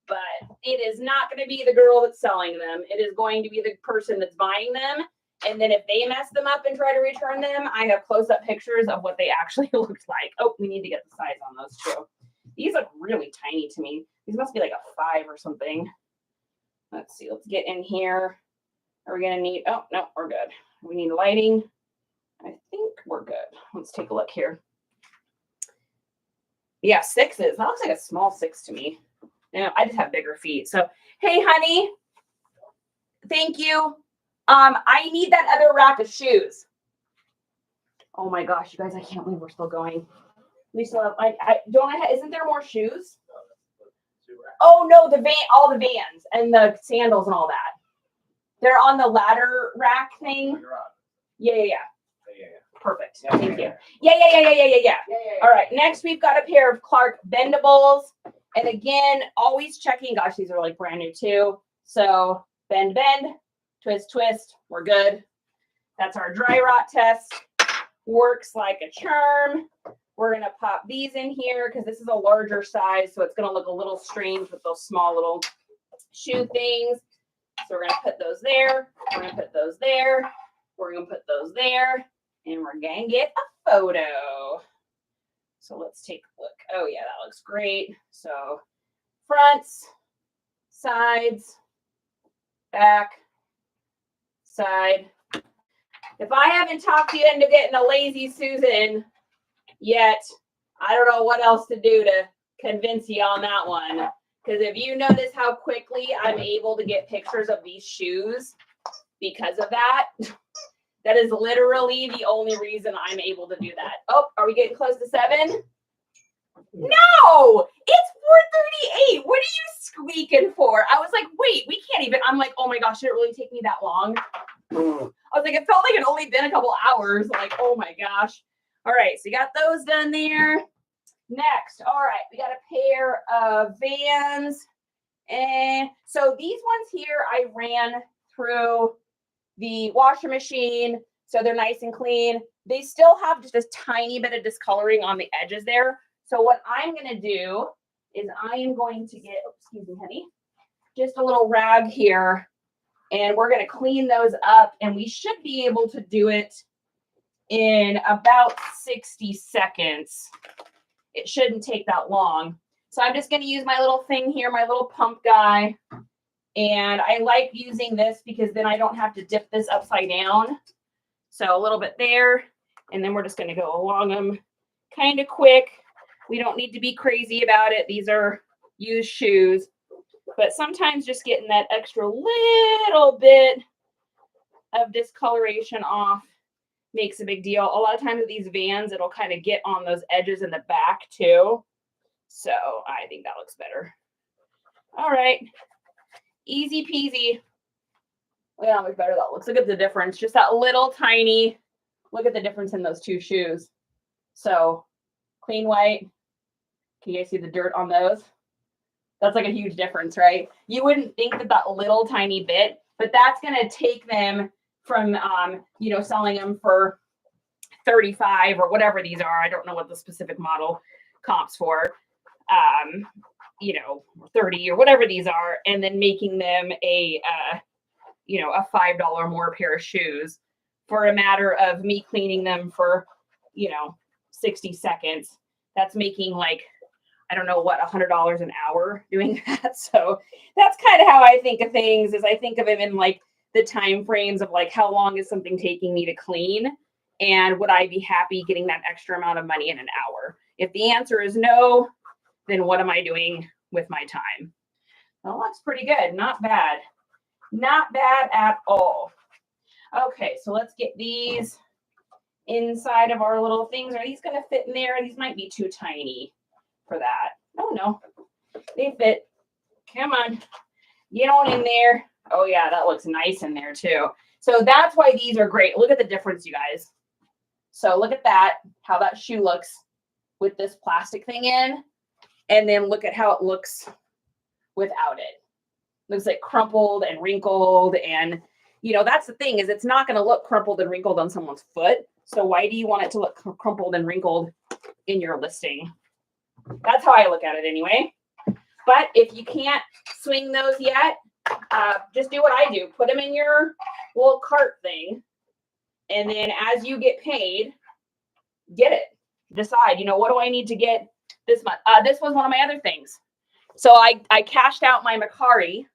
A: but it is not going to be the girl that's selling them. It is going to be the person that's buying them. And then if they mess them up and try to return them, I have close-up pictures of what they actually looked like. Oh, we need to get the size on those too. These look really tiny to me. These must be like a 5 or something. Let's see. Let's get in here. Are we going to need, oh, no, we're good. We need lighting. I think we're good. Let's take a look here. Yeah, 6s. That looks like a small 6 to me. Yeah, I just have bigger feet. So, hey, honey. Thank you. I need that other rack of shoes. Oh my gosh, you guys, I can't believe we're still going. We still have, isn't there more shoes? Oh no, all the Vans and the sandals and all that. They're on the ladder rack thing. Yeah. Perfect. Thank you. Yeah. All right. Next, we've got a pair of Clark Bendables. And again, always checking. Gosh, these are like brand new too. So bend, twist. We're good. That's our dry rot test. Works like a charm. We're going to pop these in here because this is a larger size. So it's going to look a little strange with those small little shoe things. So we're going to put those there. We're going to put those there. We're going to put those there. And we're going to get a photo. So let's take a look. Oh, yeah, that looks great. So fronts, sides, back, side. If I haven't talked you into getting a Lazy Susan yet, I don't know what else to do to convince you on that one. Because if you notice how quickly I'm able to get pictures of these shoes because of that, that is literally the only reason I'm able to do that. Oh, are we getting close to 7? No, it's 4:38. What are you squeaking for? I was like, wait, we can't even. I'm like, oh my gosh, did it really take me that long? I was like, it felt like it only been a couple hours. Like, oh my gosh. All right, so you got those done there. Next, all right, we got a pair of Vans. And so these ones here, I ran through the washer machine, so they're nice and clean. They still have just a tiny bit of discoloring on the edges there. So what I'm going to do is I am going to get, excuse me, honey, just a little rag here, and we're going to clean those up, and we should be able to do it in about 60 seconds. It shouldn't take that long. So I'm just going to use my little thing here, my little pump guy. And I like using this because then I don't have to dip this upside down. So a little bit there. And then we're just going to go along them kind of quick. We don't need to be crazy about it. These are used shoes. But sometimes just getting that extra little bit of discoloration off makes a big deal. A lot of times with these Vans, it'll kind of get on those edges in the back too. So I think that looks better. All right. Easy peasy. Look at how much better that looks. Look at the difference. Just that little tiny, look at the difference in those two shoes. So clean white. Can you guys see the dirt on those? That's like a huge difference, right? You wouldn't think that that little tiny bit, but that's going to take them from, selling them for 35 or whatever these are. I don't know what the specific model comps for, 30 or whatever these are, and then making them a $5 more pair of shoes for a matter of me cleaning them for, 60 seconds. That's making like, I don't know what, $100 an hour doing that. So that's kind of how I think of things, is I think of them in like the time frames of like, how long is something taking me to clean? And would I be happy getting that extra amount of money in an hour? If the answer is no, then what am I doing with my time? That looks pretty good. Not bad. Not bad at all. Okay, so let's get these inside of our little things. Are these going to fit in there? These might be too tiny for that. Oh, no. They fit. Come on. Get on in there. Oh, yeah, that looks nice in there, too. So that's why these are great. Look at the difference, you guys. So look at that, how that shoe looks with this plastic thing in. And then look at how it looks without it. Looks like crumpled and wrinkled. And, that's the thing, is it's not going to look crumpled and wrinkled on someone's foot. So why do you want it to look crumpled and wrinkled in your listing. That's how I look at it anyway. But if you can't swing those yet, just do what I do. Put them in your little cart thing. And then as you get paid, get it. Decide, what do I need to get this month? This was one of my other things. So I cashed out my Macari.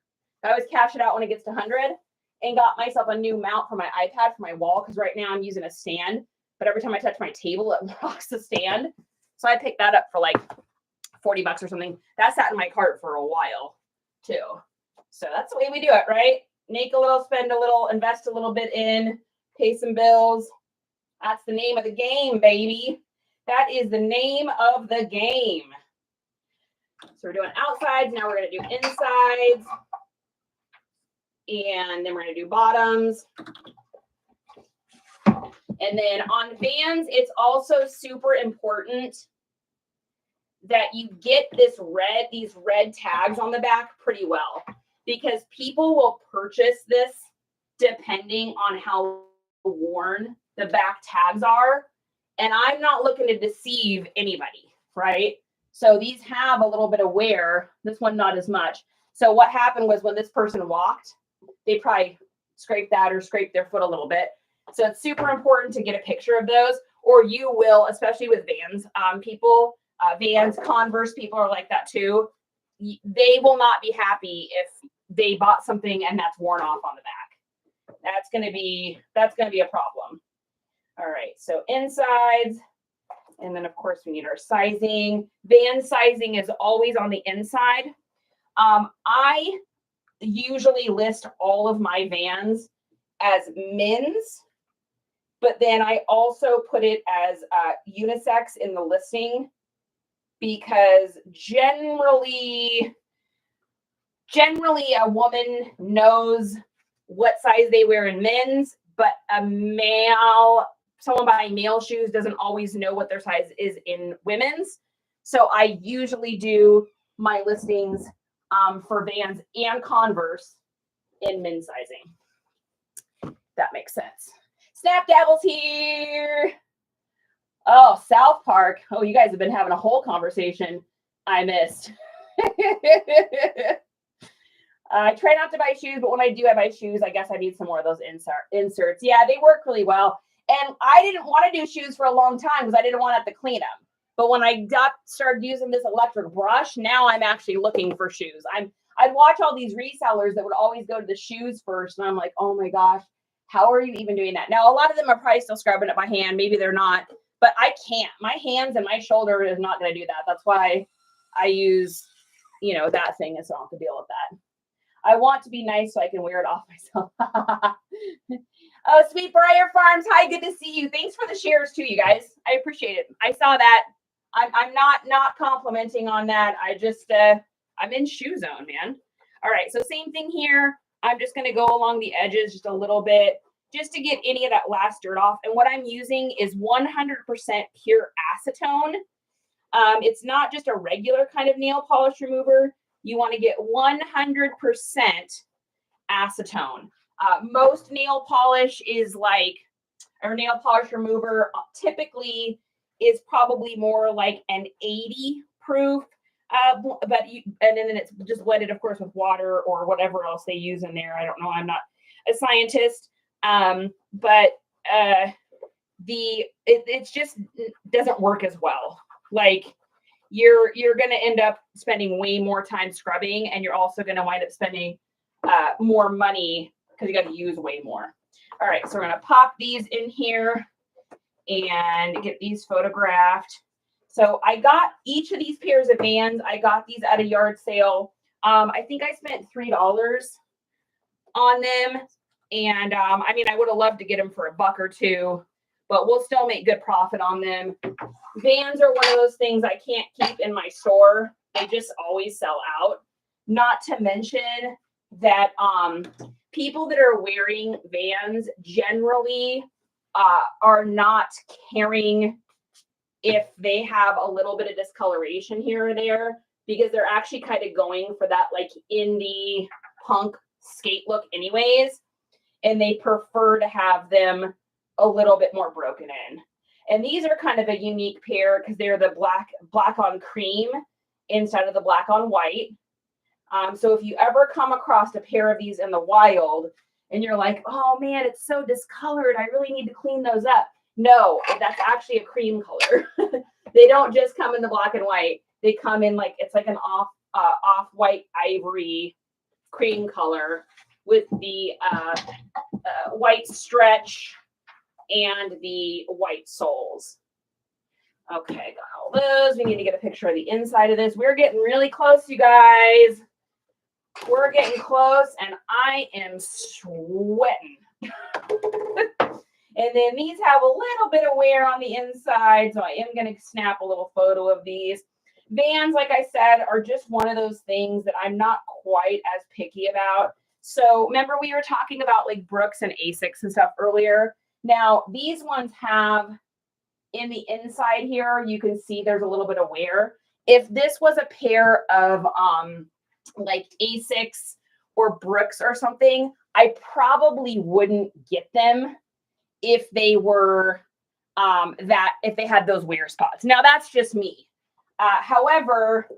A: I always cash it out when it gets to 100 and got myself a new mount for my iPad for my wall because right now I'm using a stand. But every time I touch my table, it rocks the stand. So I picked that up for like $40 or something. That sat in my cart for a while too. So that's the way we do it, right? Make a little, spend a little, invest a little bit in, pay some bills. That's the name of the game, baby. That is the name of the game. So we're doing outsides. Now we're going to do insides. And then we're going to do bottoms. And then on Vans, it's also super important that you get these red tags on the back pretty well, because people will purchase this depending on how worn the back tags are. And I'm not looking to deceive anybody, right? So these have a little bit of wear. This one, not as much. So what happened was when this person walked, they probably scraped that or scraped their foot a little bit. So it's super important to get a picture of those, or you will, especially with Vans, people, Vans, Converse people are like that too. They will not be happy if they bought something and that's worn off on the back. That's going to be a problem. All right. So insides. And then of course we need our sizing. Van sizing is always on the inside. I usually list all of my Vans as men's, but then I also put it as unisex in the listing, because generally a woman knows what size they wear in men's, but someone buying male shoes doesn't always know what their size is in women's. So I usually do my listings for Vans and Converse in men's sizing. That makes sense. Snap Dabble's here. Oh, South Park. Oh, you guys have been having a whole conversation I missed. I try not to buy shoes, but when I do, I buy shoes. I guess I need some more of those inserts. Yeah, they work really well. And I didn't want to do shoes for a long time because I didn't want to have to clean them. But when I started using this electric brush, now I'm actually looking for shoes. I'd watch all these resellers that would always go to the shoes first, and I'm like, oh my gosh, how are you even doing that? Now, a lot of them are probably still scrubbing it by hand. Maybe they're not, but I can't. My hands and my shoulder is not going to do that. That's why I use, that thing, and so I don't have to deal with that. I want to be nice so I can wear it off myself. Oh, Sweet Briar Farms. Hi, good to see you. Thanks for the shares too, you guys. I appreciate it. I saw that. I'm not complimenting on that. I just, I'm in shoe zone, man. All right. So same thing here. I'm just going to go along the edges just a little bit just to get any of that last dirt off. And what I'm using is 100% pure acetone. It's not just a regular kind of nail polish remover. You want to get 100% acetone. Most nail polish nail polish remover typically is probably more like an 80 proof, and then it's just blended, of course, with water or whatever else they use in there. I don't know. I'm not a scientist, but it just doesn't work as well. Like you're going to end up spending way more time scrubbing, and you're also going to wind up spending more money because you got to use way more. All right, so we're going to pop these in here and get these photographed. So I got each of these pairs of Vans. I got these at a yard sale. I think I spent $3 on them. And I would have loved to get them for $1 or $2, but we'll still make good profit on them. Vans are one of those things I can't keep in my store. They just always sell out. Not to mention that people that are wearing Vans generally are not caring if they have a little bit of discoloration here or there, because they're actually kind of going for that like indie punk skate look anyways. And they prefer to have them a little bit more broken in. And these are kind of a unique pair because they're the black on cream instead of the black on white. So if you ever come across a pair of these in the wild and you're like, oh man, it's so discolored, I really need to clean those up. No, that's actually a cream color. They don't just come in the black and white. They come in like, it's like an off-white ivory cream color with the white stretch and the white soles. Okay, got all those. We need to get a picture of the inside of this. We're getting really close, you guys. We're getting close, and I am sweating. And then these have a little bit of wear on the inside, so I am going to snap a little photo of these. Vans, like I said, are just one of those things that I'm not quite as picky about. So remember we were talking about like Brooks and Asics and stuff earlier. Now, these ones have, in the inside here, you can see there's a little bit of wear. If this was a pair of like Asics or Brooks or something, I probably wouldn't get them if they were if they had those wear spots. Now that's just me. However,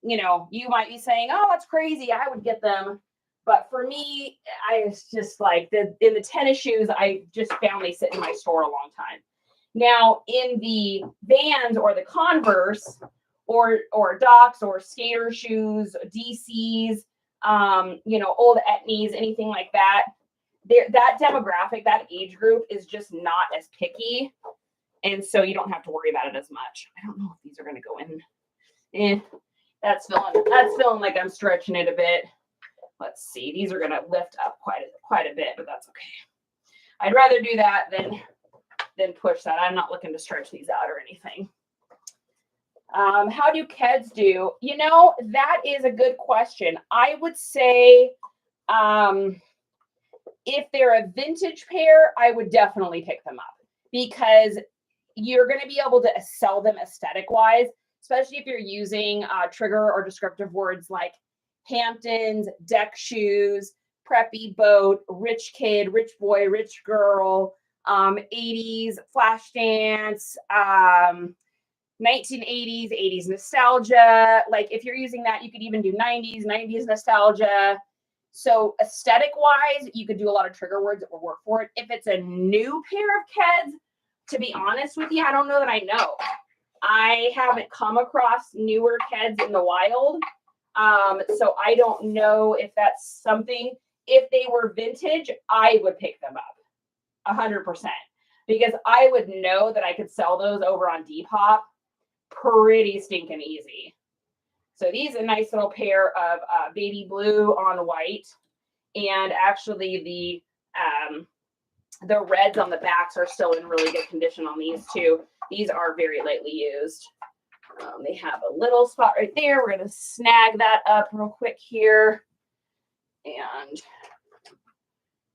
A: you know, you might be saying, oh, that's crazy, I would get them. But for me, it's just like in the tennis shoes, I just found they sit in my store a long time. Now in the Vans or the Converse or Docs or skater shoes, DCs, you know, old Etnies, anything like that, that demographic, that age group is just not as picky. And so you don't have to worry about it as much. I don't know if these are going to go in. That's feeling like I'm stretching it a bit. Let's see. These are going to lift up quite a bit, but that's okay. I'd rather do that than push that. I'm not looking to stretch these out or anything. How do kids do? You know, that is a good question. I would say if they're a vintage pair, I would definitely pick them up because you're going to be able to sell them aesthetic wise, especially if you're using trigger or descriptive words like Hamptons, deck shoes, preppy boat, rich kid, rich boy, rich girl, 80s, flash dance, 1980s, 80s nostalgia. Like if you're using that, you could even do 90s nostalgia. So aesthetic wise, you could do a lot of trigger words that will work for it. If it's a new pair of Keds, to be honest with you, I don't know that I know. I haven't come across newer Keds in the wild. So I don't know if that's something. If they were vintage, I would pick them up 100% because I would know that I could sell those over on Depop pretty stinking easy. So these are a nice little pair of baby blue on white, and actually the reds on the backs are still in really good condition on these too. These are very lightly used. They have a little spot right there. We're going to snag that up real quick here and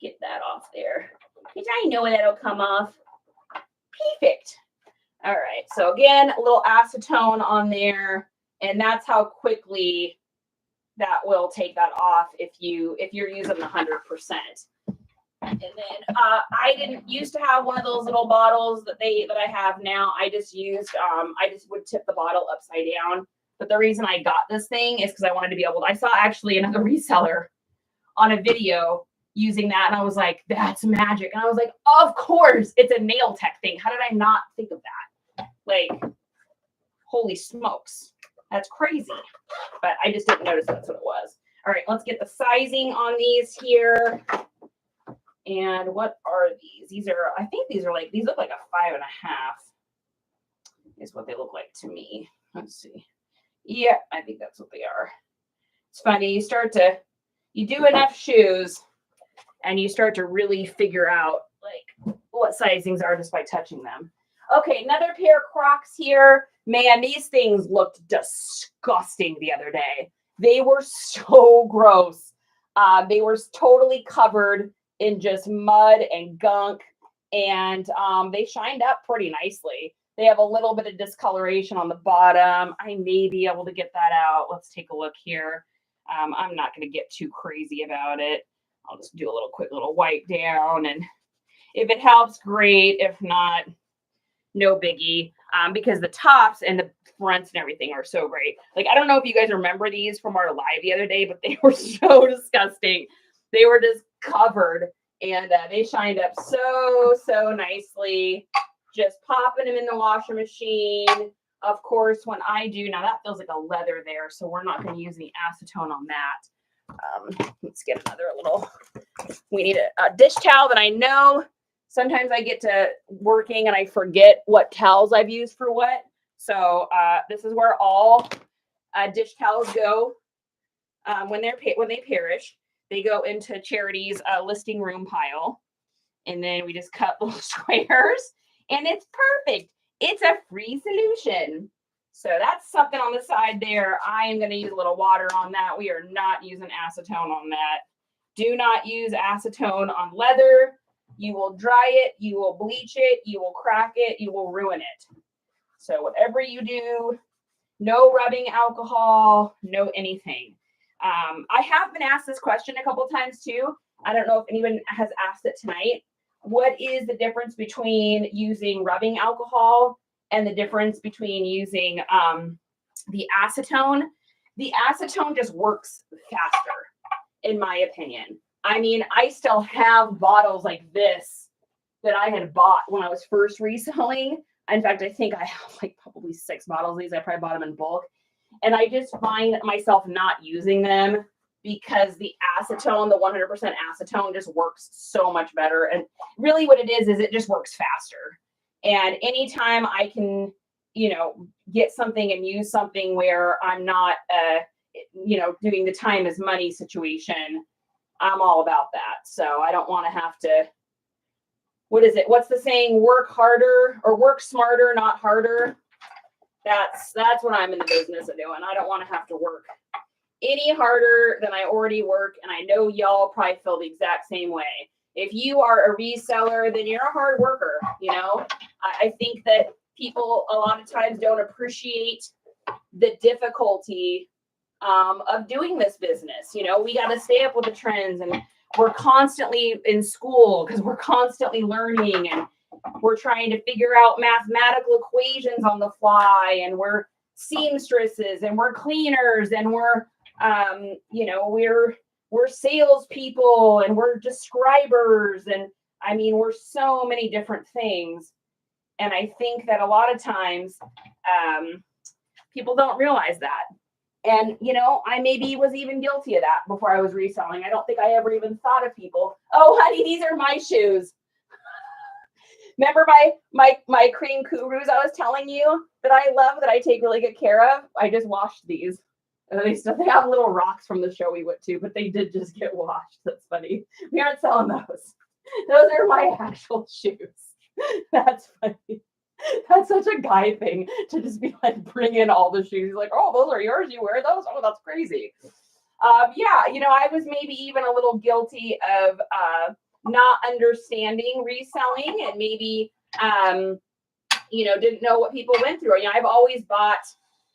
A: get that off there. Did I know that'll come off? Perfect. All right. So again, a little acetone on there, and that's how quickly that will take that off if you're using the 100%. And then I didn't used to have one of those little bottles that I have now. I just would tip the bottle upside down. But the reason I got this thing is because I wanted to be able to, I saw actually another reseller on a video using that, and I was like, that's magic. And I was like, of course, it's a nail tech thing. How did I not think of that? Like, holy smokes. That's crazy. But I just didn't notice that's what it was. All right, let's get the sizing on these here. And what are these? These are, I think these look like a 5.5 is what they look like to me. Let's see. Yeah, I think that's what they are. It's funny. You do enough shoes and you start to really figure out like what sizings are just by touching them. Okay, another pair of Crocs here. Man, these things looked disgusting the other day. They were so gross. They were totally covered in just mud and gunk, and they shined up pretty nicely. They have a little bit of discoloration on the bottom. I may be able to get that out. Let's take a look here. I'm not going to get too crazy about it. I'll just do a quick little wipe down, and if it helps, great. If not, no biggie. Because the tops and the fronts and everything are so great. Like, I don't know if you guys remember these from our live the other day, but they were so disgusting. They were just covered, and they shined up so nicely. Just popping them in the washer machine. Of course, when I do, now that feels like a leather there, so we're not going to use any acetone on that. Let's get another little, we need a dish towel that I know sometimes I get to working and I forget what towels I've used for what. So this is where all dish towels go when they perish. They go into Charity's listing room pile, and then we just cut little squares, and it's perfect. It's a free solution. So that's something on the side there. I am going to use a little water on that. We are not using acetone on that. Do not use acetone on leather. You will dry it, you will bleach it, you will crack it, you will ruin it. So whatever you do, no rubbing alcohol, no anything. I have been asked this question a couple times too. I don't know if anyone has asked it tonight. What is the difference between using rubbing alcohol and the difference between using the acetone? The acetone just works faster, in my opinion. I mean, I still have bottles like this that I had bought when I was first reselling. In fact, I think I have like probably 6 bottles of these. I probably bought them in bulk. And I just find myself not using them because the acetone, the 100% acetone just works so much better. And really what it is it just works faster. And anytime I can, get something and use something where I'm not, doing the time is money situation, I'm all about that. So I don't want to have to, what is it? What's the saying? Work harder or work smarter, not harder. That's what I'm in the business of doing. I don't want to have to work any harder than I already work. And I know y'all probably feel the exact same way. If you are a reseller, then you're a hard worker. I think that people a lot of times don't appreciate the difficulty of doing this business. We got to stay up with the trends, and we're constantly in school because we're constantly learning, and we're trying to figure out mathematical equations on the fly, and we're seamstresses, and we're cleaners, and we're salespeople, and we're describers, and I mean, we're so many different things. And I think that a lot of times people don't realize that. And, I maybe was even guilty of that before I was reselling. I don't think I ever even thought of people. Oh, honey, these are my shoes. Remember my cream Kurus I was telling you that I love, that I take really good care of? I just washed these. And they have little rocks from the show we went to, but they did just get washed. That's funny. We aren't selling those. Those are my actual shoes. That's funny. That's such a guy thing to just be like, bring in all the shoes. Like, oh, those are yours. You wear those? Oh, that's crazy. I was maybe even a little guilty of not understanding reselling, and maybe, didn't know what people went through. I've always bought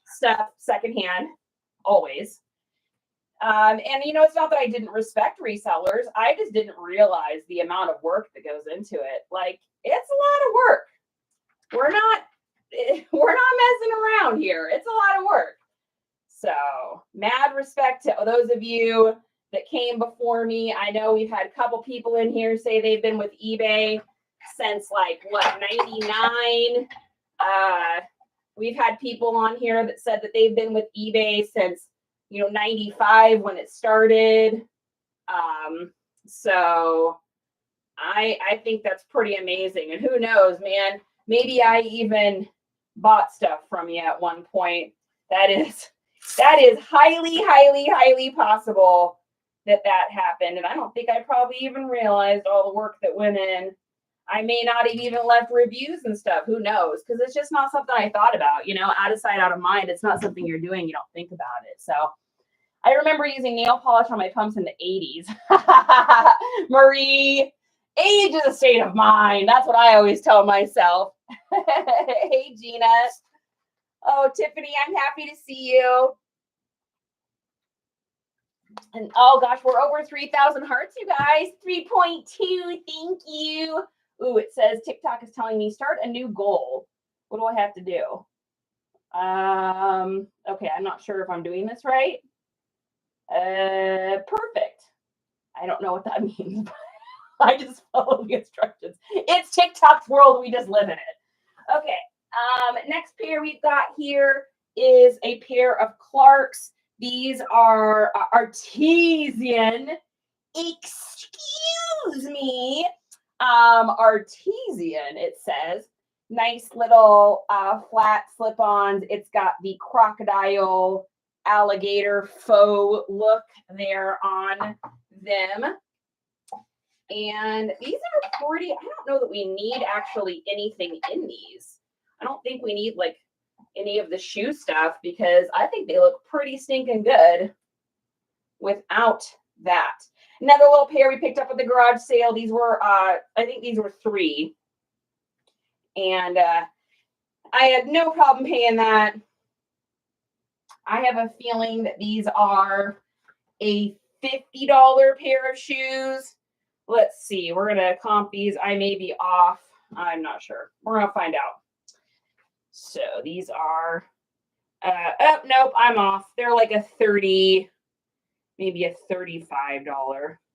A: stuff secondhand, always. It's not that I didn't respect resellers. I just didn't realize the amount of work that goes into it. Like, it's a lot of work. We're not messing around here. It's a lot of work. So mad respect to those of you that came before me. I know we've had a couple people in here say they've been with eBay since 99. We've had people on here that said that they've been with eBay since 95 when it started. So I think that's pretty amazing. And who knows, man, maybe I even bought stuff from you at one point. That is highly, highly, highly possible that happened. And I don't think I probably even realized all the work that went in. I may not have even left reviews and stuff. Who knows? Because it's just not something I thought about, out of sight, out of mind. It's not something you're doing. You don't think about it. So I remember using nail polish on my pumps in the 80s. Marie, age is a state of mind. That's what I always tell myself. Hey, Gina. Oh, Tiffany, I'm happy to see you. And oh gosh, we're over 3,000 hearts, you guys. 3.2. Thank you. Ooh, it says TikTok is telling me start a new goal. What do I have to do? Okay, I'm not sure if I'm doing this right. Perfect. I don't know what that means, but I just follow the instructions. It's TikTok's world. We just live in it. Okay. Next pair we've got here is a pair of Clarks. These are artesian. Excuse me. Artesian, it says. Nice little flat slip-ons. It's got the crocodile alligator faux look there on them. And these are pretty, I don't know that we need actually anything in these. I don't think we need like any of the shoe stuff because I think they look pretty stinking good without that. Another little pair we picked up at the garage sale. These were, I think these were 3. And I had no problem paying that. I have a feeling that these are a $50 pair of shoes. Let's see. We're going to comp these. I may be off. I'm not sure. We're going to find out. So these are, oh, nope, I'm off. They're like a 30, maybe a $35.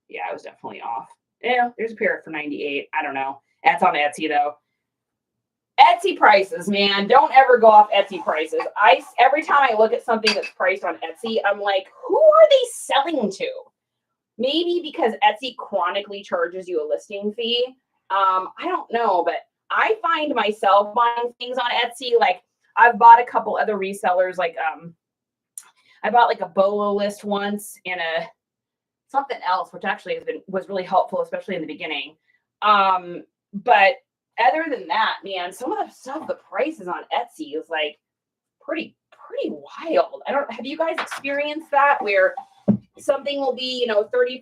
A: Yeah, I was definitely off. Yeah, there's a pair for 98. I don't know. That's on Etsy though. Etsy prices, man. Don't ever go off Etsy prices. Every time I look at something that's priced on Etsy, I'm like, who are they selling to? Maybe because Etsy chronically charges you a listing fee. I don't know, but I find myself buying things on Etsy. Like I've bought a couple other resellers. Like I bought like a Bolo list once and a something else, which actually was really helpful, especially in the beginning. But other than that, man, some of the stuff, the prices on Etsy is like pretty wild. Have you guys experienced that where something will be, $35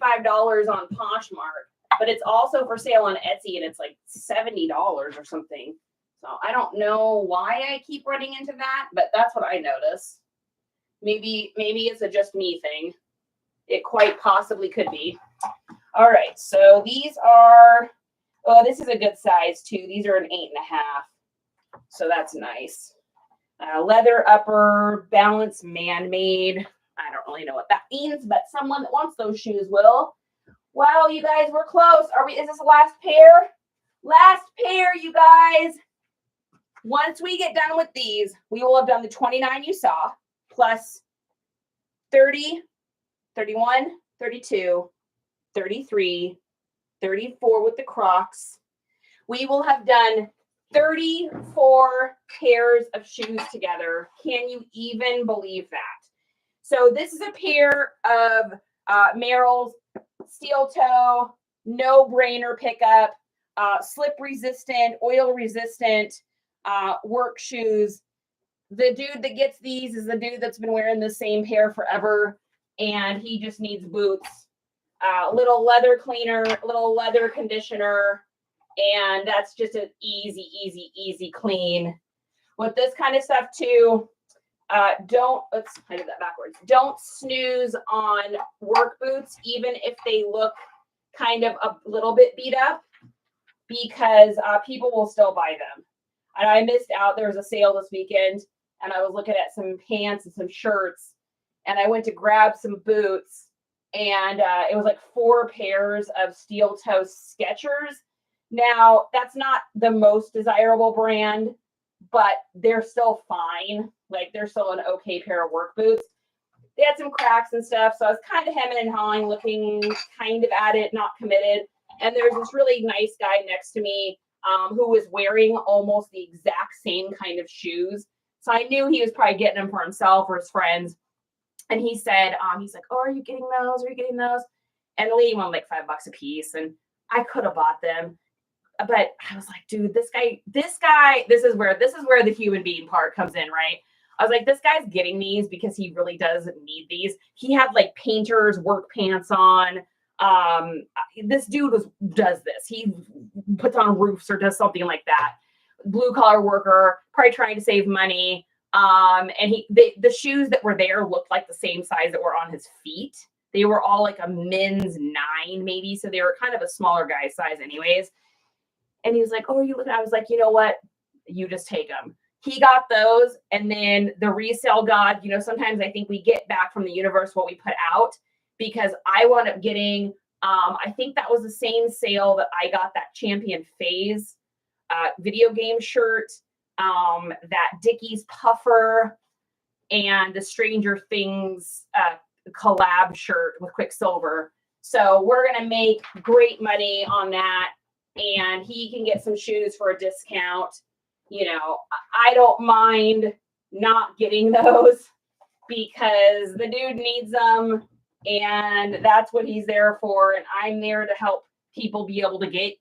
A: on Poshmark, but it's also for sale on Etsy and it's like $70 or something. So I don't know why I keep running into that, but that's what I notice. Maybe it's a just me thing. It quite possibly could be. All right, so these are, oh, this is a good size too. These are an 8.5. So that's nice. Leather upper, balance man-made. I don't really know what that means, but someone that wants those shoes will. Wow, you guys, we're close. Is this the last pair? Last pair, you guys. Once we get done with these, we will have done the 29 you saw, plus 30, 31, 32, 33, 34 with the Crocs. We will have done 34 pairs of shoes together. Can you even believe that? So this is a pair of Merrell's steel toe, no-brainer pickup, slip resistant, oil resistant work shoes. The dude that gets these is the dude that's been wearing the same pair forever, and he just needs boots. Little leather cleaner, little leather conditioner, and that's just an easy clean. With this kind of stuff too, I did that backwards. Don't snooze on work boots, even if they look kind of a little bit beat up, because people will still buy them. And I missed out. There was a sale this weekend, and I was looking at some pants and some shirts, and I went to grab some boots, and it was like 4 pairs of steel toe Skechers. Now, that's not the most desirable brand, but they're still fine. Like, they're still an okay pair of work boots. They had some cracks and stuff, so I was kind of hemming and hawing, looking kind of at it, not committed. And there's this really nice guy next to me who was wearing almost the exact same kind of shoes. So I knew he was probably getting them for himself or his friends. And he said, he's like, oh, are you getting those? Are you getting those? And the lady wanted like $5 a piece. And I could have bought them. But I was like, dude, this guy, this is where the human being part comes in, right? I was like, this guy's getting these because he really doesn't need these. He had like painter's work pants on. This dude does this. He puts on roofs or does something like that. Blue collar worker, probably trying to save money. And the shoes that were there looked like the same size that were on his feet. They were all like a men's 9 maybe. So they were kind of a smaller guy's size anyways. And he was like, oh, you look, I was like, you know what? You just take them. He got those. And then the resale god, you know, sometimes I think we get back from the universe what we put out, because I wound up getting, I think that was the same sale that I got that Champion Phase video game shirt, that Dickies puffer, and the Stranger Things collab shirt with Quicksilver. So we're going to make great money on that. And he can get some shoes for a discount. You know, I don't mind not getting those because the dude needs them. And that's what he's there for. And I'm there to help people be able to get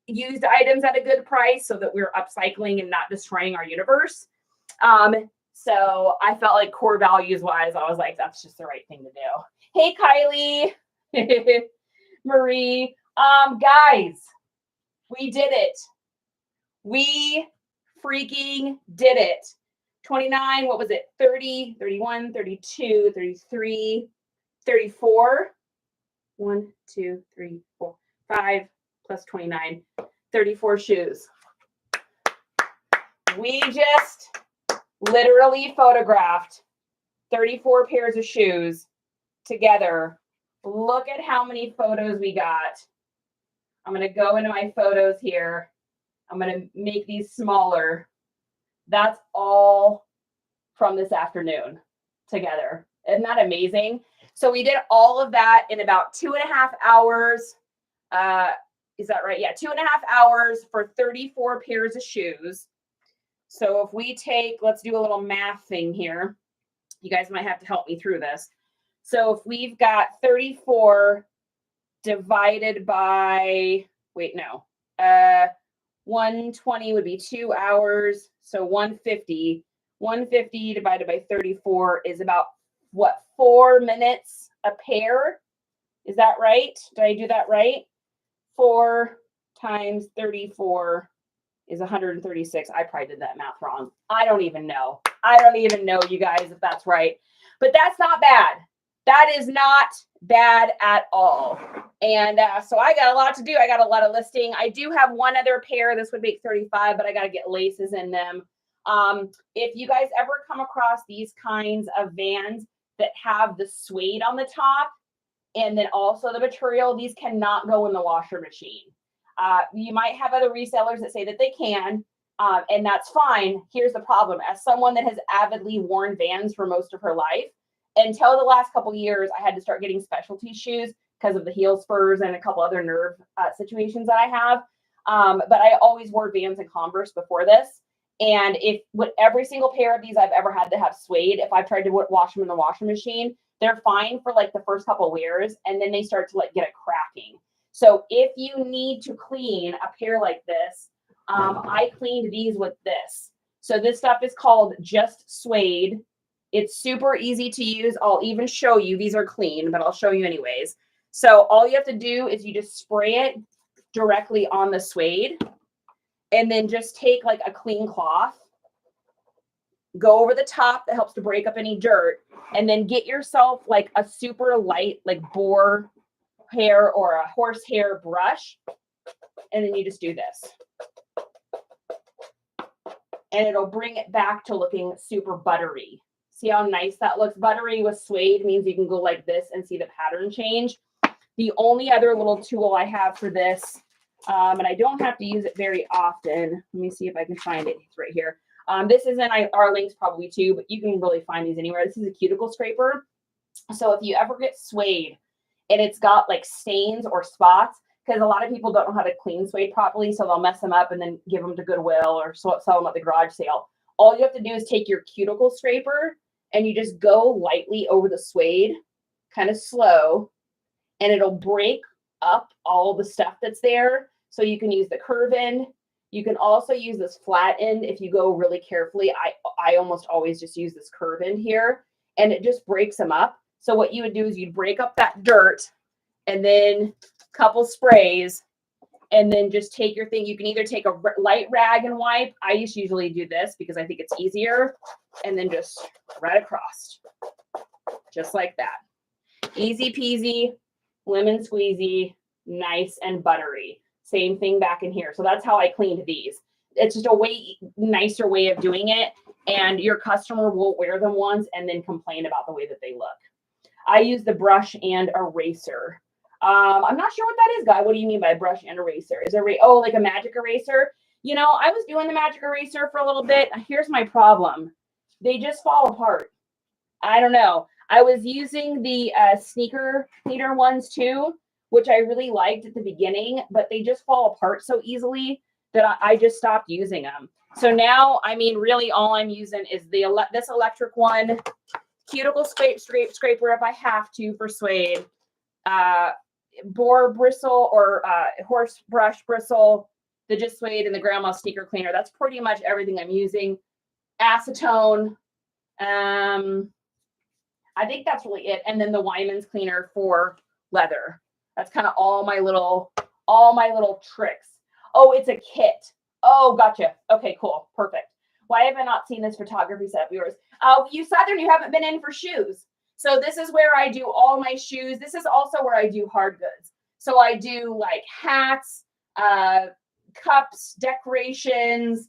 A: used items at a good price so that we're upcycling and not destroying our universe. So I felt like core values wise, I was like, that's just the right thing to do. Hey, Kylie, Marie, guys, we did it. We freaking did it. 29, what was it? 30, 31, 32, 33, 34. 1, 2, 3, 4, 5 plus 29, 34 shoes. We just literally photographed 34 pairs of shoes together. Look at how many photos we got. I'm going to go into my photos here. I'm going to make these smaller. That's all from this afternoon together. Isn't that amazing? So we did all of that in about 2.5 hours. Is that right? Yeah, 2.5 hours for 34 pairs of shoes. So if we take, let's do a little math thing here. You guys might have to help me through this. So if we've got 34 divided by, wait, no. 120 would be 2 hours. So 150. 150 divided by 34 is about, what, 4 minutes a pair? Is that right? Did I do that right? 4 times 34 is 136. I probably did that math wrong. I don't even know. I don't even know, you guys, if that's right. But that's not bad. That is not bad at all. And so I got a lot to do. I got a lot of listing. I do have one other pair. This would make 35, but I got to get laces in them. If you guys ever come across these kinds of Vans that have the suede on the top and then also the material, these cannot go in the washer machine. You might have other resellers that say that they can, and that's fine. Here's the problem. As someone that has avidly worn Vans for most of her life, until the last couple of years, I had to start getting specialty shoes because of the heel spurs and a couple other nerve situations that I have. But I always wore Vans and Converse before this. And with every single pair of these I've ever had to have suede, if I've tried to wash them in the washing machine, they're fine for like the first couple of wears, and then they start to like get it cracking. So if you need to clean a pair like this, I cleaned these with this. So this stuff is called Just Suede. It's super easy to use. I'll even show you. These are clean, but I'll show you anyways. So all you have to do is you just spray it directly on the suede, and then just take like a clean cloth, go over the top that helps to break up any dirt, and then get yourself like a super light, like boar hair or a horsehair brush. And then you just do this. And it'll bring it back to looking super buttery. See how nice that looks? Buttery with suede means you can go like this and see the pattern change. The only other little tool I have for this, and I don't have to use it very often. Let me see if I can find it. It's right here. This is in our links probably too, but you can really find these anywhere. This is a cuticle scraper. So if you ever get suede and it's got like stains or spots, because a lot of people don't know how to clean suede properly, so they'll mess them up and then give them to Goodwill or sell them at the garage sale. All you have to do is take your cuticle scraper and you just go lightly over the suede, kind of slow, and it'll break up all the stuff that's there. So you can use the curve end. You can also use this flat end if you go really carefully. I almost always just use this curve end here, and it just breaks them up. So what you would do is you'd break up that dirt and then a couple sprays, and then just take your thing. You can either take a light rag and wipe. I usually do this because I think it's easier, and then just right across, just like that. Easy peasy, lemon squeezy, nice and buttery. Same thing back in here. So that's how I cleaned these. It's just a way nicer way of doing it. And your customer will wear them once and then complain about the way that they look. I use the brush and eraser. I'm not sure what that is, Guy. What do you mean by brush and eraser? Is it like a magic eraser? You know, I was doing the magic eraser for a little bit. Here's my problem. They just fall apart. I don't know. I was using the sneaker cleaner ones too, which I really liked at the beginning, but they just fall apart so easily that I just stopped using them. So now, I mean, really all I'm using is this electric one, cuticle scraper if I have to for suede, boar bristle or horse brush bristle, the just suede, and the grandma sneaker cleaner. That's pretty much everything I'm using. Acetone. I think that's really it. And then the Wyman's cleaner for leather. That's kind of all my little tricks. Oh, it's a kit. Oh, gotcha. Okay, cool. Perfect. Why have I not seen this photography set of yours? You Southern, you haven't been in for shoes. So this is where I do all my shoes. This is also where I do hard goods. So I do like hats, cups, decorations,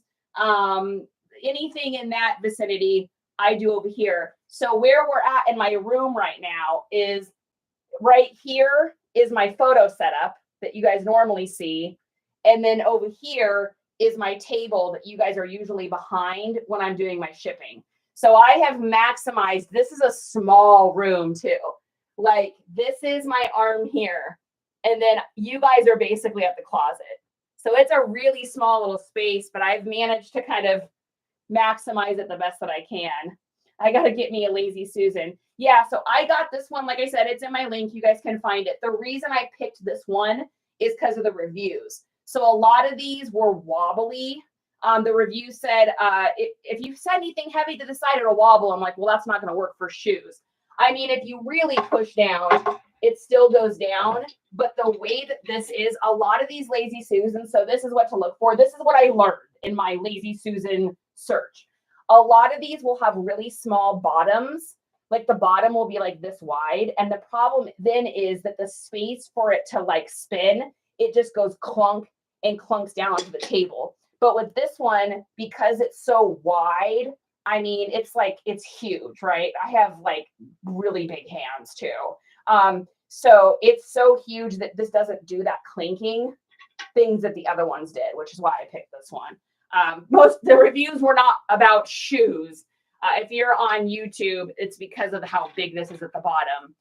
A: anything in that vicinity, I do over here. So where we're at in my room right now is right here is my photo setup that you guys normally see. And then over here is my table that you guys are usually behind when I'm doing my shipping. So I have maximized, this is a small room too. Like this is my arm here. And then you guys are basically at the closet. So it's a really small little space, but I've managed to kind of maximize it the best that I can. I got to get me a Lazy Susan. Yeah, so I got this one. Like I said, it's in my link. You guys can find it. The reason I picked this one is because of the reviews. So a lot of these were wobbly. The review said, if you set anything heavy to the side, it'll wobble. I'm like, well, that's not going to work for shoes. I mean, if you really push down, it still goes down. But the way that this is, a lot of these Lazy Susans, so this is what to look for. This is what I learned in my Lazy Susan search. A lot of these will have really small bottoms. Like the bottom will be like this wide. And the problem then is that the space for it to like spin, it just goes clunk and clunks down onto the table. But with this one, because it's so wide, I mean, it's huge, right? I have like really big hands too. So it's so huge that this doesn't do that clinking things that the other ones did, which is why I picked this one. Most the reviews were not about shoes. If you're on YouTube, it's because of how big this is at the bottom.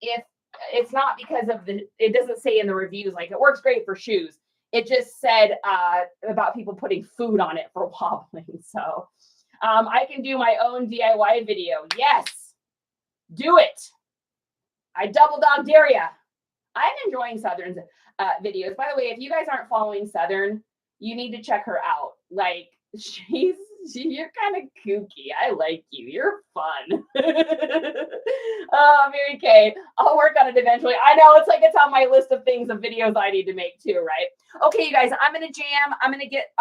A: If it's not because of it doesn't say in the reviews, like it works great for shoes. It just said about people putting food on it for wobbling. So I can do my own DIY video. Yes, do it. I double dog dare ya. I'm enjoying Southern's videos. By the way, if you guys aren't following Southern, you need to check her out. Like you're kind of kooky. I like you. You're fun. Oh, Mary Kay. I'll work on it eventually. I know it's on my list of things of videos I need to make too, right? Okay, you guys, I'm gonna jam. I'm gonna get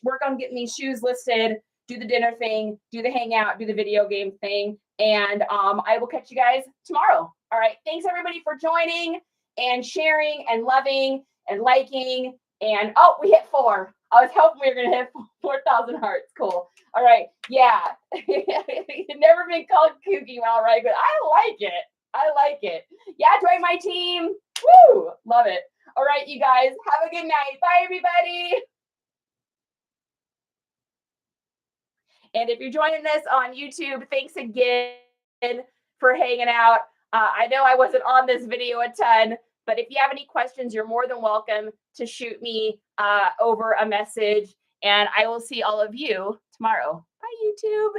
A: work on getting these shoes listed, do the dinner thing, do the hangout, do the video game thing, and I will catch you guys tomorrow. All right. Thanks everybody for joining and sharing and loving and liking. And oh, we hit 4. I was hoping we were going to hit 4,000 hearts. Cool. All right. Yeah. You've never been called kooky, well, right? But I like it. I like it. Yeah. Join my team. Woo. Love it. All right, you guys. Have a good night. Bye, everybody. And if you're joining this on YouTube, thanks again for hanging out. I know I wasn't on this video a ton, but if you have any questions, you're more than welcome to shoot me over a message, and I will see all of you tomorrow. Bye, YouTube.